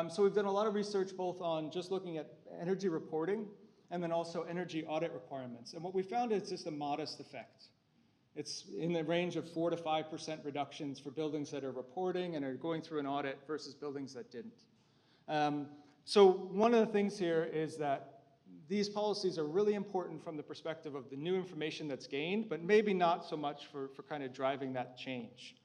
S17: So we've done a lot of research both on just looking at energy reporting and then also energy audit requirements. And what we found is just a modest effect. It's in the range of 4 to 5% reductions for buildings that are reporting and are going through an audit versus buildings that didn't. So one of the things here is that these policies are really important from the perspective of the new information that's gained, but maybe not so much for kind of driving that change.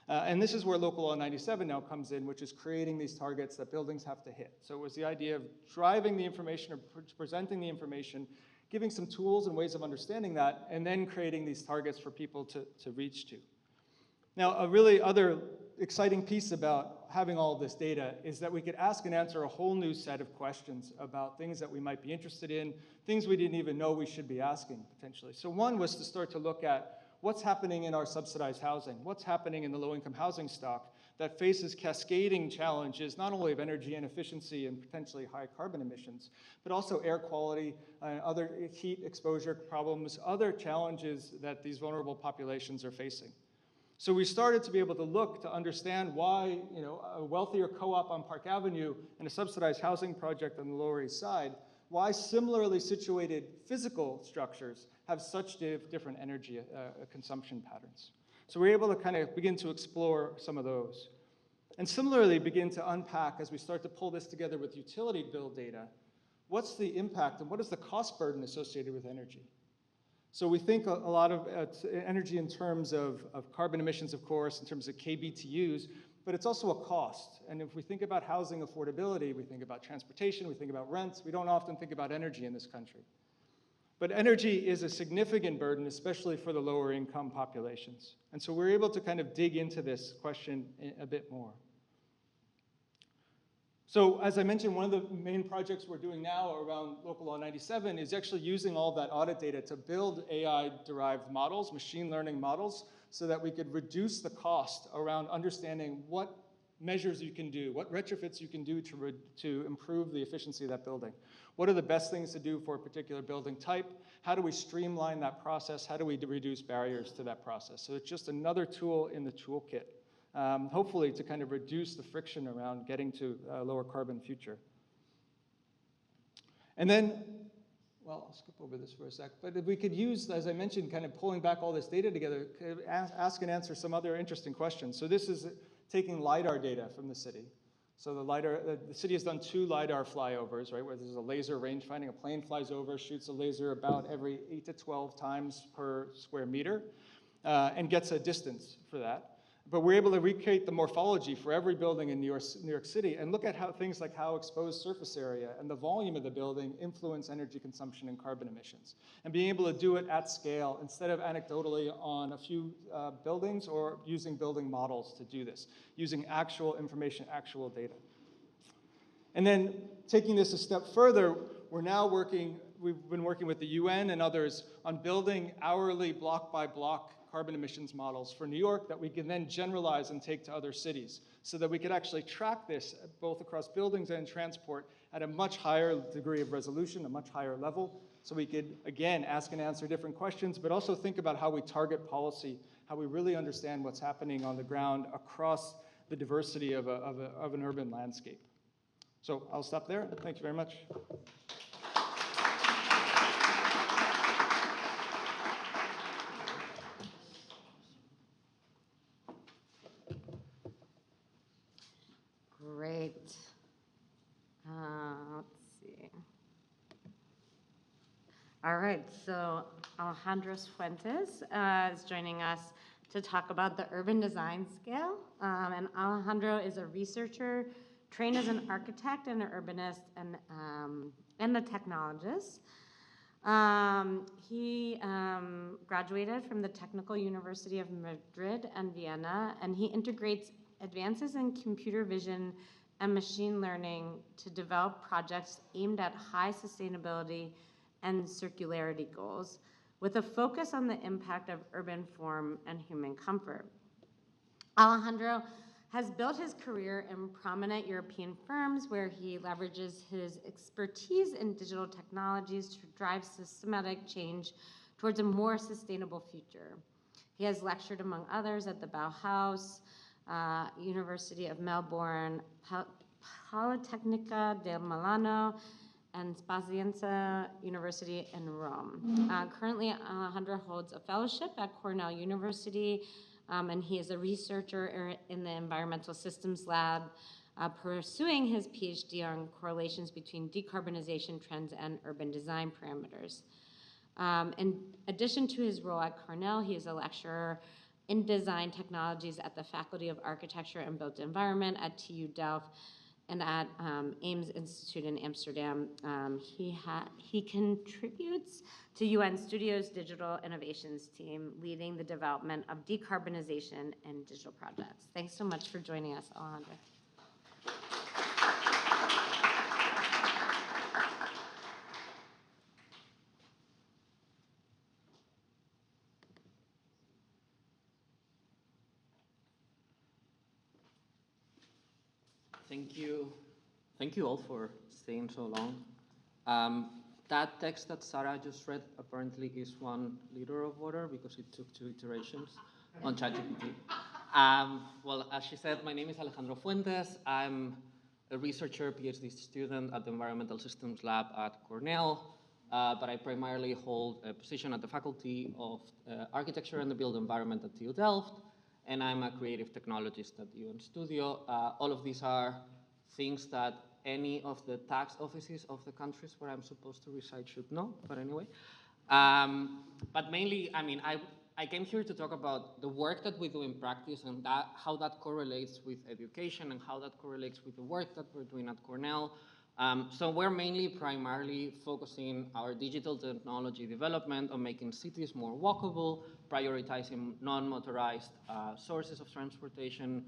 S17: And this is where Local Law 97 now comes in, which is creating these targets that buildings have to hit. So it was the idea of driving the information or presenting the information, giving some tools and ways of understanding that, and then creating these targets for people to reach to. Now, a really other exciting piece about having all of this data is that we could ask and answer a whole new set of questions about things that we might be interested in, things we didn't even know we should be asking potentially. So one was to start to look at what's happening in our subsidized housing, what's happening in the low-income housing stock that faces cascading challenges, not only of energy inefficiency and potentially high carbon emissions, but also air quality and other heat exposure problems, other challenges that these vulnerable populations are facing. So we started to be able to look to understand why, a wealthier co-op on Park Avenue and a subsidized housing project on the Lower East Side, why similarly situated physical structures have such different energy consumption patterns. So we're able to kind of begin to explore some of those. And similarly begin to unpack, as we start to pull this together with utility bill data, what's the impact and what is the cost burden associated with energy? So we think a lot of energy in terms of carbon emissions, of course, in terms of kBTUs, but it's also a cost. And if we think about housing affordability, we think about transportation, we think about rents, we don't often think about energy in this country. But energy is a significant burden, especially for the lower income populations. And so we're able to kind of dig into this question a bit more. So as I mentioned, one of the main projects we're doing now around Local Law 97 is actually using all that audit data to build AI-derived models, machine learning models, so that we could reduce the cost around understanding what measures you can do, what retrofits you can do to improve the efficiency of that building. What are the best things to do for a particular building type? How do we streamline that process? How do we reduce barriers to that process? So it's just another tool in the toolkit, hopefully to kind of reduce the friction around getting to a lower carbon future. And then, well, I'll skip over this for a sec, but if we could use, as I mentioned, kind of pulling back all this data together, ask and answer some other interesting questions. So this is taking LiDAR data from the city. So the city has done 2 LiDAR flyovers, right, where there's a laser range finding. A plane flies over, shoots a laser about every 8 to 12 times per square meter, and gets a distance for that. But we're able to recreate the morphology for every building in New York City and look at how things like how exposed surface area and the volume of the building influence energy consumption and carbon emissions. And being able to do it at scale instead of anecdotally on a few buildings or using building models to do this, using actual information, actual data. And then taking this a step further, we've been working with the UN and others on building hourly block by block carbon emissions models for New York that we can then generalize and take to other cities so that we could actually track this both across buildings and transport at a much higher degree of resolution, a much higher level, so we could, again, ask and answer different questions, but also think about how we target policy, how we really understand what's happening on the ground across the diversity of an urban landscape. So I'll stop there. Thank you very much.
S15: Great. Let's see. All right, so Alejandro Fuentes is joining us to talk about the urban design scale. And Alejandro is a researcher, trained as an architect and an urbanist and a technologist. He graduated from the Technical University of Madrid and Vienna, and he integrates advances in computer vision and machine learning to develop projects aimed at high sustainability and circularity goals, with a focus on the impact of urban form and human comfort. Alejandro has built his career in prominent European firms where he leverages his expertise in digital technologies to drive systematic change towards a more sustainable future. He has lectured, among others, at the Bauhaus, University of Melbourne, Politecnica di Milano, and Spazienza University in Rome. Currently, Alejandro holds a fellowship at Cornell University, and he is a researcher in the Environmental Systems Lab, pursuing his PhD on correlations between decarbonization trends and urban design parameters. In addition to his role at Cornell, he is a lecturer in design technologies at the Faculty of Architecture and Built Environment at TU Delft and at Ames Institute in Amsterdam. He contributes to UN Studio's digital innovations team, leading the development of decarbonization and digital projects. Thanks so much for joining us, Alejandro.
S18: Thank you. Thank you all for staying so long. That text that Sarah just read apparently is 1 liter of water because it took 2 iterations on ChatGPT. Well, as she said, my name is Alejandro Fuentes. I'm a researcher, PhD student at the Environmental Systems Lab at Cornell, but I primarily hold a position at the Faculty of Architecture and the Built Environment at TU Delft, and I'm a creative technologist at UN Studio. All of these are things that any of the tax offices of the countries where I'm supposed to reside should know, but anyway. But mainly, I mean, I came here to talk about the work that we do in practice and how that correlates with education and how that correlates with the work that we're doing at Cornell. So we're primarily focusing our digital technology development on making cities more walkable, prioritizing non-motorized sources of transportation,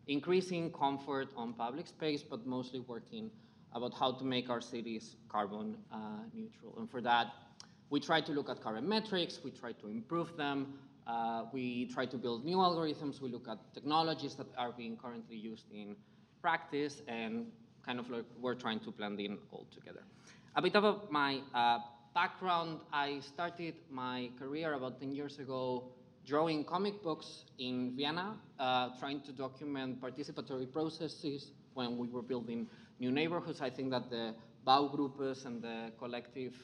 S18: increasing comfort on public space, but mostly working about how to make our cities carbon neutral. And for that, we try to look at current metrics, we try to improve them, we try to build new algorithms, we look at technologies that are being currently used in practice, and kind of like we're trying to blend in all together. A bit of my background, I started my career about 10 years ago drawing comic books in Vienna, trying to document participatory processes when we were building new neighborhoods. I think that the Baugruppes and the collective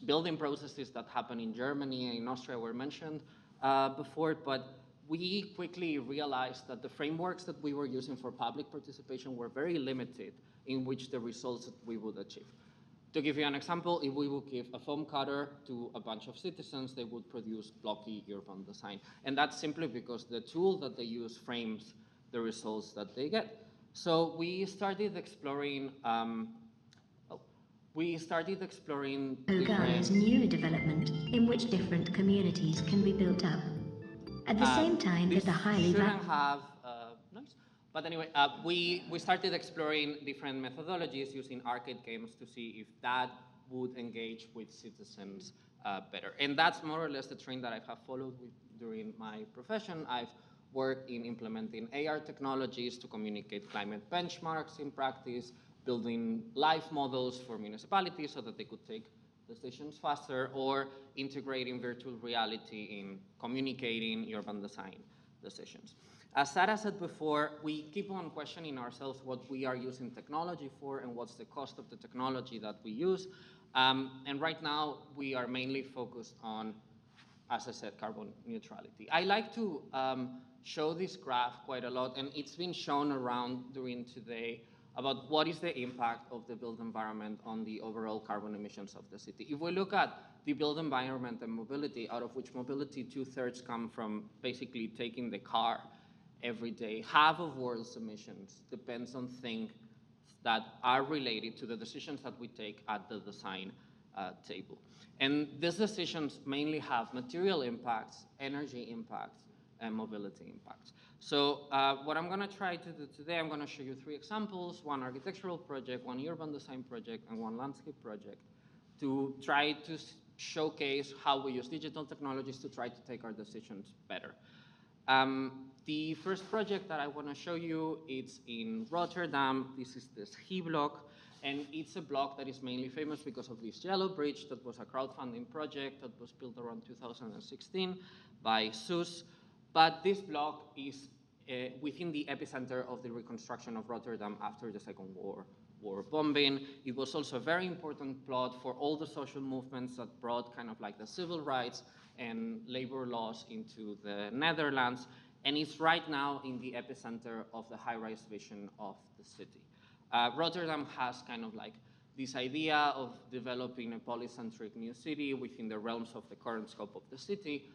S18: building processes that happen in Germany and in Austria were mentioned before, but we quickly realized that the frameworks that we were using for public participation were very limited in which the results that we would achieve. To give you an example, if we would give a foam cutter to a bunch of citizens, they would produce blocky urban design. And that's simply because the tool that they use frames the results that they get. So we started exploring
S19: Bulgaria's new development in which different communities can be built up. At the same time that the highly
S18: shouldn't have noise. But anyway, we started exploring different methodologies using arcade games to see if that would engage with citizens better. And that's more or less the trend that I have followed during my profession. I've worked in implementing AR technologies to communicate climate benchmarks in practice, building live models for municipalities so that they could take decisions faster, or integrating virtual reality in communicating urban design decisions. As Sarah said before, we keep on questioning ourselves what we are using technology for and what's the cost of the technology that we use. And right now, we are mainly focused on, as I said, carbon neutrality. I like to show this graph quite a lot, and it's been shown around during today about what is the impact of the built environment on the overall carbon emissions of the city. If we look at the built environment and mobility, out of which mobility 2/3 come from basically taking the car every day, half of world's emissions depends on things that are related to the decisions that we take at the design table. And these decisions mainly have material impacts, energy impacts, and mobility impacts. So what I'm going to try to do today, I'm going to show you 3 examples, one architectural project, one urban design project, and one landscape project, to try to showcase how we use digital technologies to try to take our decisions better. The first project that I want to show you, it's in Rotterdam. This is the Schie block, and it's a block that is mainly famous because of this yellow bridge that was a crowdfunding project that was built around 2016 by SUS. But this block is within the epicenter of the reconstruction of Rotterdam after the Second World War bombing. It was also a very important plot for all the social movements that brought kind of like the civil rights and labor laws into the Netherlands. And it's right now in the epicenter of the high-rise vision of the city. Rotterdam has kind of like this idea of developing a polycentric new city within the realms of the current scope of the city.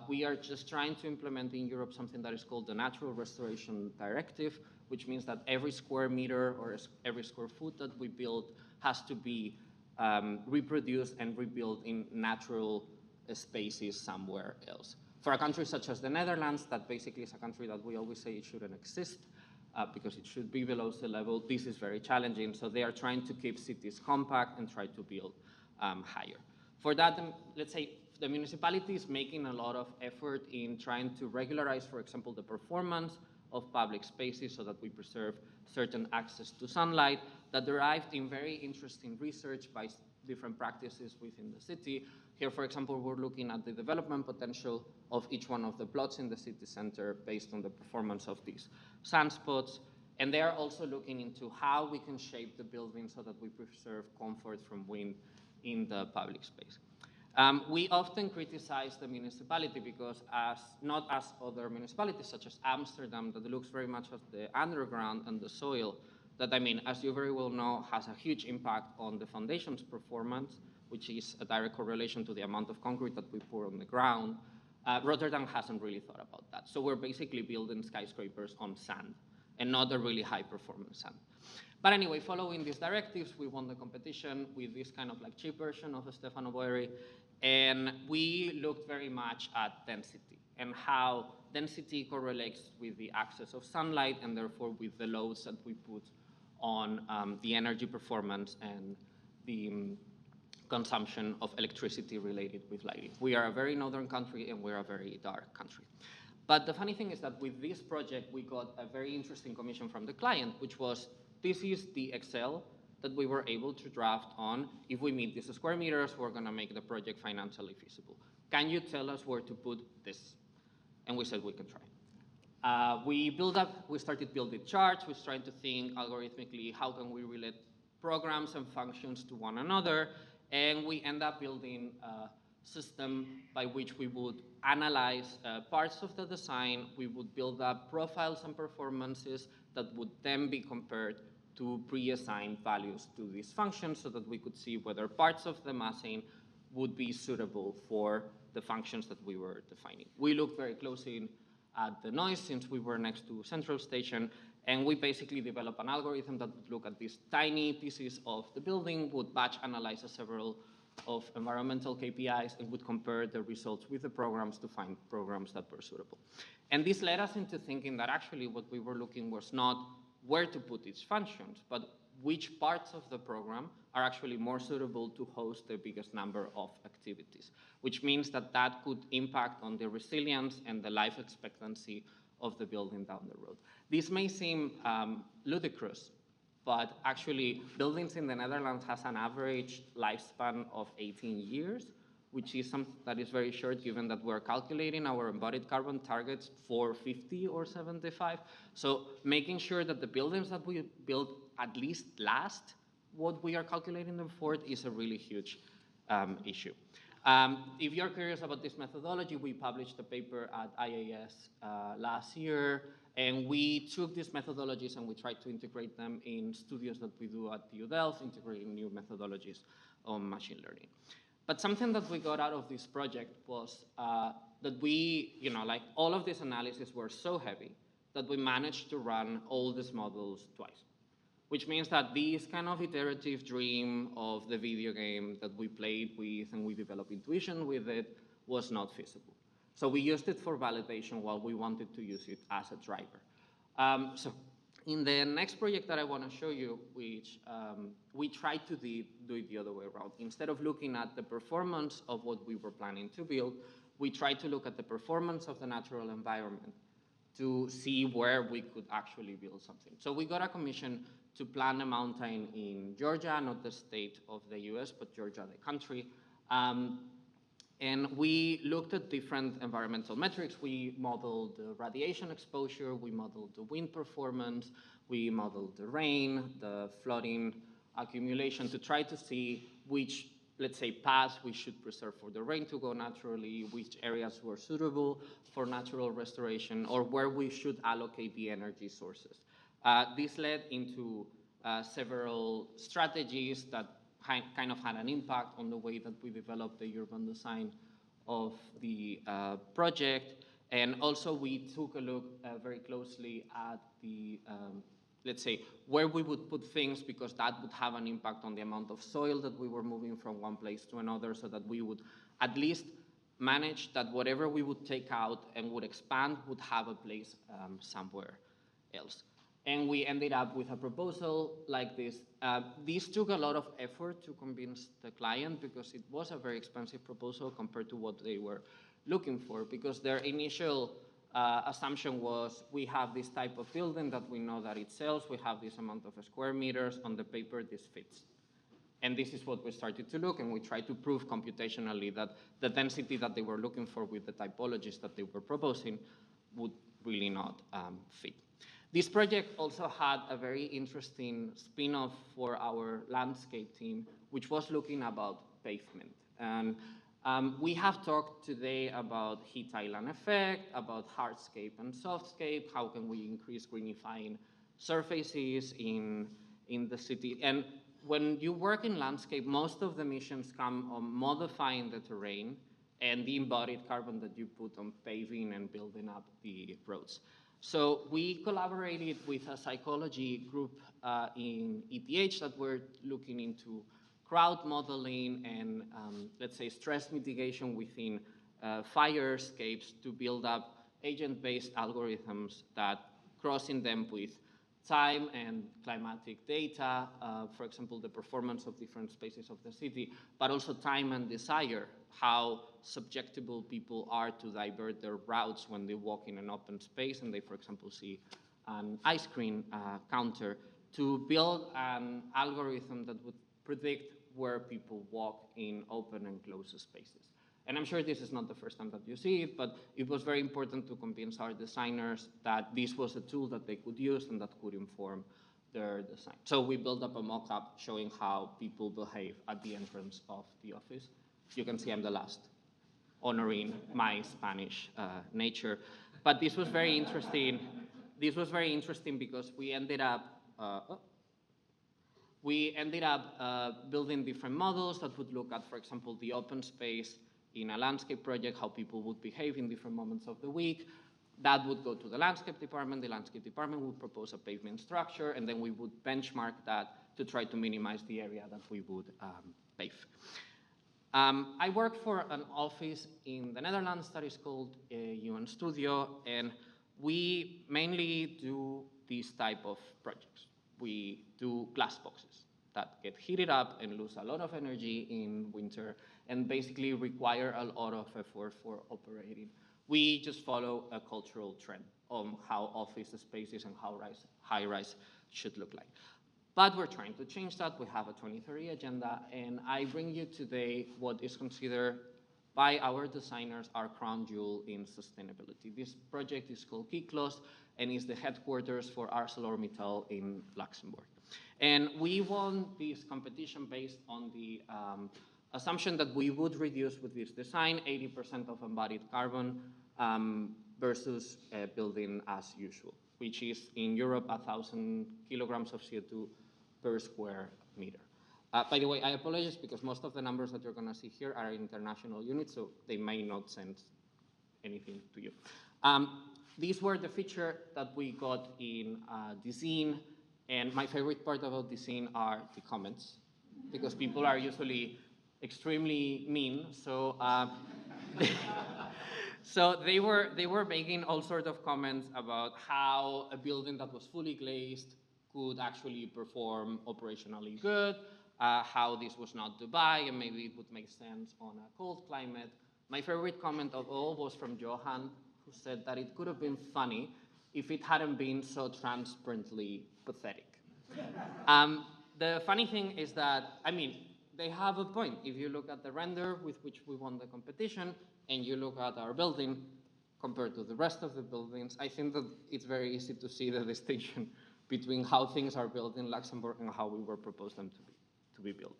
S18: We are just trying to implement in Europe something that is called the Natural Restoration Directive, which means that every square meter or every square foot that we build has to be reproduced and rebuilt in natural spaces somewhere else. For a country such as the Netherlands, that basically is a country that we always say it shouldn't exist because it should be below sea level, this is very challenging. So they are trying to keep cities compact and try to build higher. For that, let's say, the municipality is making a lot of effort in trying to regularize, for example, the performance of public spaces so that we preserve certain access to sunlight that derived in very interesting research by different practices within the city. Here, for example, we're looking at the development potential of each one of the plots in the city center based on the performance of these sunspots. And they are also looking into how we can shape the building so that we preserve comfort from wind in the public space. We often criticize the municipality because not as other municipalities such as Amsterdam that looks very much at the underground and the soil that, I mean, as you very well know, has a huge impact on the foundation's performance, which is a direct correlation to the amount of concrete that we pour on the ground. Rotterdam hasn't really thought about that. So we're basically building skyscrapers on sand and not a really high performance sand. But anyway, following these directives, we won the competition with this kind of like cheap version of Stefano Boeri. And we looked very much at density and how density correlates with the access of sunlight and therefore with the loads that we put on the energy performance and the consumption of electricity related with lighting. We are a very northern country and we're a very dark country. But the funny thing is that with this project, we got a very interesting commission from the client, which was, this is the Excel that we were able to draft on. If we meet these square meters, we're gonna make the project financially feasible. Can you tell us where to put this? And we said we can try. We started building charts. We started to think algorithmically, how can we relate programs and functions to one another? And we end up building a system by which we would analyze parts of the design. We would build up profiles and performances that would then be compared to pre-assigned values to these functions so that we could see whether parts of the massing would be suitable for the functions that we were defining. We looked very closely at the noise since we were next to Central Station, and we basically developed an algorithm that would look at these tiny pieces of the building, would batch analyze several of environmental KPIs and would compare the results with the programs to find programs that were suitable. And this led us into thinking that actually what we were looking was not where to put its functions, but which parts of the program are actually more suitable to host the biggest number of activities, which means that that could impact on the resilience and the life expectancy of the building down the road. This may seem ludicrous, but actually buildings in the Netherlands has an average lifespan of 18 years, which is something that is very short given that we're calculating our embodied carbon targets for 50 or 75. So making sure that the buildings that we build at least last what we are calculating them for is a really huge issue. If you're curious about this methodology, we published a paper at IAS last year, and we took these methodologies and we tried to integrate them in studios that we do at TU Delft, integrating new methodologies on machine learning. But something that we got out of this project was that we, like all of these analyses were so heavy that we managed to run all these models twice, which means that this kind of iterative dream of the video game that we played with and we developed intuition with it was not feasible. So we used it for validation while we wanted to use it as a driver. So in the next project that I want to show you, which we tried to do it the other way around. Instead of looking at the performance of what we were planning to build, we tried to look at the performance of the natural environment to see where we could actually build something. So we got a commission to plan a mountain in Georgia, not the state of the US, but Georgia, the country. And we looked at different environmental metrics. We modeled the radiation exposure, we modeled the wind performance, we modeled the rain, the flooding accumulation to try to see which, let's say, paths we should preserve for the rain to go naturally, which areas were suitable for natural restoration, or where we should allocate the energy sources. This led into several strategies that kind of had an impact on the way that we developed the urban design of the project. And also we took a look very closely at the, let's say, where we would put things, because that would have an impact on the amount of soil that we were moving from one place to another, so that we would at least manage that whatever we would take out and would expand would have a place somewhere else. And we ended up with a proposal like this. This took a lot of effort to convince the client, because it was a very expensive proposal compared to what they were looking for, because their initial assumption was, we have this type of building that we know that it sells, we have this amount of square meters, on the paper this fits. And this is what we started to look, and we tried to prove computationally that the density that they were looking for with the typologies that they were proposing would really not fit. This project also had a very interesting spin-off for our landscape team, which was looking about pavement. And we have talked today about heat island effect, about hardscape and softscape, how can we increase greenifying surfaces in the city. And when you work in landscape, most of the missions come on modifying the terrain and the embodied carbon that you put on paving and building up the roads. So we collaborated with a psychology group in ETH that were looking into crowd modeling and, let's say, stress mitigation within fire escapes to build up agent-based algorithms that, crossing them with time and climatic data, for example, the performance of different spaces of the city, but also time and desire, how subjectable people are to divert their routes when they walk in an open space and they, for example, see an ice cream counter, to build an algorithm that would predict where people walk in open and closed spaces. And I'm sure this is not the first time that you see it, but it was very important to convince our designers that this was a tool that they could use and that could inform their design. So we built up a mock-up showing how people behave at the entrance of the office. You can see I'm the last, honoring my Spanish nature. But this was very interesting. This was very interesting because we ended up building different models that would look at, for example, the open space in a landscape project, how people would behave in different moments of the week. That would go to the landscape department. The landscape department would propose a pavement structure, and then we would benchmark that to try to minimize the area that we would pave. I work for an office in the Netherlands that is called UN Studio, and we mainly do these type of projects. We do glass boxes that get heated up and lose a lot of energy in winter and basically require a lot of effort for operating. We just follow a cultural trend on how office spaces and how high-rise should look like. But we're trying to change that. We have a 2030 agenda, and I bring you today what is considered by our designers our crown jewel in sustainability. This project is called Keyclose and is the headquarters for ArcelorMittal in Luxembourg. And we won this competition based on the assumption that we would reduce with this design 80% of embodied carbon versus building as usual, which is in Europe 1,000 kilograms of CO2 per square meter. By the way, I apologize because most of the numbers that you're going to see here are international units, so they may not send anything to you. These were the features that we got in the zine, and my favorite part about the zine are the comments, because people are usually extremely mean. So, so they were making all sorts of comments about how a building that was fully glazed could actually perform operationally good, how this was not Dubai, and maybe it would make sense on a cold climate. My favorite comment of all was from Johan, who said that it could have been funny if it hadn't been so transparently pathetic. The funny thing is that, I mean, they have a point. If you look at the render with which we won the competition, and you look at our building compared to the rest of the buildings, I think that it's very easy to see the distinction between how things are built in Luxembourg and how we were proposed them to be built.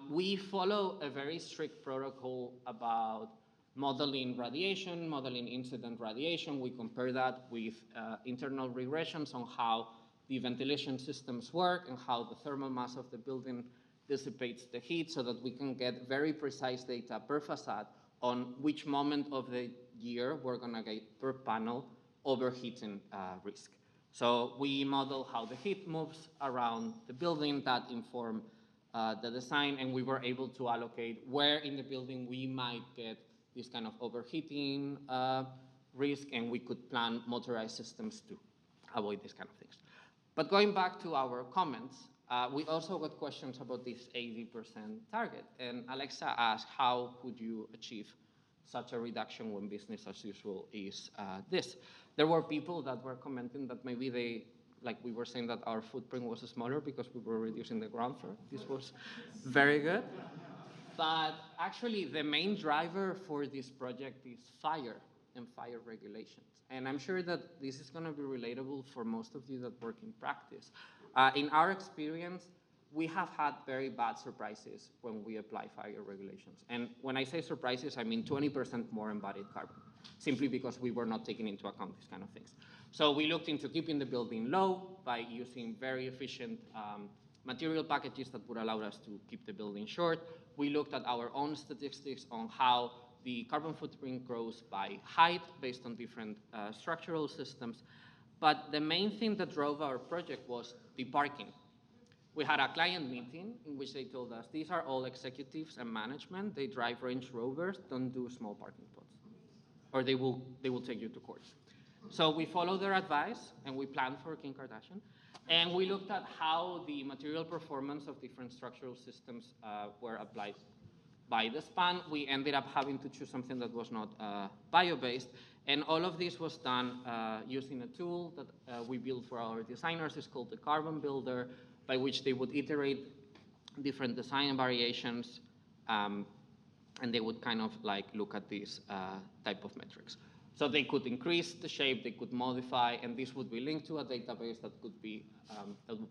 S18: We follow a very strict protocol about modeling radiation, modeling incident radiation. We compare that with internal regressions on how the ventilation systems work and how the thermal mass of the building dissipates the heat, so that we can get very precise data per facade on which moment of the year we're going to get per panel overheating risk. So we model how the heat moves around the building that inform the design, and we were able to allocate where in the building we might get this kind of overheating risk, and we could plan motorized systems to avoid these kind of things. But going back to our comments, we also got questions about this 80% target. And Alexa asked, how could you achieve such a reduction when business as usual is this? There were people that were commenting that maybe they, like we were saying that our footprint was smaller because we were reducing the ground floor. This was very good. But actually, the main driver for this project is fire and fire regulations. And I'm sure that this is going to be relatable for most of you that work in practice. In our experience, we have had very bad surprises when we apply fire regulations. And when I say surprises, I mean 20% more embodied carbon, simply because we were not taking into account these kind of things. So we looked into keeping the building low by using very efficient material packages that would allow us to keep the building short. We looked at our own statistics on how the carbon footprint grows by height based on different structural systems. But the main thing that drove our project was the parking. We had a client meeting in which they told us, these are all executives and management. They drive Range Rovers, don't do small parking spots, or they will take you to court. So we followed their advice, and we planned for Kim Kardashian. And we looked at how the material performance of different structural systems were applied by the span. We ended up having to choose something that was not bio-based. And all of this was done using a tool that we built for our designers. It's called the Carbon Builder, by which they would iterate different design variations, and they would kind of like look at these type of metrics. So they could increase the shape, they could modify, and this would be linked to a database that would be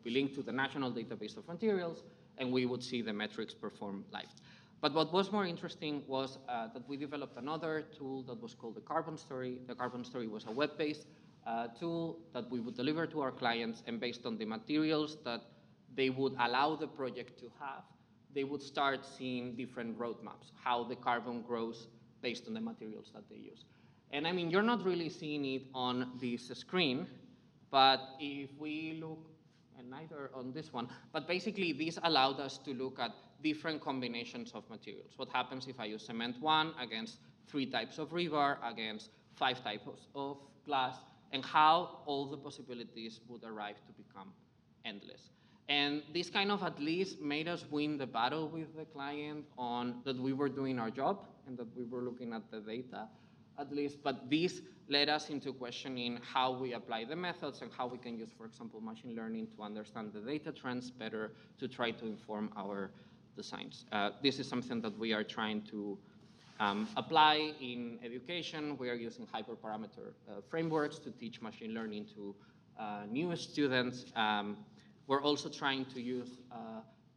S18: linked to the national database of materials, and we would see the metrics perform live. But what was more interesting was that we developed another tool that was called the Carbon Story. The Carbon Story was a web-based tool that we would deliver to our clients, and based on the materials that they would allow the project to have, they would start seeing different roadmaps, how the carbon grows based on the materials that they use. And I mean, you're not really seeing it on this screen, but if we look, and neither on this one, but basically this allowed us to look at different combinations of materials. What happens if I use cement 1 against 3 types of rebar, against 5 types of glass, and how all the possibilities would arrive to become endless. And this kind of at least made us win the battle with the client on that we were doing our job and that we were looking at the data, at least. But this led us into questioning how we apply the methods and how we can use, for example, machine learning to understand the data trends better to try to inform our designs. This is something that we are trying to apply in education. We are using hyperparameter frameworks to teach machine learning to new students. We're also trying to use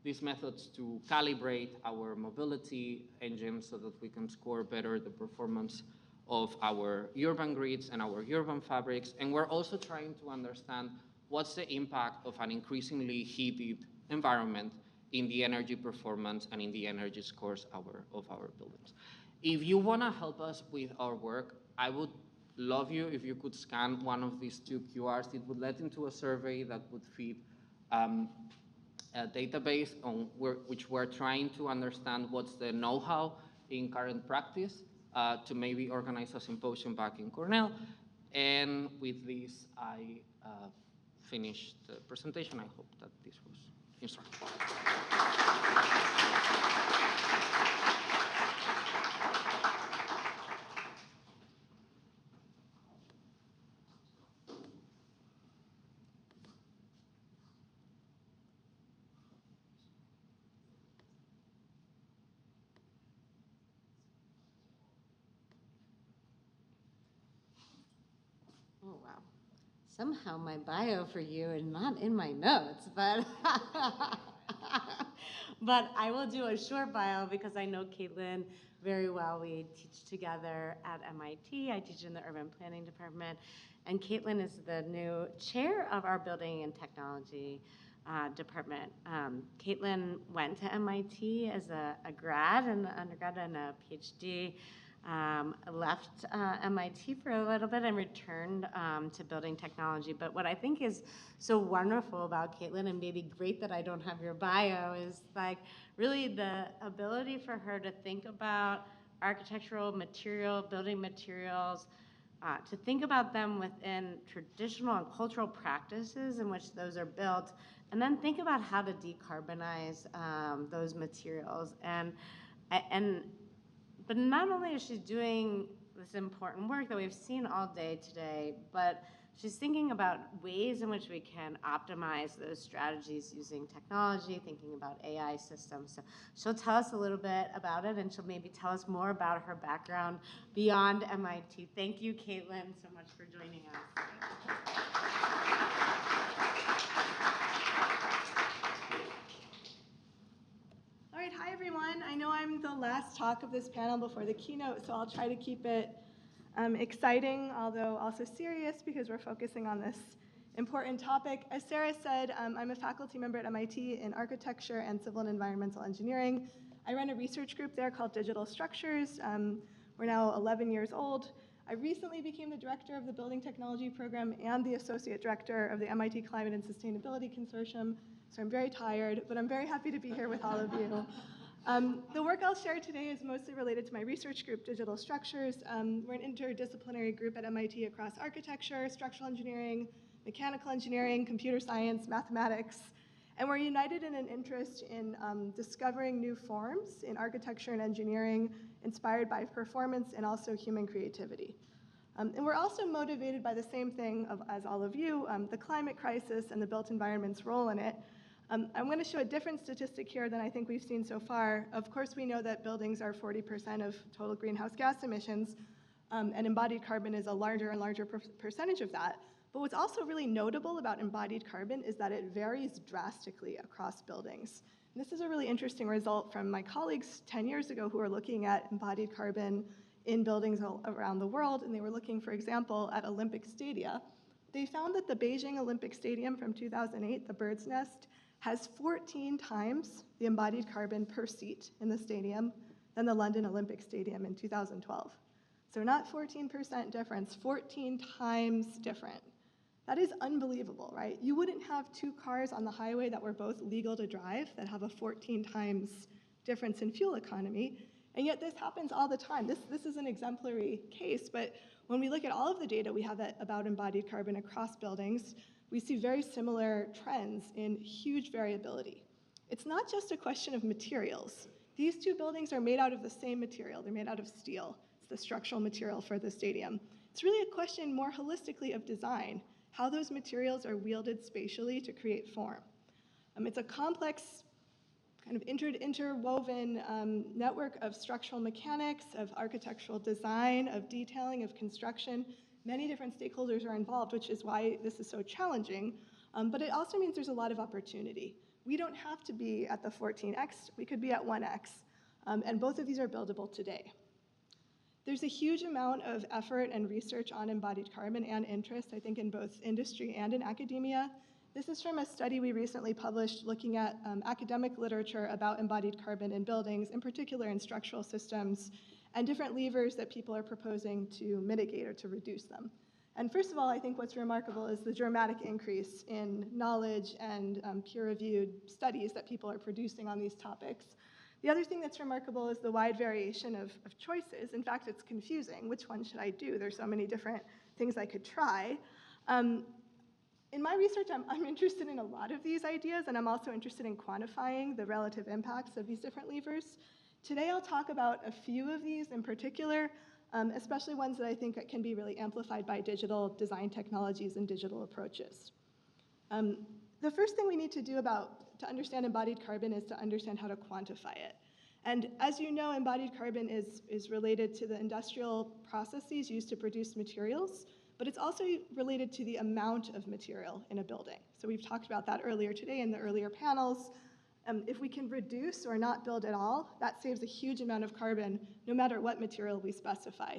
S18: these methods to calibrate our mobility engine so that we can score better the performance of our urban grids and our urban fabrics. And we're also trying to understand what's the impact of an increasingly heated environment in the energy performance and in the energy scores of our buildings. If you want to help us with our work, I would love you if you could scan one of these 2 QRs. It would let into a survey that would feed a database on which we're trying to understand what's the know-how in current practice to maybe organize a symposium back in Cornell. And with this, I finish the presentation. I hope that this was instructive.
S15: Oh, wow. Somehow my bio for you is not in my notes, but but I will do a short bio because I know Caitlin very well. We teach together at MIT. I teach in the urban planning department, and Caitlin is the new chair of our building and technology department. Caitlin went to MIT as a grad, an undergrad and a PhD. Left MIT for a little bit and returned to building technology. But what I think is so wonderful about Caitlin, and maybe great that I don't have your bio, is like really the ability for her to think about architectural material, building materials, to think about them within traditional and cultural practices in which those are built, and then think about how to decarbonize those materials. But not only is she doing this important work that we've seen all day today, but she's thinking about ways in which we can optimize those strategies using technology, thinking about AI systems. So she'll tell us a little bit about it, and she'll maybe tell us more about her background beyond MIT. Thank you, Caitlin, so much for joining us.
S20: All right, hi everyone. I know I'm the last talk of this panel before the keynote, so I'll try to keep it exciting, although also serious, because we're focusing on this important topic. As Sarah said, I'm a faculty member at MIT in architecture and civil and environmental engineering. I run a research group there called Digital Structures. We're now 11 years old. I recently became the director of the Building Technology Program and the associate director of the MIT Climate and Sustainability Consortium. So I'm very tired, but I'm very happy to be here with all of you. The work I'll share today is mostly related to my research group, Digital Structures. We're an interdisciplinary group at MIT across architecture, structural engineering, mechanical engineering, computer science, mathematics, and we're united in an interest in discovering new forms in architecture and engineering inspired by performance and also human creativity. And we're also motivated by the same thing as all of you, the climate crisis and the built environment's role in it. I'm going to show a different statistic here than I think we've seen so far. Of course, we know that buildings are 40% of total greenhouse gas emissions, and embodied carbon is a larger and larger percentage of that. But what's also really notable about embodied carbon is that it varies drastically across buildings. And this is a really interesting result from my colleagues 10 years ago who were looking at embodied carbon in buildings all around the world, and they were looking, for example, at Olympic stadia. They found that the Beijing Olympic Stadium from 2008, the Bird's Nest, has 14 times the embodied carbon per seat in the stadium than the London Olympic Stadium in 2012. So not 14% difference, 14 times different. That is unbelievable, right? You wouldn't have two cars on the highway that were both legal to drive that have a 14 times difference in fuel economy, and yet this happens all the time. This is an exemplary case, but when we look at all of the data we have about embodied carbon across buildings, we see very similar trends in huge variability. It's not just a question of materials. These two buildings are made out of the same material. They're made out of steel. It's the structural material for the stadium. It's really a question more holistically of design, how those materials are wielded spatially to create form. It's a complex, kind of interwoven network of structural mechanics, of architectural design, of detailing, of construction. Many different stakeholders are involved, which is why this is so challenging. But it also means there's a lot of opportunity. We don't have to be at the 14x, we could be at 1x. And both of these are buildable today. There's a huge amount of effort and research on embodied carbon and interest, I think, in both industry and in academia. This is from a study we recently published looking at academic literature about embodied carbon in buildings, in particular in structural systems, and different levers that people are proposing to mitigate or to reduce them. And first of all, I think what's remarkable is the dramatic increase in knowledge and peer-reviewed studies that people are producing on these topics. The other thing that's remarkable is the wide variation of choices. In fact, it's confusing. Which one should I do? There's so many different things I could try. In my research, I'm interested in a lot of these ideas, and I'm also interested in quantifying the relative impacts of these different levers. Today, I'll talk about a few of these in particular, especially ones that I think can be really amplified by digital design technologies and digital approaches. The first thing we need to do to understand embodied carbon is to understand how to quantify it. And as you know, embodied carbon is related to the industrial processes used to produce materials, but it's also related to the amount of material in a building. So we've talked about that earlier today in the earlier panels. If we can reduce or not build at all, that saves a huge amount of carbon, no matter what material we specify.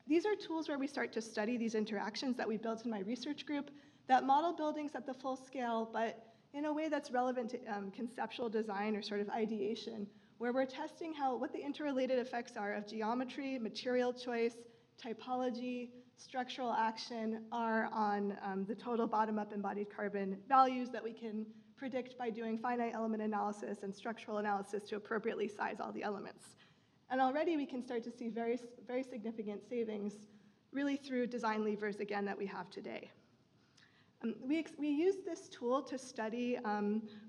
S20: These are tools where we start to study these interactions that we built in my research group that model buildings at the full scale, but in a way that's relevant to conceptual design or sort of ideation, where we're testing what the interrelated effects are of geometry, material choice, typology, structural action are on the total bottom-up embodied carbon values that we can predict by doing finite element analysis and structural analysis to appropriately size all the elements. And already we can start to see very, very significant savings really through design levers, again, that we have today. We used this tool to study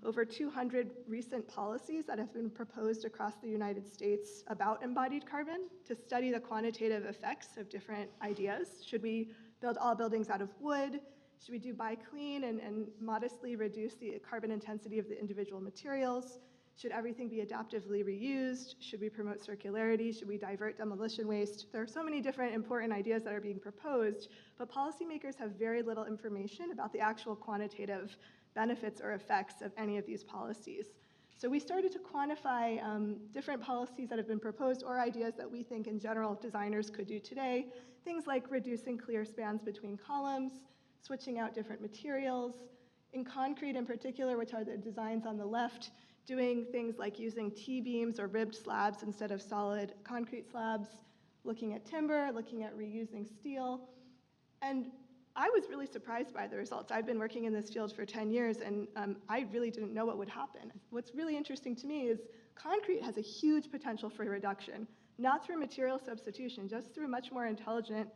S20: over 200 recent policies that have been proposed across the United States about embodied carbon to study the quantitative effects of different ideas. Should we build all buildings out of wood? Should we do buy clean and modestly reduce the carbon intensity of the individual materials? Should everything be adaptively reused? Should we promote circularity? Should we divert demolition waste? There are so many different important ideas that are being proposed, but policymakers have very little information about the actual quantitative benefits or effects of any of these policies. So we started to quantify different policies that have been proposed or ideas that we think in general designers could do today, things like reducing clear spans between columns, switching out different materials, in concrete in particular, which are the designs on the left, doing things like using T-beams or ribbed slabs instead of solid concrete slabs, looking at timber, looking at reusing steel. And I was really surprised by the results. I've been working in this field for 10 years, and I really didn't know what would happen. What's really interesting to me is concrete has a huge potential for reduction, not through material substitution, just through much more intelligent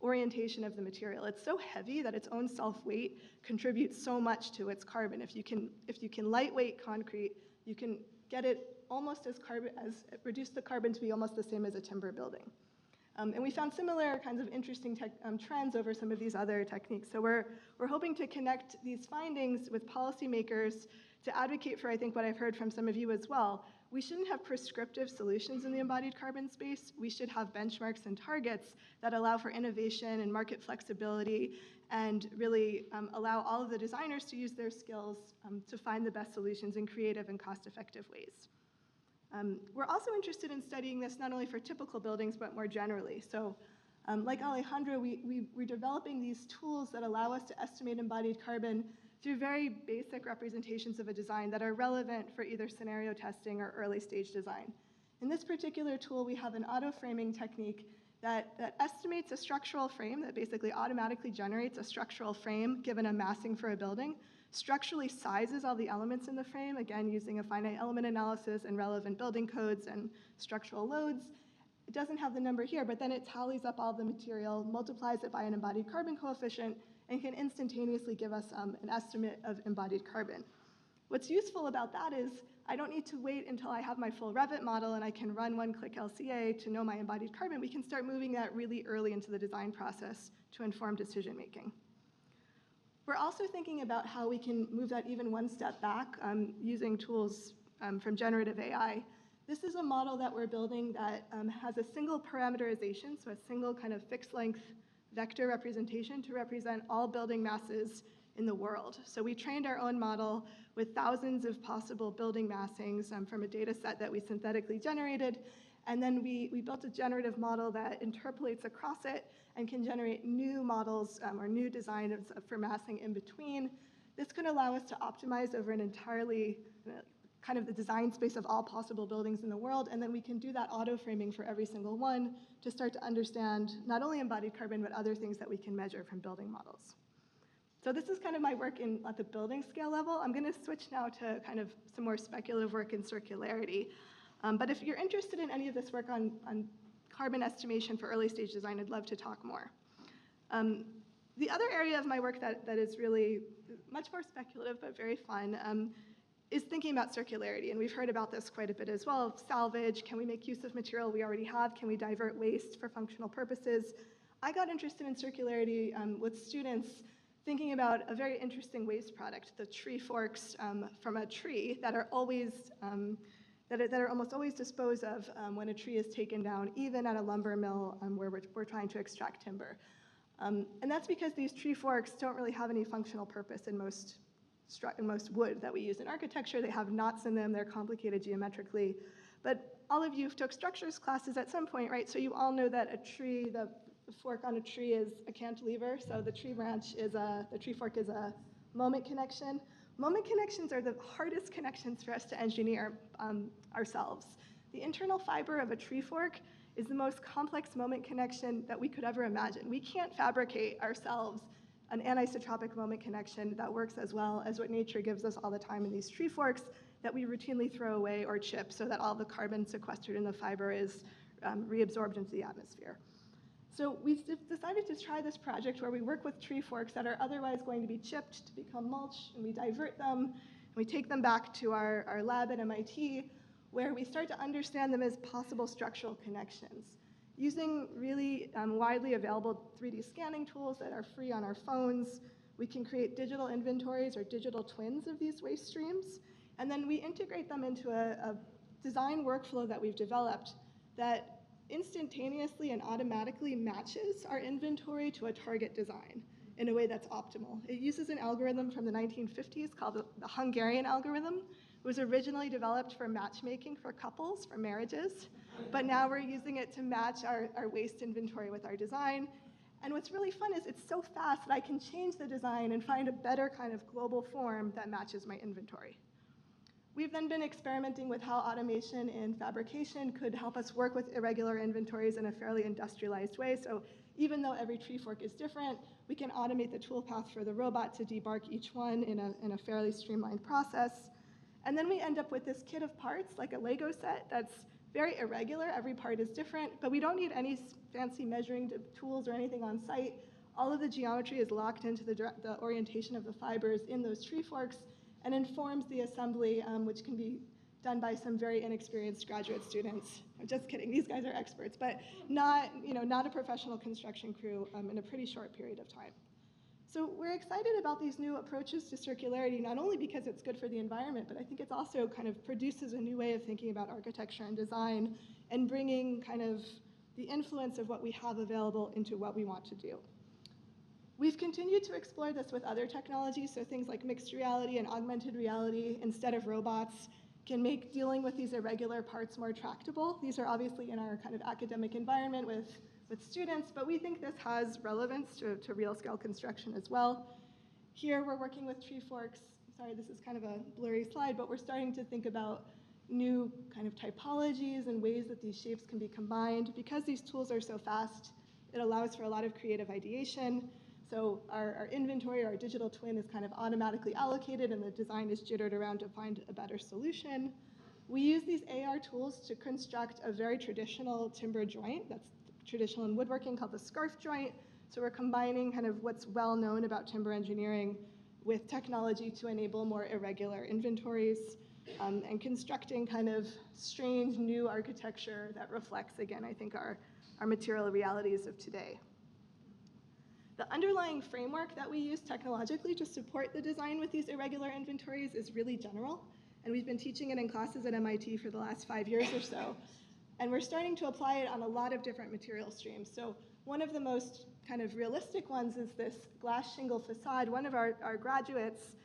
S20: orientation of the material. It's so heavy that its own self-weight contributes so much to its carbon. If you can lightweight concrete, you can get it almost reduce the carbon to be almost the same as a timber building. And we found similar kinds of interesting trends over some of these other techniques. So we're hoping to connect these findings with policymakers to advocate for, I think, what I've heard from some of you as well. We shouldn't have prescriptive solutions in the embodied carbon space. We should have benchmarks and targets that allow for innovation and market flexibility and really allow all of the designers to use their skills to find the best solutions in creative and cost-effective ways. We're also interested in studying this not only for typical buildings, but more generally. So like Alejandro, we're developing these tools that allow us to estimate embodied carbon through very basic representations of a design that are relevant for either scenario testing or early stage design. In this particular tool, we have an auto-framing technique that estimates a structural frame, that basically automatically generates a structural frame given a massing for a building, structurally sizes all the elements in the frame, again, using a finite element analysis and relevant building codes and structural loads. It doesn't have the number here, but then it tallies up all the material, multiplies it by an embodied carbon coefficient, and can instantaneously give us an estimate of embodied carbon. What's useful about that is I don't need to wait until I have my full Revit model and I can run one-click LCA to know my embodied carbon. We can start moving that really early into the design process to inform decision-making. We're also thinking about how we can move that even one step back using tools from generative AI. This is a model that we're building that has a single parameterization, so a single kind of fixed length vector representation to represent all building masses in the world. So we trained our own model with thousands of possible building massings from a data set that we synthetically generated. And then we built a generative model that interpolates across it and can generate new models or new designs for massing in between. This could allow us to optimize over an entirely kind of the design space of all possible buildings in the world, and then we can do that auto-framing for every single one to start to understand not only embodied carbon, but other things that we can measure from building models. So this is kind of my work at the building scale level. I'm gonna switch now to kind of some more speculative work in circularity. But if you're interested in any of this work on carbon estimation for early stage design, I'd love to talk more. The other area of my work that is really much more speculative but very fun is thinking about circularity, and we've heard about this quite a bit as well. Salvage, can we make use of material we already have? Can we divert waste for functional purposes? I got interested in circularity with students thinking about a very interesting waste product, the tree forks from a tree that are always, that are almost always disposed of when a tree is taken down, even at a lumber mill where we're trying to extract timber. And that's because these tree forks don't really have any functional purpose in most wood that we use in architecture. They have knots in them, they're complicated geometrically. But all of you took structures classes at some point, right? So you all know that a tree, the fork on a tree is a cantilever, so the tree fork is a moment connection. Moment connections are the hardest connections for us to engineer ourselves. The internal fiber of a tree fork is the most complex moment connection that we could ever imagine. We can't fabricate ourselves an anisotropic moment connection that works as well as what nature gives us all the time in these tree forks that we routinely throw away or chip so that all the carbon sequestered in the fiber is reabsorbed into the atmosphere. So we decided to try this project where we work with tree forks that are otherwise going to be chipped to become mulch, and we divert them, and we take them back to our lab at MIT, where we start to understand them as possible structural connections. Using really widely available 3D scanning tools that are free on our phones, we can create digital inventories or digital twins of these waste streams, and then we integrate them into a design workflow that we've developed that instantaneously and automatically matches our inventory to a target design in a way that's optimal. It uses an algorithm from the 1950s called the Hungarian algorithm. It was originally developed for matchmaking for couples, for marriages, but now we're using it to match our waste inventory with our design. And what's really fun is it's so fast that I can change the design and find a better kind of global form that matches my inventory. We've then been experimenting with how automation in fabrication could help us work with irregular inventories in a fairly industrialized way. So even though every tree fork is different, we can automate the toolpath for the robot to debark each one in a fairly streamlined process. And then we end up with this kit of parts, like a Lego set, that's very irregular. Every part is different, but we don't need any fancy measuring tools or anything on site. All of the geometry is locked into the orientation of the fibers in those tree forks and informs the assembly, which can be done by some very inexperienced graduate students. I'm just kidding, these guys are experts, but not a professional construction crew in a pretty short period of time. So we're excited about these new approaches to circularity, not only because it's good for the environment, but I think it's also kind of produces a new way of thinking about architecture and design and bringing kind of the influence of what we have available into what we want to do. We've continued to explore this with other technologies, so things like mixed reality and augmented reality instead of robots can make dealing with these irregular parts more tractable. These are obviously in our kind of academic environment with students, but we think this has relevance to real scale construction as well. Here we're working with tree forks. Sorry, this is kind of a blurry slide, but we're starting to think about new kind of typologies and ways that these shapes can be combined. Because these tools are so fast, it allows for a lot of creative ideation. So our inventory, our digital twin, is kind of automatically allocated, and the design is jittered around to find a better solution. We use these AR tools to construct a very traditional timber joint that's traditional in woodworking called the scarf joint. So we're combining kind of what's well known about timber engineering with technology to enable more irregular inventories, and constructing kind of strange new architecture that reflects, again, I think our material realities of today. The underlying framework that we use technologically to support the design with these irregular inventories is really general, and we've been teaching it in classes at MIT for the last 5 years or so. And we're starting to apply it on a lot of different material streams. So one of the most kind of realistic ones is this glass shingle facade. One of our graduates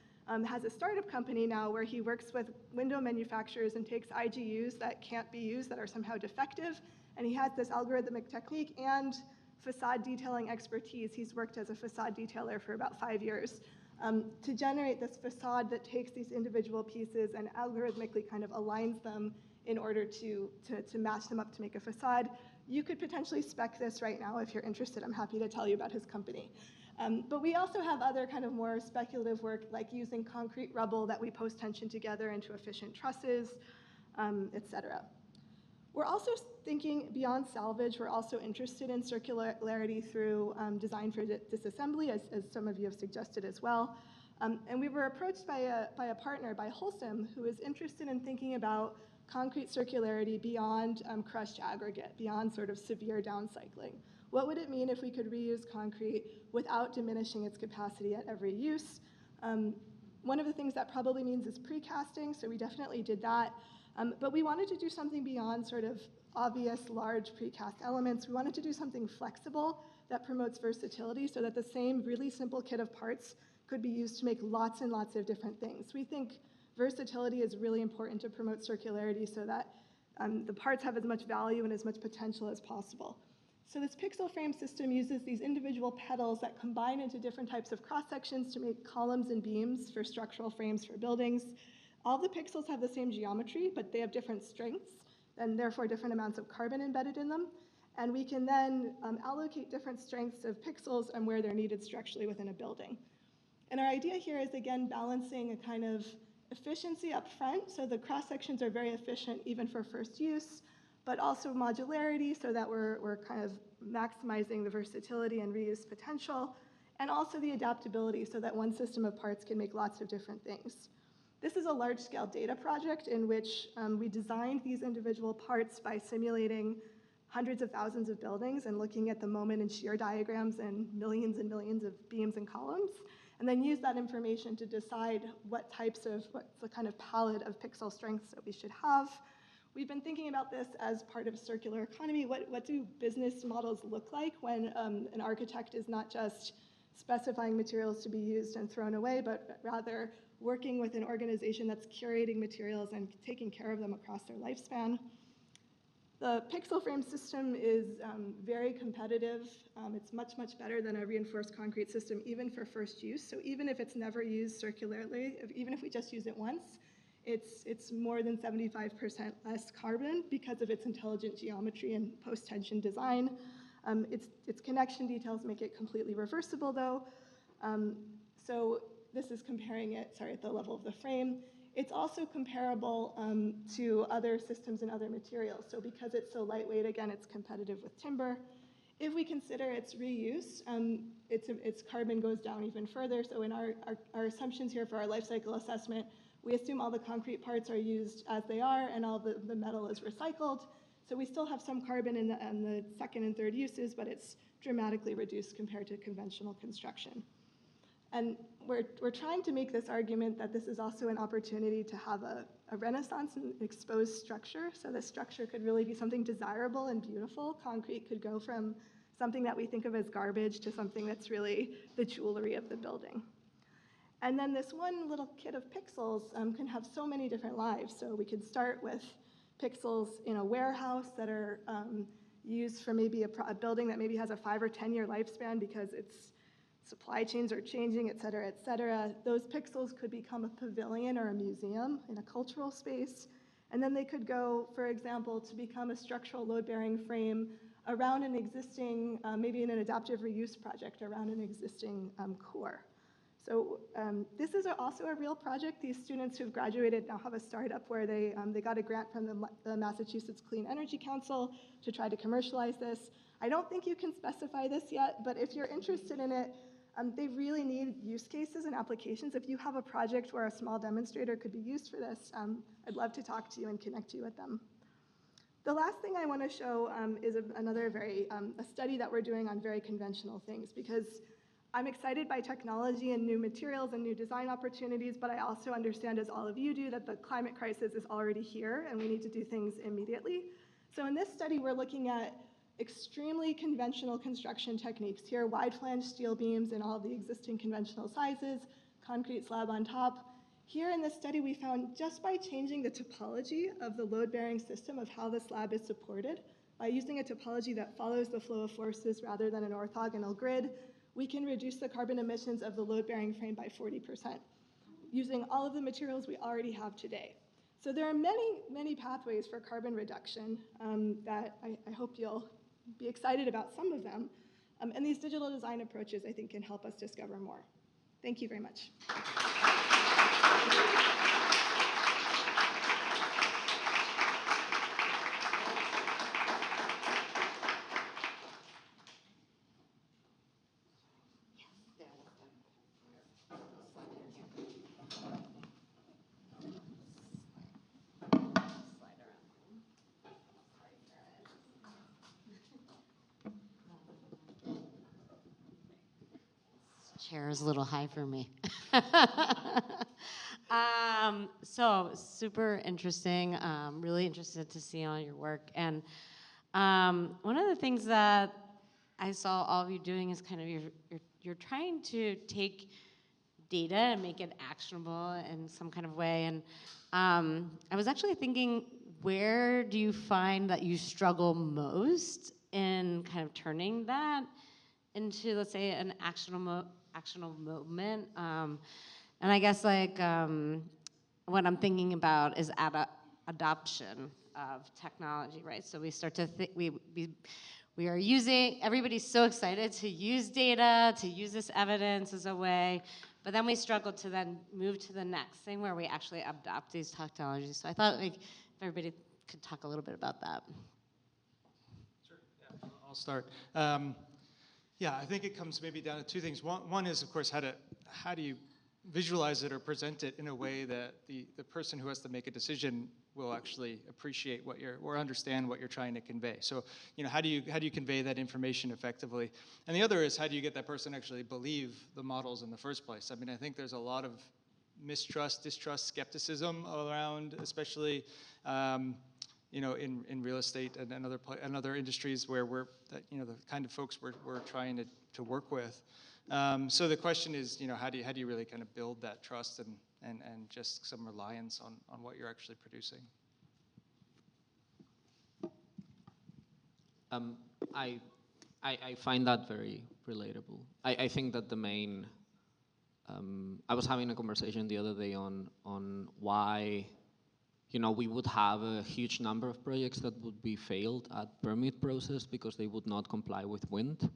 S20: has a startup company now where he works with window manufacturers and takes IGUs that can't be used, that are somehow defective, and he has this algorithmic technique and facade detailing expertise. He's worked as a facade detailer for about 5 years to generate this facade that takes these individual pieces and algorithmically kind of aligns them in order to match them up to make a facade. You could potentially spec this right now if you're interested. I'm happy to tell you about his company. But we also have other kind of more speculative work, like using concrete rubble that we post-tension together into efficient trusses, et cetera. We're also thinking beyond salvage. We're also interested in circularity through design for disassembly, as some of you have suggested as well. And we were approached by a partner, by Wholesome, who is interested in thinking about concrete circularity beyond crushed aggregate, beyond sort of severe downcycling. What would it mean if we could reuse concrete without diminishing its capacity at every use? One of the things that probably means is precasting, so we definitely did that. But we wanted to do something beyond sort of obvious large precast elements. We wanted to do something flexible that promotes versatility so that the same really simple kit of parts could be used to make lots and lots of different things. We think versatility is really important to promote circularity so that the parts have as much value and as much potential as possible. So this pixel frame system uses these individual petals that combine into different types of cross-sections to make columns and beams for structural frames for buildings. All the pixels have the same geometry, but they have different strengths, and therefore different amounts of carbon embedded in them. And we can then allocate different strengths of pixels and where they're needed structurally within a building. And our idea here is, again, balancing a kind of efficiency up front, so the cross-sections are very efficient even for first use, but also modularity so that we're kind of maximizing the versatility and reuse potential, and also the adaptability so that one system of parts can make lots of different things. This is a large-scale data project in which we designed these individual parts by simulating hundreds of thousands of buildings and looking at the moment and shear diagrams and millions of beams and columns, and then use that information to decide what's the kind of palette of pixel strengths that we should have. We've been thinking about this as part of circular economy. What do business models look like when an architect is not just specifying materials to be used and thrown away, but rather working with an organization that's curating materials and taking care of them across their lifespan? The pixel frame system is very competitive. It's much, much better than a reinforced concrete system, even for first use. So even if it's never used circularly, even if we just use it once, it's more than 75% less carbon because of its intelligent geometry and post-tension design. Its connection details make it completely reversible, though. So this is comparing it, at the level of the frame. It's also comparable to other systems and other materials. So because it's so lightweight, again, it's competitive with timber. If we consider its reuse, its carbon goes down even further. So in our assumptions here for our life cycle assessment, we assume all the concrete parts are used as they are and all the metal is recycled. So we still have some carbon in the second and third uses, but it's dramatically reduced compared to conventional construction. And we're trying to make this argument that this is also an opportunity to have a renaissance in exposed structure. So this structure could really be something desirable and beautiful. Concrete could go from something that we think of as garbage to something that's really the jewelry of the building. And then this one little kit of pixels can have so many different lives. So we could start with pixels in a warehouse that are used for maybe a building that maybe has a 5 or 10 year lifespan because its supply chains are changing, et cetera, et cetera. Those pixels could become a pavilion or a museum in a cultural space. And then they could go, for example, to become a structural load-bearing frame around an existing, maybe in an adaptive reuse project around an existing core. So this is also a real project. These students who've graduated now have a startup where they got a grant from the Massachusetts Clean Energy Council to try to commercialize this. I don't think you can specify this yet, but if you're interested in it, they really need use cases and applications. If you have a project where a small demonstrator could be used for this, I'd love to talk to you and connect you with them. The last thing I want to show is another a study that we're doing on very conventional things, because I'm excited by technology and new materials and new design opportunities, but I also understand, as all of you do, that the climate crisis is already here and we need to do things immediately. So in this study, we're looking at extremely conventional construction techniques here, wide flange steel beams in all of the existing conventional sizes, concrete slab on top. Here in this study, we found just by changing the topology of the load-bearing system of how the slab is supported, by using a topology that follows the flow of forces rather than an orthogonal grid, we can reduce the carbon emissions of the load-bearing frame by 40%, using all of the materials we already have today. So there are many, many pathways for carbon reduction that I hope you'll be excited about some of them. And these digital design approaches, I think, can help us discover more. Thank you very much.
S15: Chair is a little high for me. So super interesting. Really interested to see all your work. And one of the things that I saw all of you doing is kind of you're trying to take data and make it actionable in some kind of way. And I was actually thinking, where do you find that you struggle most in kind of turning that into, let's say, an actionable movement? And I guess like what I'm thinking about is adoption of technology, right? So we start to think, we are using, everybody's so excited to use data, to use this evidence as a way, but then we struggle to then move to the next thing where we actually adopt these technologies. So I thought like if everybody could talk a little bit about that.
S17: Sure, yeah, I'll start. Yeah, I think it comes maybe down to two things. One is, of course, how do you visualize it or present it in a way that the person who has to make a decision will actually appreciate what or understand what you're trying to convey. So, you know, how do you convey that information effectively? And the other is, how do you get that person to actually believe the models in the first place? I mean, I think there's a lot of mistrust, distrust, skepticism around, especially you know, in real estate and other industries where you know, the kind of folks we're trying to work with. So the question is, you know, how do you really kind of build that trust and just some reliance on what you're actually producing?
S18: I find that very relatable. I think that the main, I was having a conversation the other day on why, you know, we would have a huge number of projects that would be failed at permit process because they would not comply with wind,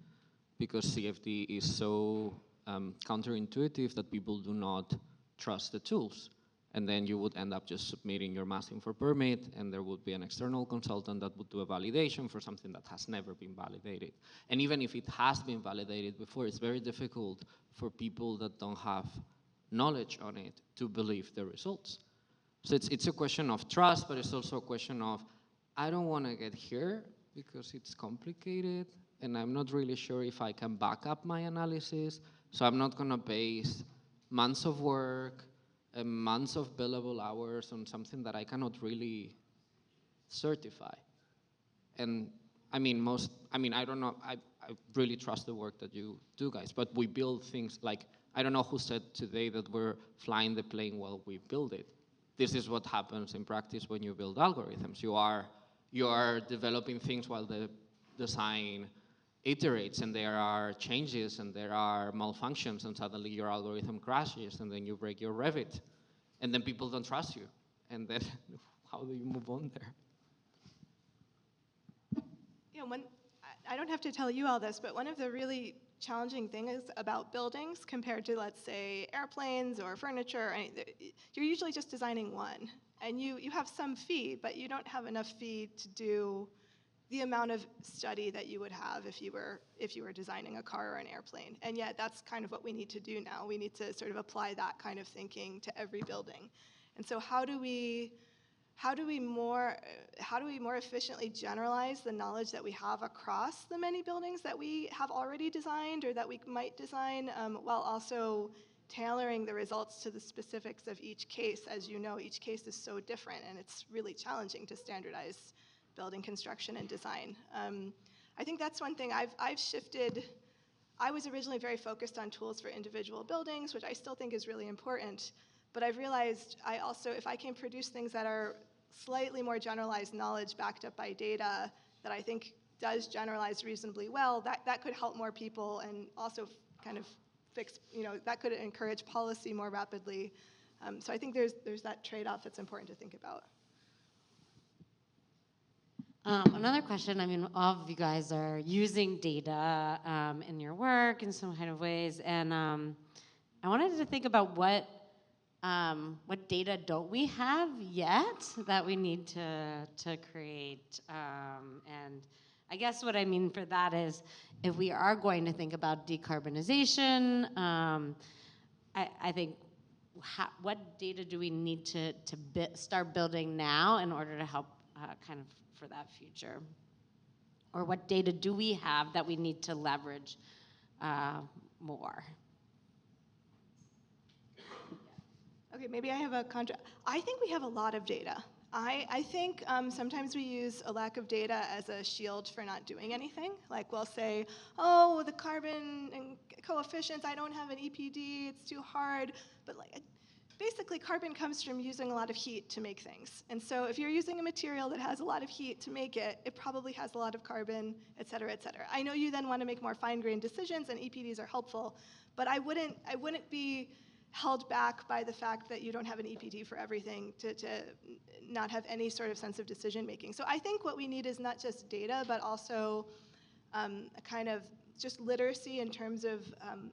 S18: because CFD is so counterintuitive that people do not trust the tools. And then you would end up just submitting your massing for permit, and there would be an external consultant that would do a validation for something that has never been validated. And even if it has been validated before, it's very difficult for people that don't have knowledge on it to believe the results. So it's a question of trust, but it's also a question of, I don't want to get here because it's complicated, and I'm not really sure if I can back up my analysis, so I'm not going to base months of work and months of billable hours on something that I cannot really certify. And I mean, I don't know, I really trust the work that you do, guys, but we build things like, I don't know who said today that we're flying the plane while we build it. This is what happens in practice when you build algorithms. You are developing things while the design iterates, and there are changes and there are malfunctions, and suddenly your algorithm crashes, and then you break your Revit, and then people don't trust you. And then how do you move on there?
S20: You know, I don't have to tell you all this, but one of the really challenging things about buildings compared to, let's say, airplanes or furniture, you're usually just designing one. And you have some fee, but you don't have enough fee to do the amount of study that you would have if you were designing a car or an airplane. And yet that's kind of what we need to do now. We need to sort of apply that kind of thinking to every building. And so how do we more efficiently generalize the knowledge that we have across the many buildings that we have already designed or that we might design, while also tailoring the results to the specifics of each case? As you know, each case is so different, and it's really challenging to standardize building construction and design. I think that's one thing I've shifted. I was originally very focused on tools for individual buildings, which I still think is really important. But I've realized if I can produce things that are slightly more generalized knowledge backed up by data that I think does generalize reasonably well, that could help more people and also kind of fix, that could encourage policy more rapidly. So I think there's that trade-off that's important to think about.
S15: Another question, all of you guys are using data in your work in some kind of ways, and I wanted to think about what data don't we have yet that we need to create? And I guess what I mean for that is, if we are going to think about decarbonization, I think what data do we need to start building now in order to help kind of for that future? Or what data do we have that we need to leverage more?
S20: Okay, maybe I have a contra. I think we have a lot of data. I think sometimes we use a lack of data as a shield for not doing anything. Like we'll say, oh, the carbon and coefficients, I don't have an EPD, it's too hard. But basically carbon comes from using a lot of heat to make things. And so if you're using a material that has a lot of heat to make it, it probably has a lot of carbon, et cetera, et cetera. I know you then want to make more fine-grained decisions, and EPDs are helpful, but I wouldn't be held back by the fact that you don't have an EPD for everything to not have any sort of sense of decision making. So I think what we need is not just data, but also a kind of just literacy in terms of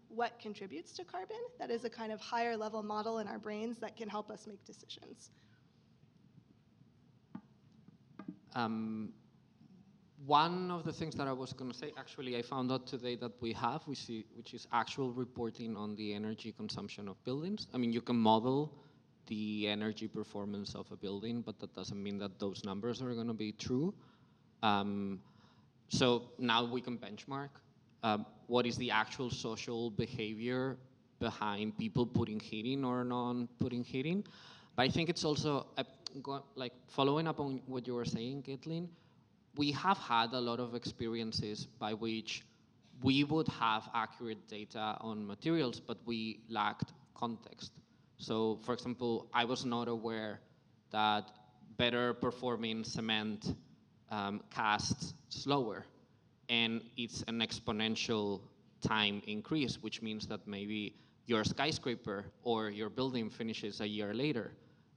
S20: what contributes to carbon. That is a kind of higher level model in our brains that can help us make decisions.
S18: One of the things that I was going to say, actually, I found out today that we have, which is actual reporting on the energy consumption of buildings. You can model the energy performance of a building, but that doesn't mean that those numbers are going to be true. So now we can benchmark what is the actual social behavior behind people putting heating or non-putting heating. But I think it's also, following up on what you were saying, Caitlin, we have had a lot of experiences by which we would have accurate data on materials, but we lacked context. So, for example, I was not aware that better performing cement casts slower, and it's an exponential time increase, which means that maybe your skyscraper or your building finishes a year later,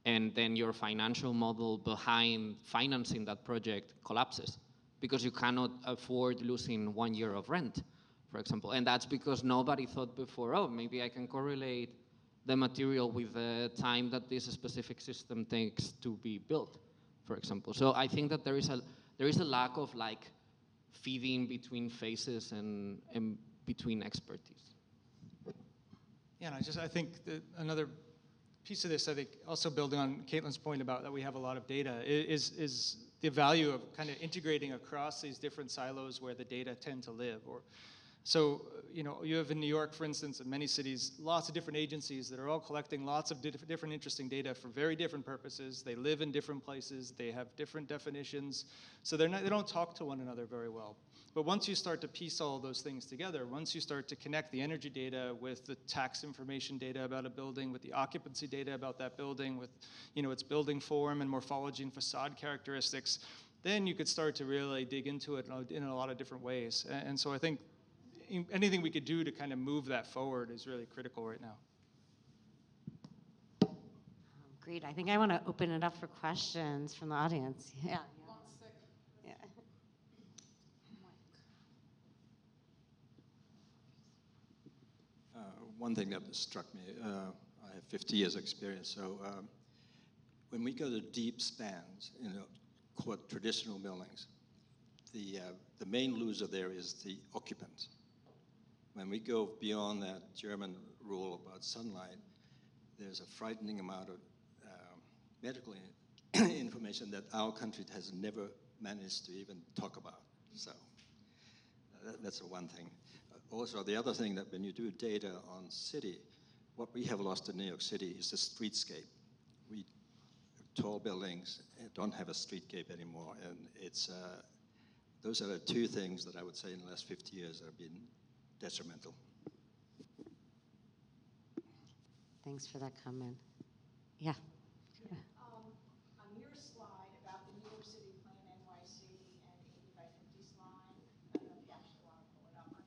S18: and then your financial model behind financing that project collapses because you cannot afford losing 1 year of rent, for example. And that's because nobody thought before, oh, maybe I can correlate the material with the time that this specific system takes to be built, for example. So I think that there is a lack of feeding between phases and between expertise.
S17: Yeah, and I think that another piece of this, I think, also building on Caitlin's point about that we have a lot of data, is the value of kind of integrating across these different silos where the data tend to live. So, you have in New York, for instance, in many cities, lots of different agencies that are all collecting lots of different interesting data for very different purposes. They live in different places. They have different definitions. So they don't talk to one another very well. But once you start to piece all those things together, once you start to connect the energy data with the tax information data about a building, with the occupancy data about that building, with its building form and morphology and facade characteristics, then you could start to really dig into it in a lot of different ways. And so I think anything we could do to kind of move that forward is really critical right now.
S15: Great. I think I want to open it up for questions from the audience. Yeah. Yeah.
S12: One thing that struck me, I have 50 years experience, so when we go to deep spans in quote traditional buildings, the main loser there is the occupant. When we go beyond that German rule about sunlight, there's a frightening amount of medical information that our country has never managed to even talk about. So that's the one thing. Also, the other thing that when you do data on city, what we have lost in New York City is the streetscape. Tall buildings don't have a streetscape anymore, and it's those are the two things that I would say in the last 50 years have been detrimental.
S15: Thanks for that comment. Yeah.
S10: On your slide about the New York City Plan NYC and 80 by 50 slide, I don't know if you actually want to pull it up or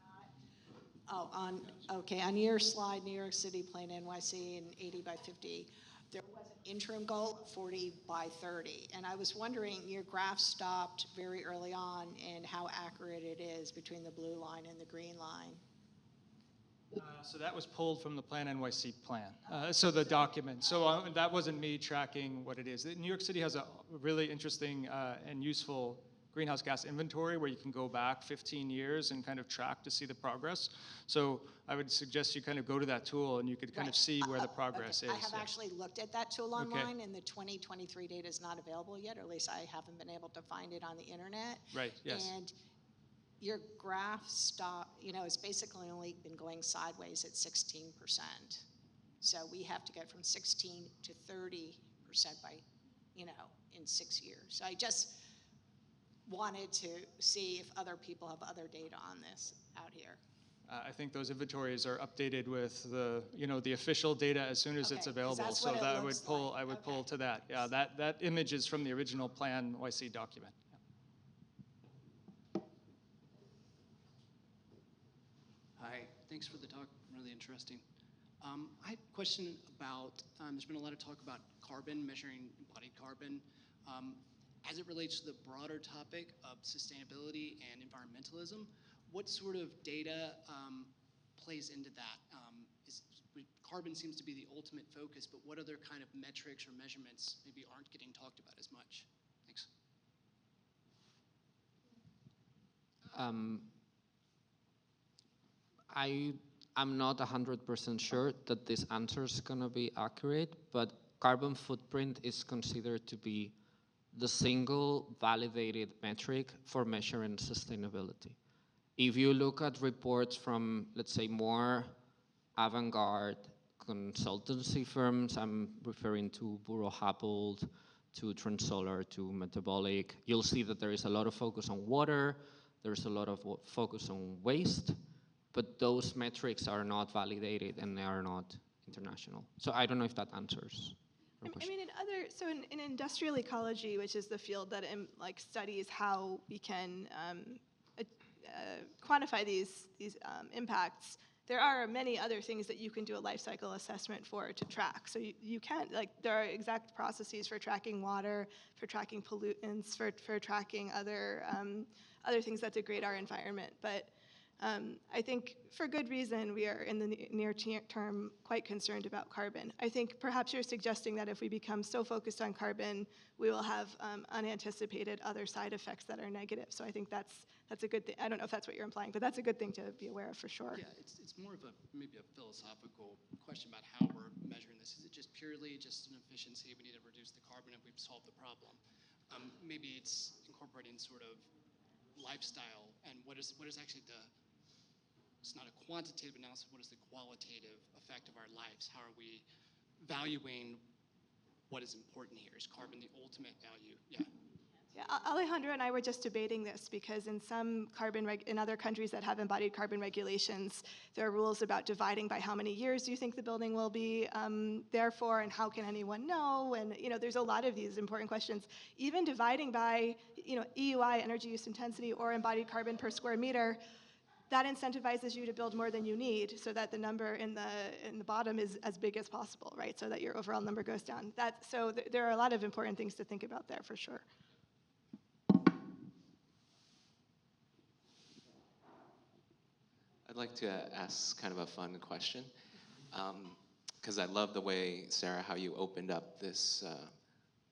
S10: not. Okay, on your slide, New York City Plan NYC and 80 by 50, there was an interim goal of 40 by 30. And I was wondering, your graph stopped very early on, and how accurate it is between the blue line and the green line.
S17: So that was pulled from the Plan NYC plan, so the document. So that wasn't me tracking what it is. New York City has a really interesting and useful greenhouse gas inventory where you can go back 15 years and kind of track to see the progress. So I would suggest you kind of go to that tool and you could kind of see where the progress is.
S10: I have actually looked at that tool online, and the 2023 data is not available yet, or at least I haven't been able to find it on the internet.
S17: Right, yes.
S10: And your graph it's basically only been going sideways at 16%. So we have to get from 16 to 30% by, in 6 years. So I just wanted to see if other people have other data on this out here.
S17: I think those inventories are updated with the official data as soon as it's available. So that I would pull to that. Yeah, that image is from the original Plan NYC document.
S21: Hi, thanks for the talk, really interesting. I had a question about, there's been a lot of talk about carbon, measuring embodied carbon. As it relates to the broader topic of sustainability and environmentalism, what sort of data plays into that? Carbon seems to be the ultimate focus, but what other kind of metrics or measurements maybe aren't getting talked about as much? Thanks.
S18: I'm not 100% sure that this answer is going to be accurate, but carbon footprint is considered to be the single validated metric for measuring sustainability. If you look at reports from, let's say, more avant-garde consultancy firms, I'm referring to Buro Happold, to Transolar, to Metabolic, you'll see that there is a lot of focus on water, there's a lot of focus on waste, but those metrics are not validated and they are not international. So I don't know if that answers your question.
S20: I mean, in industrial ecology, which is the field that studies how we can quantify these impacts, there are many other things that you can do a life cycle assessment for to track. So you can't, there are exact processes for tracking water, for tracking pollutants, for tracking other things that degrade our environment. But I think for good reason we are in the near term quite concerned about carbon. I think perhaps you're suggesting that if we become so focused on carbon, we will have unanticipated other side effects that are negative. So I think that's a good thing. I don't know if that's what you're implying, but that's a good thing to be aware of for sure.
S21: Yeah, it's more of maybe a philosophical question about how we're measuring this. Is it just purely just an efficiency? We need to reduce the carbon and we've solved the problem. Maybe it's incorporating sort of lifestyle and what is actually it's not a quantitative analysis, what is the qualitative effect of our lives? How are we valuing what is important here? Is carbon the ultimate value? Yeah.
S20: Yeah, Alejandro and I were just debating this because in in other countries that have embodied carbon regulations, there are rules about dividing by how many years you think the building will be there for, and how can anyone know? And there's a lot of these important questions. Even dividing by EUI, energy use intensity, or embodied carbon per square meter, that incentivizes you to build more than you need so that the number in the bottom is as big as possible, right? So that your overall number goes down. There are a lot of important things to think about there for sure.
S2: I'd like to ask kind of a fun question, because I love the way, Sarah, how you opened up this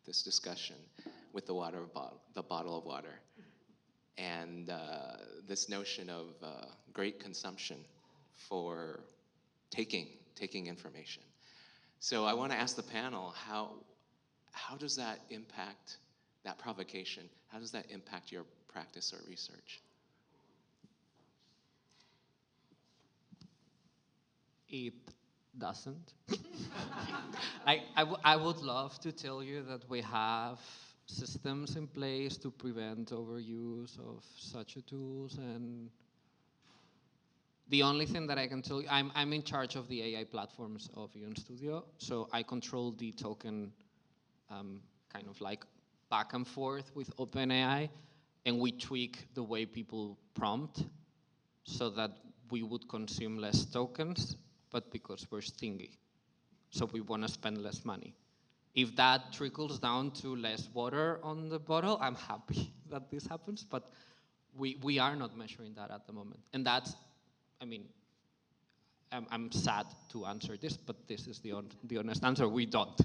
S2: this discussion with the bottle of water, and this notion of great consumption for taking information. So I want to ask the panel, how does that impact that provocation? How does that impact your practice or research?
S18: It doesn't. I would love to tell you that we have systems in place to prevent overuse of such tools, and the only thing that I can tell you, I'm in charge of the AI platforms of Ion Studio, so I control the token kind of like back and forth with OpenAI, and we tweak the way people prompt so that we would consume less tokens, but because we're stingy. So we want to spend less money. If that trickles down to less water on the bottle, I'm happy that this happens, but we are not measuring that at the moment. And that's, I mean, I'm sad to answer this, but this is the honest answer, we don't.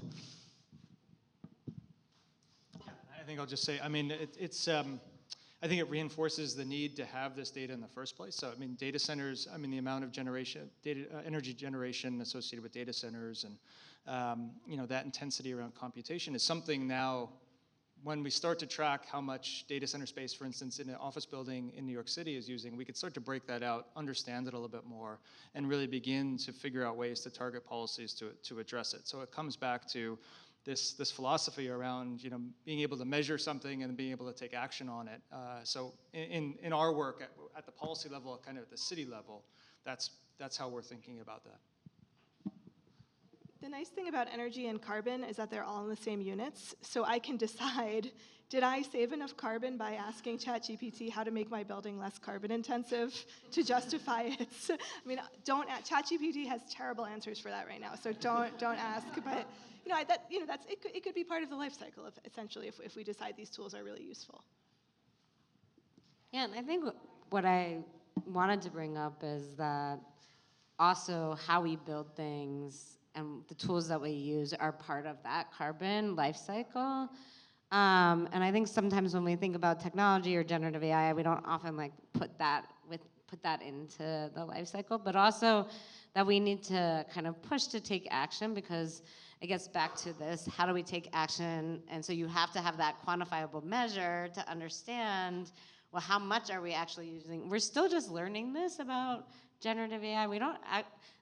S17: I think I'll just say, I mean, I think it reinforces the need to have this data in the first place. So, I mean, data centers, I mean, the amount of energy generation associated with data centers and, you know, that intensity around computation is something now, when we start to track how much data center space, for instance, in an office building in New York City is using, we could start to break that out, understand it a little bit more, and really begin to figure out ways to target policies to address it. So it comes back to this philosophy around, you know, being able to measure something and being able to take action on it. So in our work at the policy level, kind of at the city level, that's how we're thinking about that.
S20: The nice thing about energy and carbon is that they're all in the same units, so I can decide, did I save enough carbon by asking ChatGPT how to make my building less carbon intensive to justify it? I mean, ChatGPT has terrible answers for that right now, so don't ask. But it could be part of the life cycle, essentially, if we decide these tools are really useful.
S15: Yeah, and I think what I wanted to bring up is that also how we build things and the tools that we use are part of that carbon life cycle. And I think sometimes when we think about technology or generative AI, we don't often like put that into the life cycle, but also that we need to kind of push to take action, because it gets back to this, how do we take action? And so you have to have that quantifiable measure to understand, well, how much are we actually using? We're still just learning this about generative AI.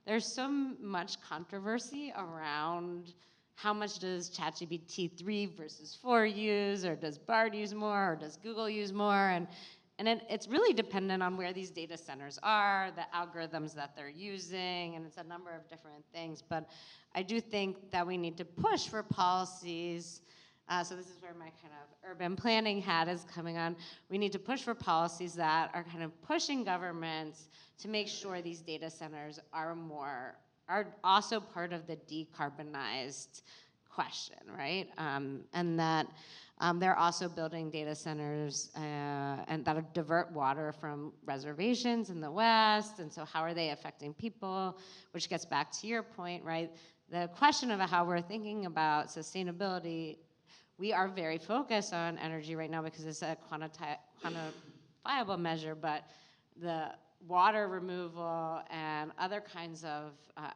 S15: There's so much controversy around how much does ChatGPT 3 versus 4 use, or does Bard use more, or does Google use more? And it's really dependent on where these data centers are, the algorithms that they're using, and it's a number of different things. But I do think that we need to push for policies. So this is where my kind of urban planning hat is coming on. We need to push for policies that are kind of pushing governments to make sure these data centers are also part of the decarbonized question, right? And that they're also building data centers and that'll divert water from reservations in the West. And so how are they affecting people? Which gets back to your point, right? The question of how we're thinking about sustainability, we are very focused on energy right now because it's a quantifiable measure, but the water removal and other kinds of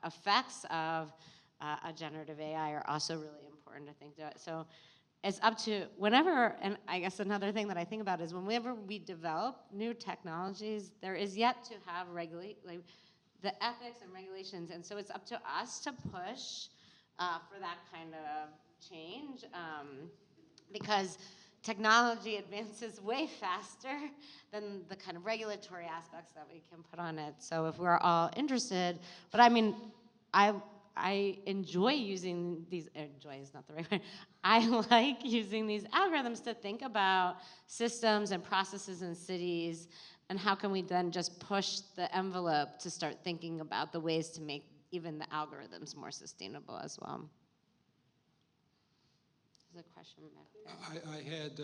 S15: effects of a generative AI are also really important to think about. So it's up to whenever, and I guess another thing that I think about is whenever we develop new technologies, there is yet to have the ethics and regulations, and so it's up to us to push for that kind of change, because technology advances way faster than the kind of regulatory aspects that we can put on it. So if we're all interested, but I mean, I enjoy using these, enjoy is not the right word, I like using these algorithms to think about systems and processes in cities And how can we then just push the envelope to start thinking about the ways to make even the algorithms more sustainable as well? There's a question back there.
S16: I had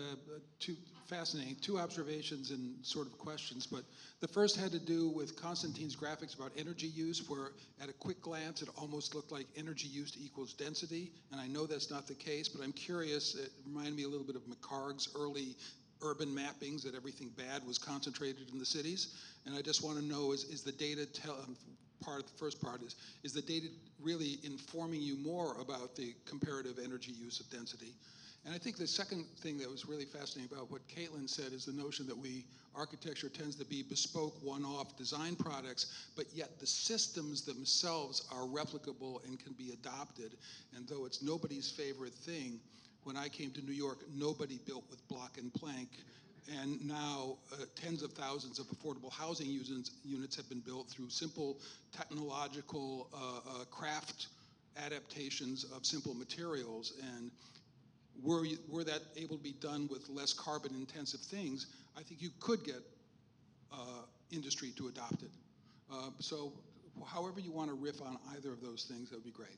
S16: two observations and sort of questions, but the first had to do with Konstantin's graphics about energy use, where at a quick glance it almost looked like energy use equals density, and I know that's not the case, but I'm curious, it reminded me a little bit of McHarg's early urban mappings, that everything bad was concentrated in the cities, and I just want to know, is the data the first part is the data really informing you more about the comparative energy use of density? And I think the second thing that was really fascinating about what Caitlin said is the notion that architecture tends to be bespoke, one-off design products, but yet the systems themselves are replicable and can be adopted. And though it's nobody's favorite thing, when I came to New York, nobody built with block and plank. And now tens of thousands of affordable housing units have been built through simple technological craft adaptations of simple materials. And were that able to be done with less carbon intensive things, I think you could get industry to adopt it. So however you want to riff on either of those things, that would be great.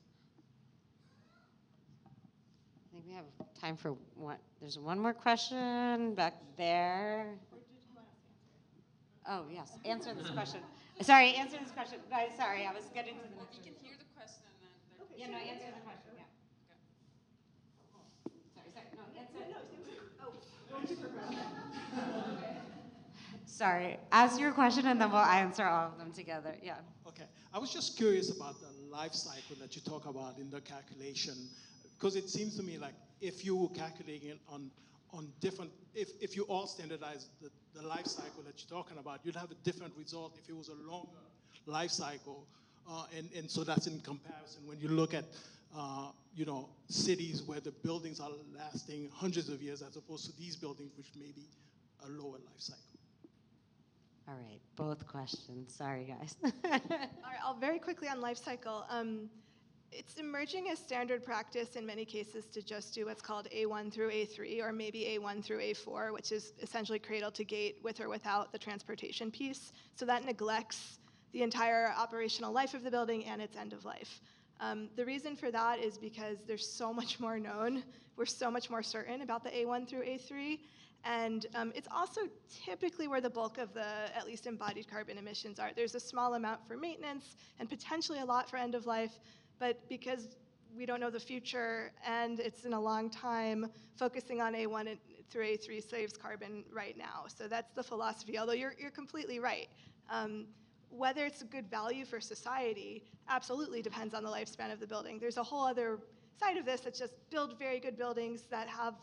S15: I think we have time for one. There's one more question back there. Oh, yes. Answer this question. Sorry, answer this question. Guys, sorry, I was getting to the next one.
S3: You can hear the question and then...
S15: Okay, yeah, no, answer the question, yeah. Okay. Sorry, no, answer. Sorry, ask your question and then we'll answer all of them together, yeah.
S22: Okay, I was just curious about the life cycle that you talk about in the calculation, because it seems to me like if you were calculating it on different, if you all standardize the life cycle that you're talking about, you'd have a different result if it was a longer life cycle. And so that's in comparison when you look at cities where the buildings are lasting hundreds of years as opposed to these buildings which may be a lower life cycle.
S15: All right, both questions. Sorry, guys.
S20: All right, I'll very quickly on life cycle. It's emerging as standard practice in many cases to just do what's called A1 through A3, or maybe A1 through A4, which is essentially cradle to gate with or without the transportation piece. So that neglects the entire operational life of the building and its end of life. The reason for that is because there's so much more known. We're so much more certain about the A1 through A3. And it's also typically where the bulk of the at least embodied carbon emissions are. There's a small amount for maintenance and potentially a lot for end of life, but because we don't know the future and it's in a long time, focusing on A1 through A3 saves carbon right now. So that's the philosophy, although you're completely right. Whether it's a good value for society absolutely depends on the lifespan of the building. There's a whole other side of this that's just build very good buildings that have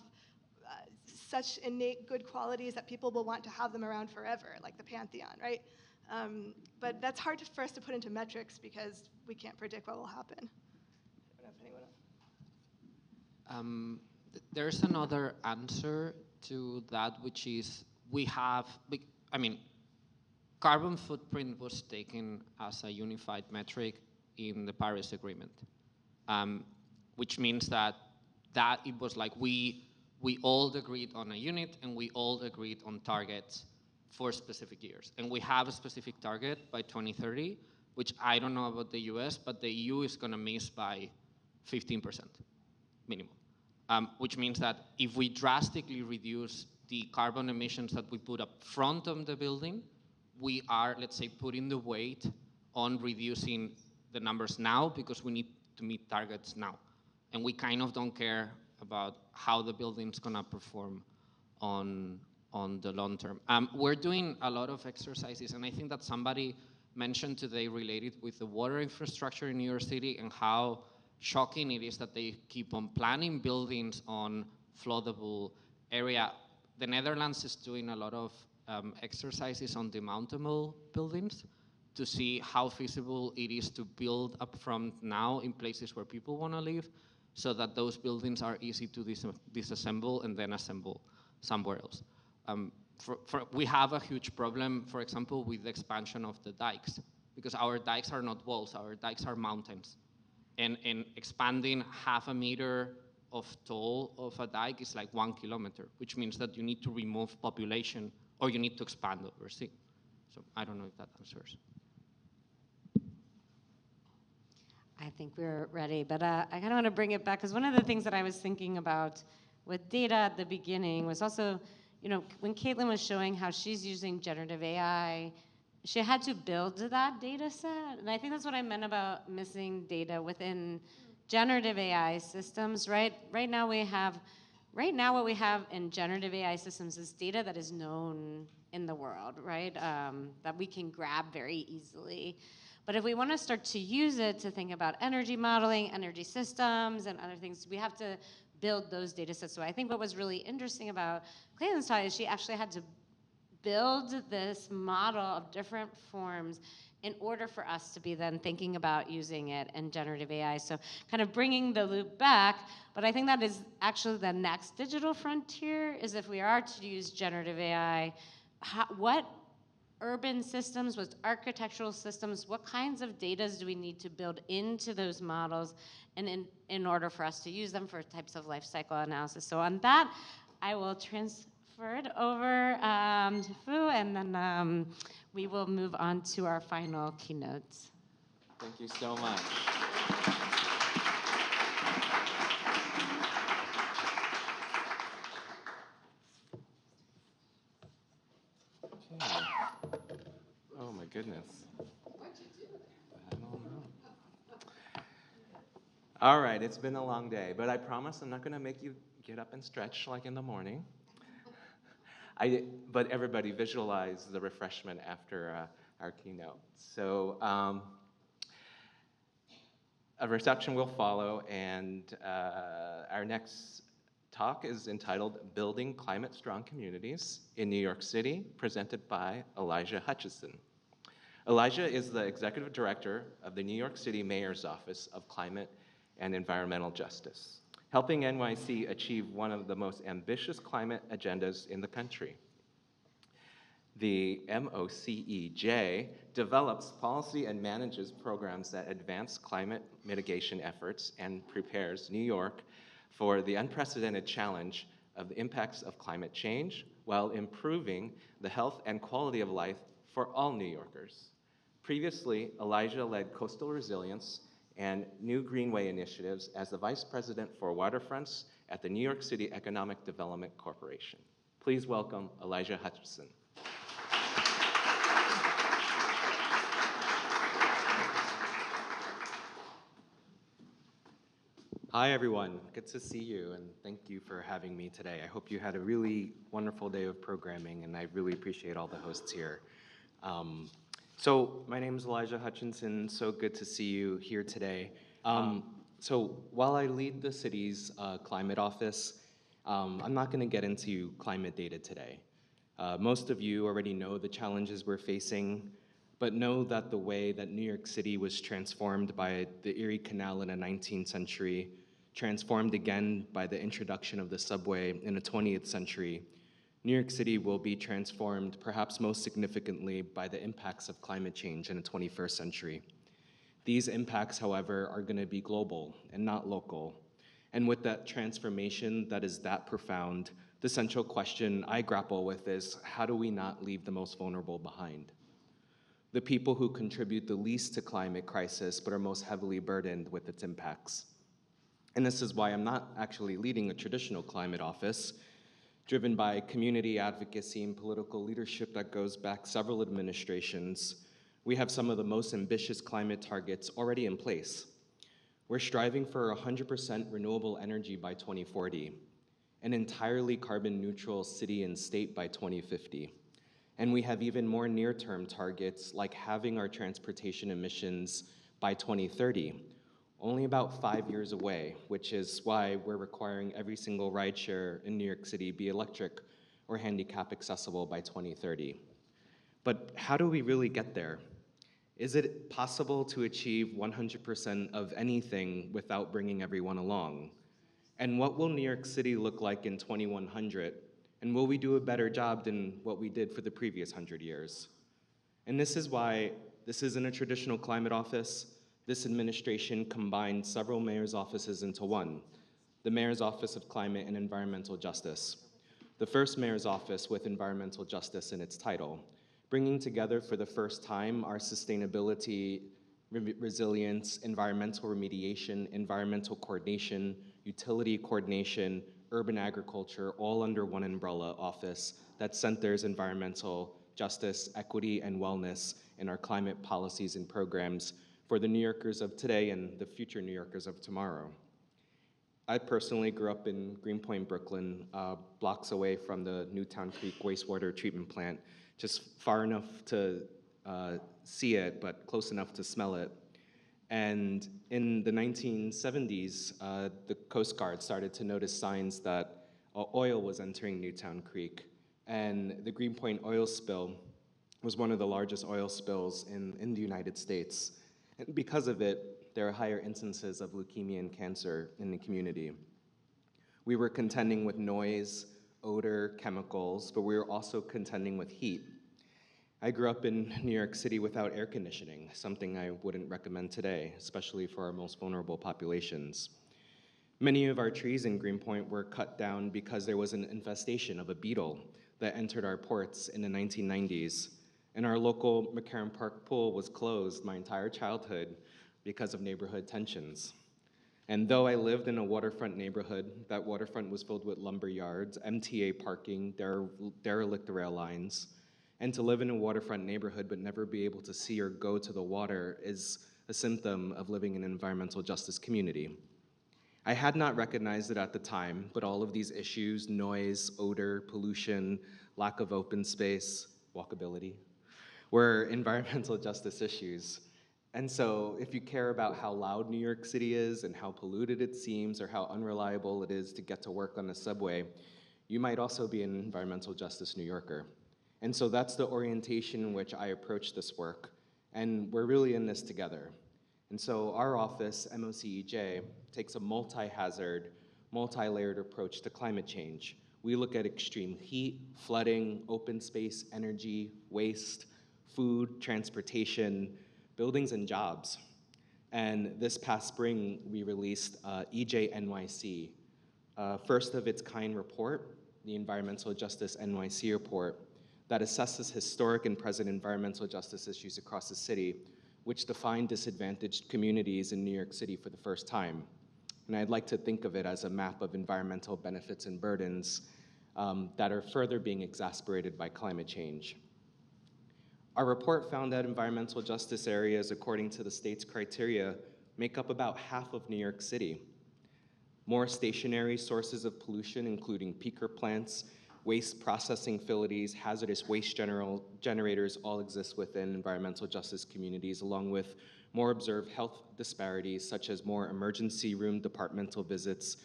S20: such innate good qualities that people will want to have them around forever, like the Pantheon, right? But that's hard for us to put into metrics because we can't predict what will happen. I don't know if anyone else.
S18: There's another answer to that, which is carbon footprint was taken as a unified metric in the Paris Agreement, which means that it was like we all agreed on a unit and we all agreed on targets for specific years. And we have a specific target by 2030, which I don't know about the US, but the EU is gonna miss by 15% minimum. Which means that if we drastically reduce the carbon emissions that we put up front of the building, we are, let's say, putting the weight on reducing the numbers now because we need to meet targets now. And we kind of don't care about how the building's gonna perform on the long term. We're doing a lot of exercises, and I think that somebody mentioned today related with the water infrastructure in New York City and how shocking it is that they keep on planning buildings on floodable area. The Netherlands is doing a lot of exercises on demountable buildings to see how feasible it is to build up front now in places where people want to live, so that those buildings are easy to disassemble and then assemble somewhere else. We have a huge problem, for example, with the expansion of the dikes, because our dikes are not walls, our dikes are mountains. And expanding 0.5 meter of tall of a dike is like 1 kilometer, which means that you need to remove population or you need to expand over sea. So I don't know if that answers.
S15: I think we're ready, but I kind of want to bring it back because one of the things that I was thinking about with data at the beginning was also, you know, when Caitlin was showing how she's using generative AI, she had to build that data set. And I think that's what I meant about missing data within generative AI systems, right? Right now what we have in generative AI systems is data that is known in the world, right? That we can grab very easily. But if we want to start to use it to think about energy modeling, energy systems, and other things, we have to build those data sets. So I think what was really interesting about Caitlin's talk is she actually had to build this model of different forms in order for us to be then thinking about using it in generative AI. So kind of bringing the loop back, but I think that is actually the next digital frontier, is if we are to use generative AI, what urban systems, what architectural systems, what kinds of data do we need to build into those models and in order for us to use them for types of life cycle analysis. So on that, I will transfer it over to Fu, and then we will move on to our final keynotes.
S2: Thank you so much. Okay. Oh my goodness. I don't know. All right, it's been a long day, but I promise I'm not going to make you get up and stretch like in the morning. But everybody visualize the refreshment after our keynote. So a reception will follow, and our next talk is entitled Building Climate Strong Communities in New York City, presented by Elijah Hutchison. Elijah is the executive director of the New York City Mayor's Office of Climate and Environmental Justice, helping NYC achieve one of the most ambitious climate agendas in the country. The MOCEJ develops policy and manages programs that advance climate mitigation efforts and prepares New York for the unprecedented challenge of the impacts of climate change while improving the health and quality of life for all New Yorkers. Previously, Elijah led coastal resilience and new greenway initiatives as the vice president for waterfronts at the New York City Economic Development Corporation. Please welcome Elijah Hutchison.
S3: Hi, everyone. Good to see you, and thank you for having me today. I hope you had a really wonderful day of programming, and I really appreciate all the hosts here. So my name is Elijah Hutchinson. So good to see you here today. So while I lead the city's climate office, I'm not going to get into climate data today. Most of you already know the challenges we're facing, but know that the way that New York City was transformed by the Erie Canal in the 19th century, transformed again by the introduction of the subway in the 20th century, New York City will be transformed perhaps most significantly by the impacts of climate change in the 21st century. These impacts, however, are going to be global and not local. And with that transformation that is that profound, the central question I grapple with is, how do we not leave the most vulnerable behind? The people who contribute the least to climate crisis but are most heavily burdened with its impacts. And this is why I'm not actually leading a traditional climate office, driven by community advocacy and political leadership that goes back several administrations. We have some of the most ambitious climate targets already in place. We're striving for 100% renewable energy by 2040, an entirely carbon neutral city and state by 2050. And we have even more near-term targets, like halving our transportation emissions by 2030, only about 5 years away, which is why we're requiring every single rideshare in New York City be electric or handicap accessible by 2030. But how do we really get there? Is it possible to achieve 100% of anything without bringing everyone along? And what will New York City look like in 2100? And will we do a better job than what we did for the previous 100 years? And this is why this isn't a traditional climate office. This administration combined several mayor's offices into one, the Mayor's Office of Climate and Environmental Justice. The first mayor's office with environmental justice in its title, bringing together for the first time our sustainability, resilience, environmental remediation, environmental coordination, utility coordination, urban agriculture, all under one umbrella office that centers environmental justice, equity, and wellness in our climate policies and programs for the New Yorkers of today and the future New Yorkers of tomorrow. I personally grew up in Greenpoint, Brooklyn, blocks away from the Newtown Creek wastewater treatment plant, just far enough to see it, but close enough to smell it. And in the 1970s, the Coast Guard started to notice signs that oil was entering Newtown Creek. And the Greenpoint oil spill was one of the largest oil spills in the United States. And because of it, there are higher instances of leukemia and cancer in the community. We were contending with noise, odor, chemicals, but we were also contending with heat. I grew up in New York City without air conditioning, something I wouldn't recommend today, especially for our most vulnerable populations. Many of our trees in Greenpoint were cut down because there was an infestation of a beetle that entered our ports in the 1990s, and our local McCarran Park pool was closed my entire childhood because of neighborhood tensions. And though I lived in a waterfront neighborhood, that waterfront was filled with lumber yards, MTA parking, derelict rail lines, and to live in a waterfront neighborhood but never be able to see or go to the water is a symptom of living in an environmental justice community. I had not recognized it at the time, but all of these issues, noise, odor, pollution, lack of open space, walkability, were environmental justice issues. And so if you care about how loud New York City is and how polluted it seems or how unreliable it is to get to work on the subway, you might also be an environmental justice New Yorker. And so that's the orientation in which I approach this work. And we're really in this together. And so our office, MOCEJ, takes a multi-hazard, multi-layered approach to climate change. We look at extreme heat, flooding, open space, energy, waste, food, transportation, buildings, and jobs. And this past spring, we released EJ NYC, first of its kind report, the Environmental Justice NYC report, that assesses historic and present environmental justice issues across the city, which define disadvantaged communities in New York City for the first time. And I'd like to think of it as a map of environmental benefits and burdens that are further being exacerbated by climate change. Our report found that environmental justice areas, according to the state's criteria, make up about half of New York City. More stationary sources of pollution, including peaker plants, waste processing facilities, hazardous waste generators all exist within environmental justice communities, along with more observed health disparities, such as more emergency room departmental visits,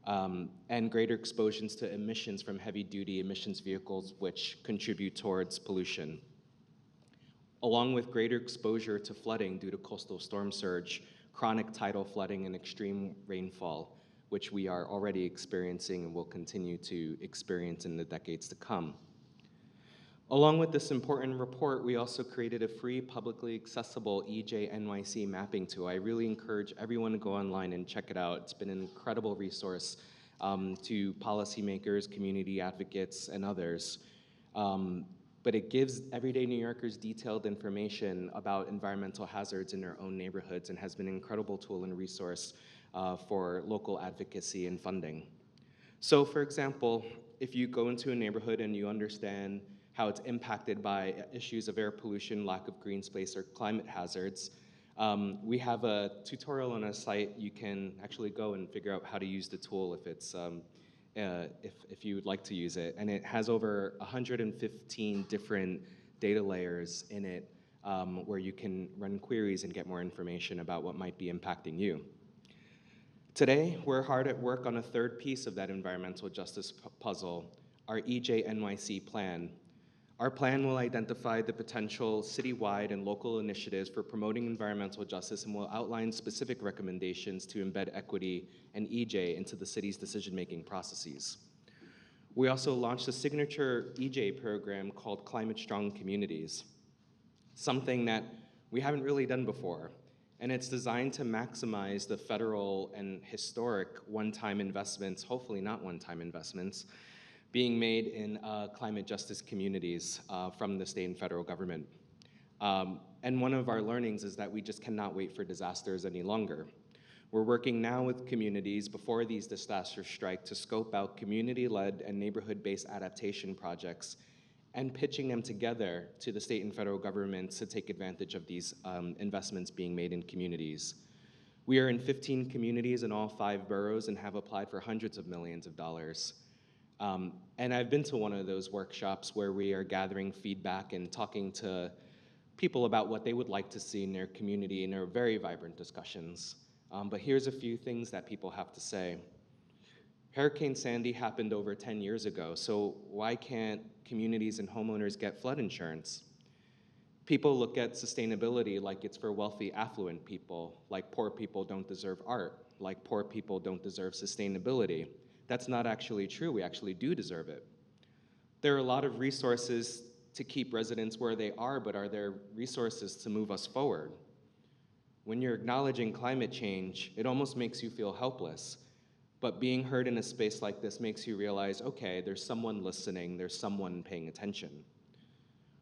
S3: and greater exposures to emissions from heavy-duty emissions vehicles, which contribute towards pollution. Along with greater exposure to flooding due to coastal storm surge, chronic tidal flooding, and extreme rainfall, which we are already experiencing and will continue to experience in the decades to come. Along with this important report, we also created a free, publicly accessible EJ NYC mapping tool. I really encourage everyone to go online and check it out. It's been an incredible resource to policymakers, community advocates, and others. But it gives everyday New Yorkers detailed information about environmental hazards in their own neighborhoods and has been an incredible tool and resource for local advocacy and funding. So for example, if you go into a neighborhood and you understand how it's impacted by issues of air pollution, lack of green space, or climate hazards, we have a tutorial on our site. You can actually go and figure out how to use the tool if it's if you would like to use it. And it has over 115 different data layers in it where you can run queries and get more information about what might be impacting you. Today, we're hard at work on a third piece of that environmental justice puzzle, our EJ NYC plan. Our plan will identify the potential citywide and local initiatives for promoting environmental justice and will outline specific recommendations to embed equity and EJ into the city's decision-making processes. We also launched a signature EJ program called Climate Strong Communities, something that we haven't really done before. And it's designed to maximize the federal and historic one-time investments, hopefully not one-time investments, being made in climate justice communities from the state and federal government. And one of our learnings is that we just cannot wait for disasters any longer. We're working now with communities before these disasters strike to scope out community-led and neighborhood-based adaptation projects and pitching them together to the state and federal governments to take advantage of these investments being made in communities. We are in 15 communities in all 5 boroughs and have applied for hundreds of millions of dollars. And I've been to one of those workshops where we are gathering feedback and talking to people about what they would like to see in their community, and they're very vibrant discussions. But here's a few things that people have to say. Hurricane Sandy happened over 10 years ago, so why can't communities and homeowners get flood insurance? People look at sustainability like it's for wealthy, affluent people, like poor people don't deserve art, like poor people don't deserve sustainability. That's not actually true. We actually do deserve it. There are a lot of resources to keep residents where they are, but are there resources to move us forward? When you're acknowledging climate change, it almost makes you feel helpless. But being heard in a space like this makes you realize, okay, there's someone listening, there's someone paying attention.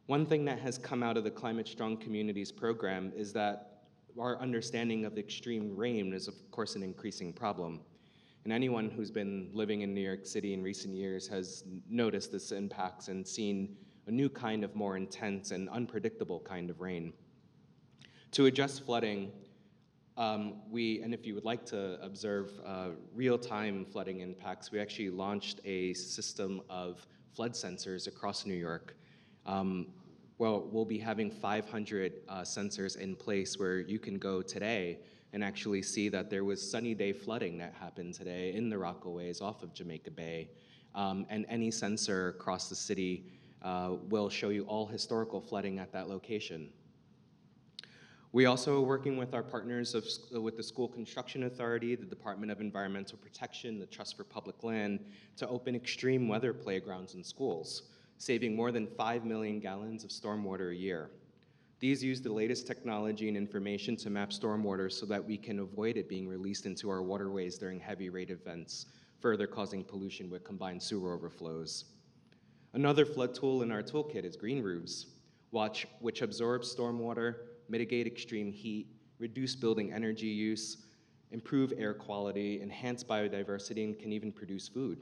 S3: One thing that has come out of the Climate Strong Communities program is that our understanding of extreme rain is, of course, an increasing problem. And anyone who's been living in New York City in recent years has noticed this impacts and seen a new kind of more intense and unpredictable kind of rain. To address flooding, and if you would like to observe real-time flooding impacts, we actually launched a system of flood sensors across New York. Well, we'll be having 500 sensors in place where you can go today and actually see that there was sunny day flooding that happened today in the Rockaways off of Jamaica Bay. And any sensor across the city will show you all historical flooding at that location. We also are working with our partners with the School Construction Authority, the Department of Environmental Protection, the Trust for Public Land, to open extreme weather playgrounds in schools, saving more than 5 million gallons of stormwater a year. These use the latest technology and information to map stormwater so that we can avoid it being released into our waterways during heavy rain events, further causing pollution with combined sewer overflows. Another flood tool in our toolkit is green roofs, which absorbs stormwater, mitigate extreme heat, reduce building energy use, improve air quality, enhance biodiversity, and can even produce food.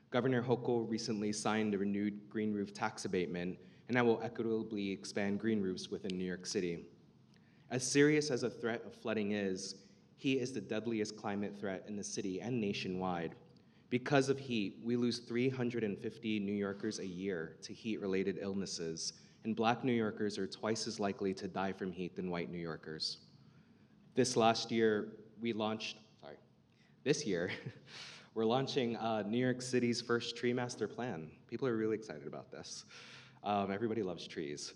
S3: Governor Hochul recently signed a renewed green roof tax abatement, and that will equitably expand green roofs within New York City. As serious as a threat of flooding is, heat is the deadliest climate threat in the city and nationwide. Because of heat, we lose 350 New Yorkers a year to heat-related illnesses, and Black New Yorkers are twice as likely to die from heat than white New Yorkers. This year, we're launching New York City's first tree master plan. People are really excited about this. Everybody loves trees.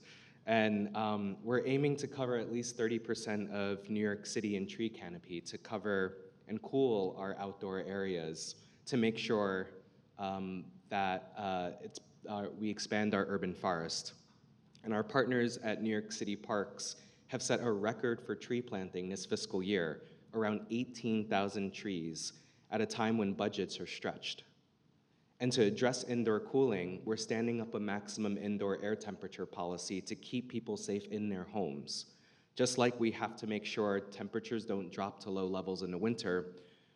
S3: And we're aiming to cover at least 30% of New York City in tree canopy to cover and cool our outdoor areas to make sure that we expand our urban forest. And our partners at New York City Parks have set a record for tree planting this fiscal year, around 18,000 trees at a time when budgets are stretched. And to address indoor cooling, we're standing up a maximum indoor air temperature policy to keep people safe in their homes. Just like we have to make sure temperatures don't drop to low levels in the winter,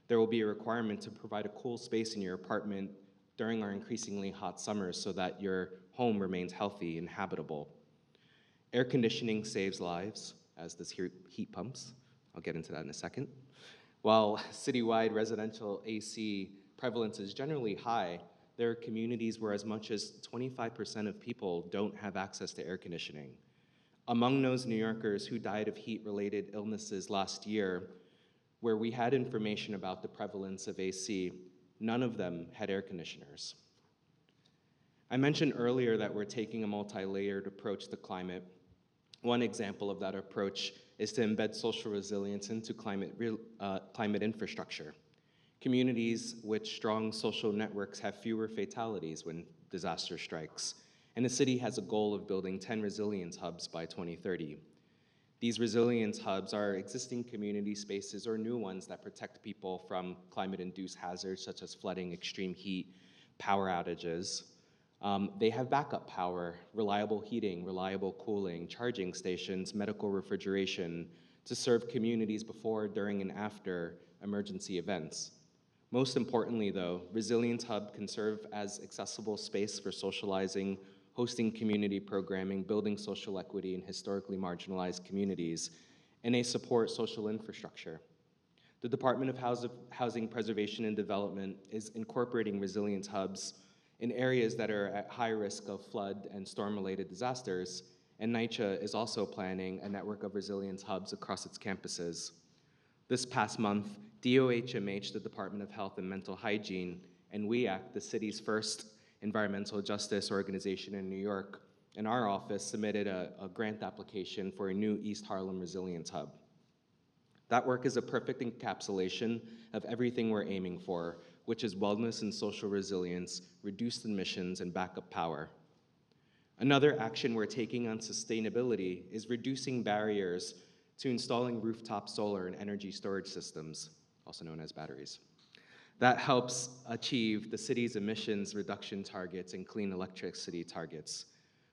S3: there will be a requirement to provide a cool space in your apartment during our increasingly hot summers so that your home remains healthy and habitable. Air conditioning saves lives, as does heat pumps. I'll get into that in a second. While citywide residential AC prevalence is generally high, there are communities where as much as 25% of people don't have access to air conditioning. Among those New Yorkers who died of heat-related illnesses last year, where we had information about the prevalence of AC, none of them had air conditioners. I mentioned earlier that we're taking a multi-layered approach to climate. One example of that approach is to embed social resilience into climate infrastructure. Communities with strong social networks have fewer fatalities when disaster strikes, and the city has a goal of building 10 resilience hubs by 2030. These resilience hubs are existing community spaces or new ones that protect people from climate-induced hazards such as flooding, extreme heat, power outages. They have backup power, reliable heating, reliable cooling, charging stations, medical refrigeration to serve communities before, during, and after emergency events. Most importantly, though, Resilience Hub can serve as accessible space for socializing, hosting community programming, building social equity in historically marginalized communities, and they support social infrastructure. The Department of Housing Preservation and Development is incorporating resilience hubs in areas that are at high risk of flood and storm-related disasters, and NYCHA is also planning a network of resilience hubs across its campuses. This past month, DOHMH, the Department of Health and Mental Hygiene, and WEAC, the city's first environmental justice organization in New York, and our office submitted a grant application for a new East Harlem Resilience Hub. That work is a perfect encapsulation of everything we're aiming for, which is wellness and social resilience, reduced emissions, and backup power. Another action we're taking on sustainability is reducing barriers to installing rooftop solar and energy storage systems, also known as batteries. That helps achieve the city's emissions reduction targets and clean electricity targets.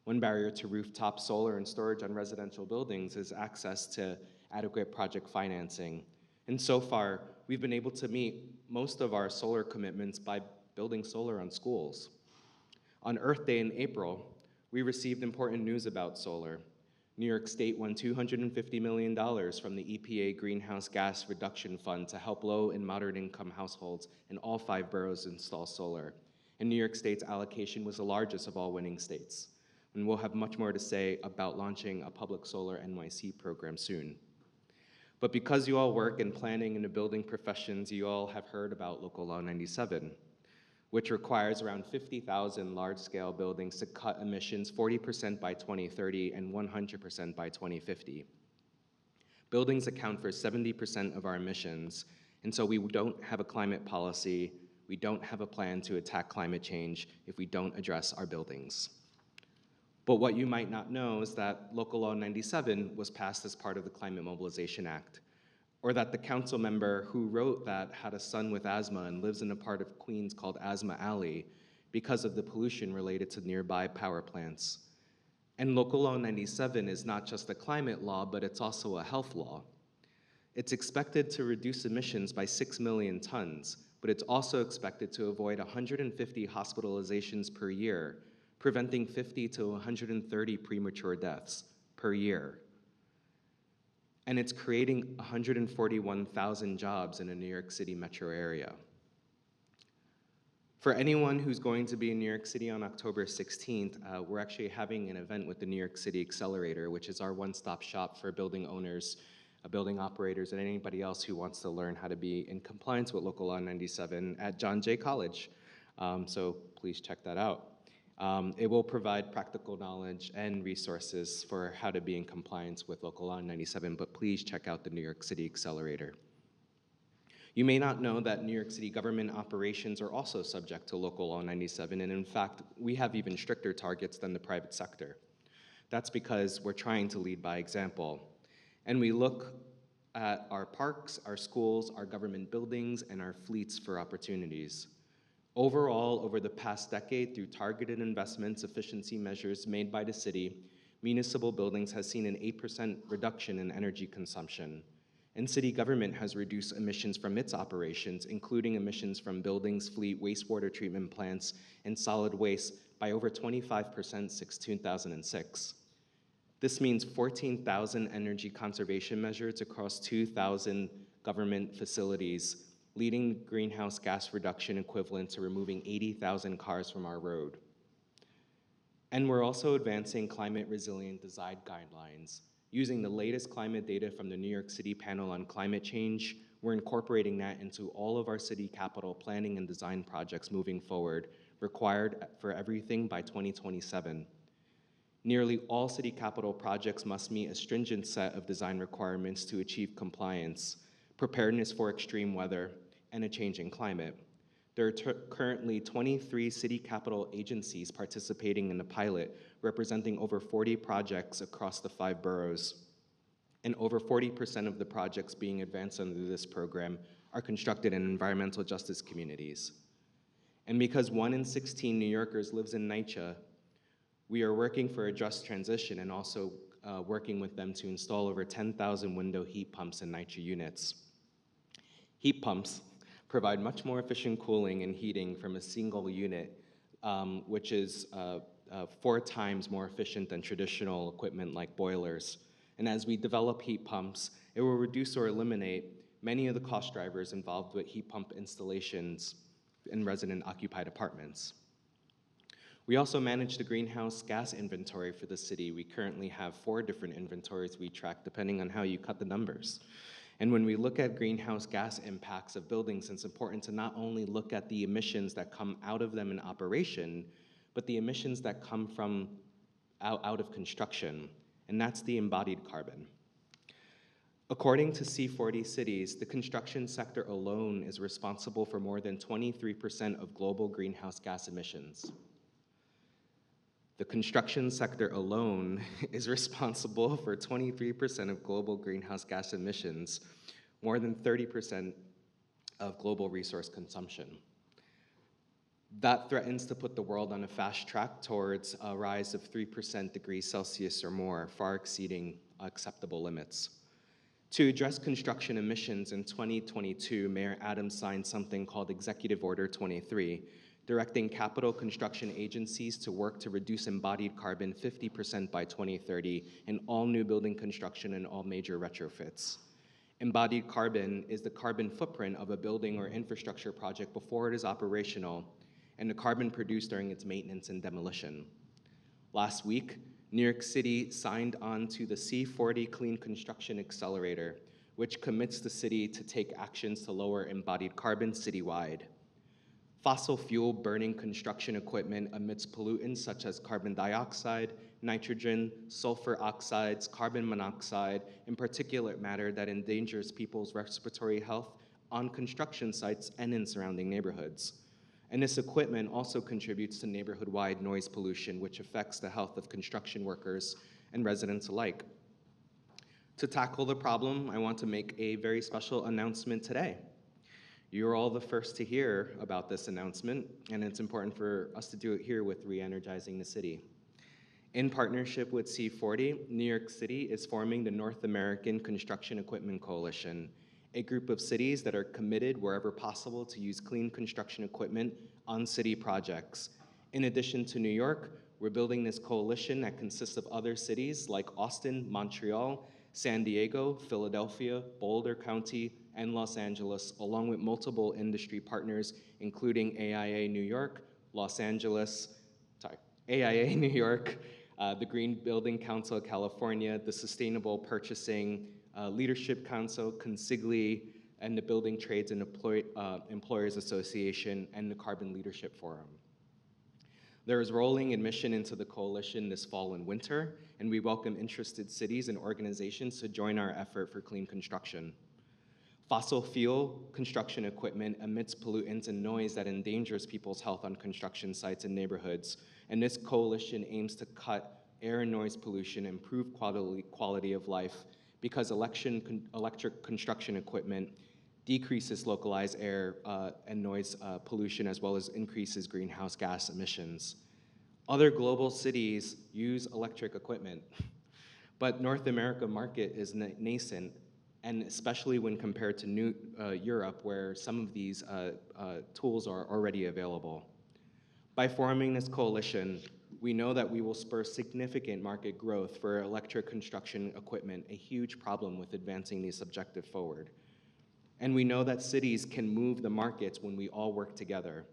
S3: One barrier to rooftop solar and storage on residential buildings is access to adequate project financing. And so far, we've been able to meet most of our solar commitments by building solar on schools. On Earth Day in April, we received important news about solar. New York State won $250 million from the EPA Greenhouse Gas Reduction Fund to help low and moderate income households in all 5 boroughs install solar. And New York State's allocation was the largest of all winning states. And we'll have much more to say about launching a public solar NYC program soon. But because you all work in planning and the building professions, you all have heard about Local Law 97, which requires around 50,000 large-scale buildings to cut emissions 40% by 2030 and 100% by 2050. Buildings account for 70% of our emissions, and so we don't have a climate policy, we don't have a plan to attack climate change if we don't address our buildings. But what you might not know is that Local Law 97 was passed as part of the Climate Mobilization Act, or that the council member who wrote that had a son with asthma and lives in a part of Queens called Asthma Alley because of the pollution related to nearby power plants. And Local Law 97 is not just a climate law, but it's also a health law. It's expected to reduce emissions by 6 million tons, but it's also expected to avoid 150 hospitalizations per year, preventing 50 to 130 premature deaths per year. And it's creating 141,000 jobs in the New York City metro area. For anyone who's going to be in New York City on October 16th, we're actually having an event with the New York City Accelerator, which is our one-stop shop for building owners, building operators, and anybody else who wants to learn how to be in compliance with Local Law 97 at John Jay College. So please check that out. It will provide practical knowledge and resources for how to be in compliance with Local Law 97, but please check out the New York City Accelerator. You may not know that New York City government operations are also subject to Local Law 97, and in fact, we have even stricter targets than the private sector. That's because we're trying to lead by example. And we look at our parks, our schools, our government buildings, and our fleets for opportunities. Overall, over the past decade, through targeted investments, efficiency measures made by the city, municipal buildings has seen an 8% reduction in energy consumption. And city government has reduced emissions from its operations, including emissions from buildings, fleet, wastewater treatment plants, and solid waste by over 25% since 2006. This means 14,000 energy conservation measures across 2,000 government facilities, leading greenhouse gas reduction equivalent to removing 80,000 cars from our road. And we're also advancing climate resilient design guidelines. Using the latest climate data from the New York City Panel on Climate Change, we're incorporating that into all of our city capital planning and design projects moving forward, required for everything by 2027. Nearly all city capital projects must meet a stringent set of design requirements to achieve compliance, preparedness for extreme weather, and a changing climate. There are currently 23 city capital agencies participating in the pilot, representing over 40 projects across the 5 boroughs. And over 40% of the projects being advanced under this program are constructed in environmental justice communities. And because 1 in 16 New Yorkers lives in NYCHA, we are working for a just transition and also working with them to install over 10,000 window heat pumps in NYCHA units. Heat pumps provide much more efficient cooling and heating from a single unit, which is 4 times more efficient than traditional equipment like boilers. And as we develop heat pumps, it will reduce or eliminate many of the cost drivers involved with heat pump installations in resident-occupied apartments. We also manage the greenhouse gas inventory for the city. We currently have 4 different inventories we track depending on how you cut the numbers. And when we look at greenhouse gas impacts of buildings, it's important to not only look at the emissions that come out of them in operation, but the emissions that come from out of construction, and that's the embodied carbon. According to C40 Cities, the construction sector alone is responsible for more than 23% of global greenhouse gas emissions. The construction sector alone is responsible for 23% of global greenhouse gas emissions, more than 30% of global resource consumption. That threatens to put the world on a fast track towards a rise of 3% degrees Celsius or more, far exceeding acceptable limits. To address construction emissions in 2022, Mayor Adams signed something called Executive Order 23, directing capital construction agencies to work to reduce embodied carbon 50% by 2030 in all new building construction and all major retrofits. Embodied carbon is the carbon footprint of a building or infrastructure project before it is operational, and the carbon produced during its maintenance and demolition. Last week, New York City signed on to the C40 Clean Construction Accelerator, which commits the city to take actions to lower embodied carbon citywide. Fossil fuel burning construction equipment emits pollutants such as carbon dioxide, nitrogen, sulfur oxides, carbon monoxide, and particulate matter that endangers people's respiratory health on construction sites and in surrounding neighborhoods. And this equipment also contributes to neighborhood-wide noise pollution, which affects the health of construction workers and residents alike. To tackle the problem, I want to make a very special announcement today. You're all the first to hear about this announcement, and it's important for us to do it here with Reenergizing the City. In partnership with C40, New York City is forming the North American Construction Equipment Coalition, a group of cities that are committed wherever possible to use clean construction equipment on city projects. In addition to New York, we're building this coalition that consists of other cities like Austin, Montreal, San Diego, Philadelphia, Boulder County, and Los Angeles, along with multiple industry partners, including AIA New York, AIA New York, the Green Building Council of California, the Sustainable Purchasing Leadership Council, Consigli, and the Building Trades and Employers Association, and the Carbon Leadership Forum. There is rolling admission into the coalition this fall and winter, and we welcome interested cities and organizations to join our effort for clean construction. Fossil fuel construction equipment emits pollutants and noise that endangers people's health on construction sites and neighborhoods, and this coalition aims to cut air and noise pollution, improve quality of life, because electric construction equipment decreases localized air and noise pollution, as well as increases greenhouse gas emissions. Other global cities use electric equipment, but North America market is nascent, and especially when compared to Europe, where some of these tools are already available. By forming this coalition, we know that we will spur significant market growth for electric construction equipment, a huge problem with advancing these objectives forward. And we know that cities can move the markets when we all work together.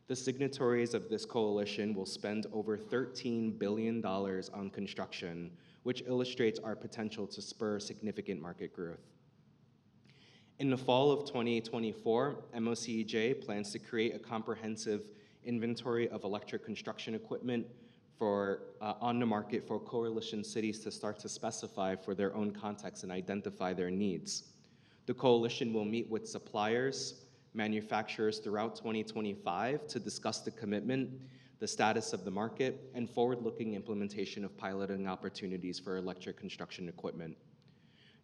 S3: The signatories of this coalition will spend over $13 billion on construction, which illustrates our potential to spur significant market growth. In the fall of 2024, MOCEJ plans to create a comprehensive inventory of electric construction equipment on the market for coalition cities to start to specify for their own context and identify their needs. The coalition will meet with suppliers, manufacturers throughout 2025 to discuss the commitment, the status of the market, and forward-looking implementation of piloting opportunities for electric construction equipment.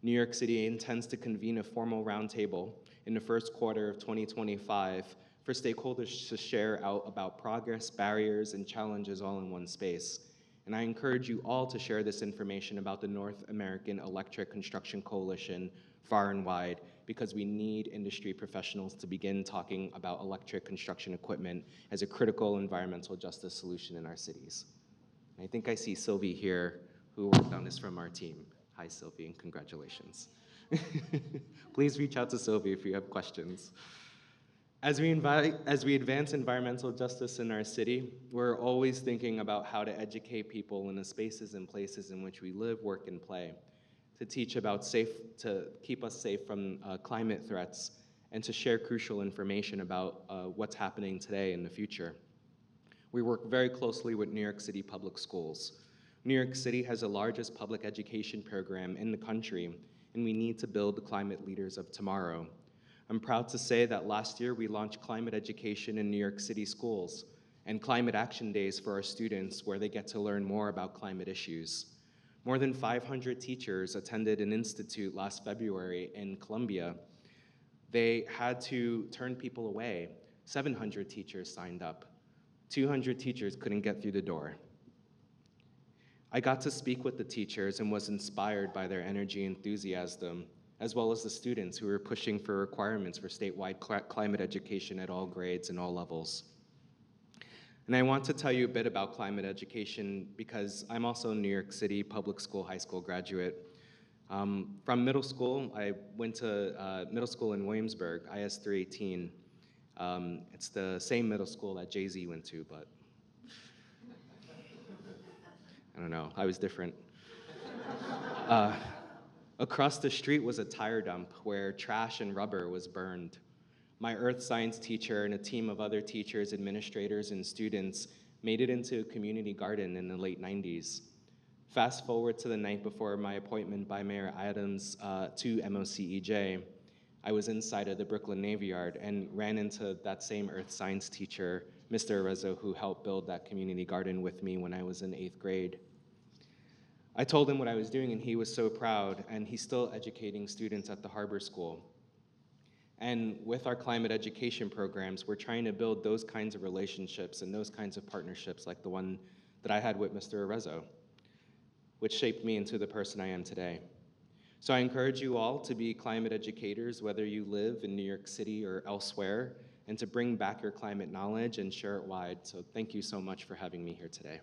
S3: New York City intends to convene a formal roundtable in the first quarter of 2025 for stakeholders to share out about progress, barriers, and challenges all in one space. And I encourage you all to share this information about the North American Electric Construction Coalition far and wide, because we need industry professionals to begin talking about electric construction equipment as a critical environmental justice solution in our cities. And I think I see Sylvie here, who worked on this from our team. Hi, Sylvie, and congratulations. Please reach out to Sylvie if you have questions. As we advance environmental justice in our city, we're always thinking about how to educate people in the spaces and places in which we live, work, and play, to to keep us safe from climate threats, and to share crucial information about what's happening today and the future. We work very closely with New York City Public Schools. New York City has the largest public education program in the country, and we need to build the climate leaders of tomorrow. I'm proud to say that last year we launched climate education in New York City schools and climate action days for our students, where they get to learn more about climate issues. More than 500 teachers attended an institute last February in Columbia. They had to turn people away. 700 teachers signed up. 200 teachers couldn't get through the door. I got to speak with the teachers and was inspired by their energy and enthusiasm, as well as the students who were pushing for requirements for statewide climate education at all grades and all levels. And I want to tell you a bit about climate education because I'm also a New York City public school, high school graduate. From middle school, I went to middle school in Williamsburg, IS 318. It's the same middle school that Jay-Z went to, but I don't know, I was different. Across the street was a tire dump where trash and rubber was burned. My earth science teacher and a team of other teachers, administrators, and students made it into a community garden in the late 90s. Fast forward to the night before my appointment by Mayor Adams to MOCEJ, I was inside of the Brooklyn Navy Yard and ran into that same earth science teacher, Mr. Arezzo, who helped build that community garden with me when I was in 8th grade. I told him what I was doing, and he was so proud, and he's still educating students at the Harbor School. And with our climate education programs, we're trying to build those kinds of relationships and those kinds of partnerships like the one that I had with Mr. Arezzo, which shaped me into the person I am today. So I encourage you all to be climate educators, whether you live in New York City or elsewhere, and to bring back your climate knowledge and share it wide. So thank you so much for having me here today.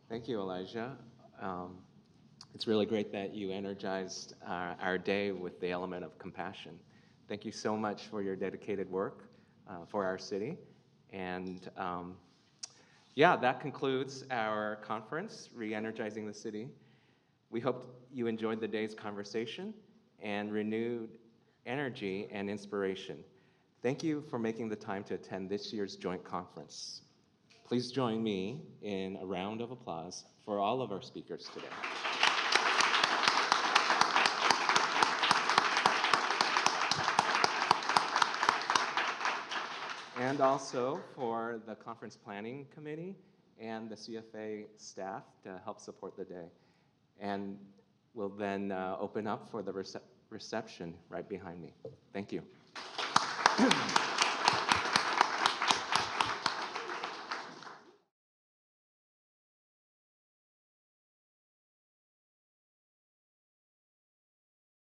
S2: Thank you, Elijah. It's really great that you energized our day with the element of compassion. Thank you so much for your dedicated work for our city. And yeah, that concludes our conference, Re-Energizing the City. We hope you enjoyed the day's conversation and renewed energy and inspiration. Thank you for making the time to attend this year's joint conference. Please join me in a round of applause for all of our speakers today. And also for the Conference Planning Committee and the CFA staff to help support the day. And we'll then open up for the reception right behind me. Thank you.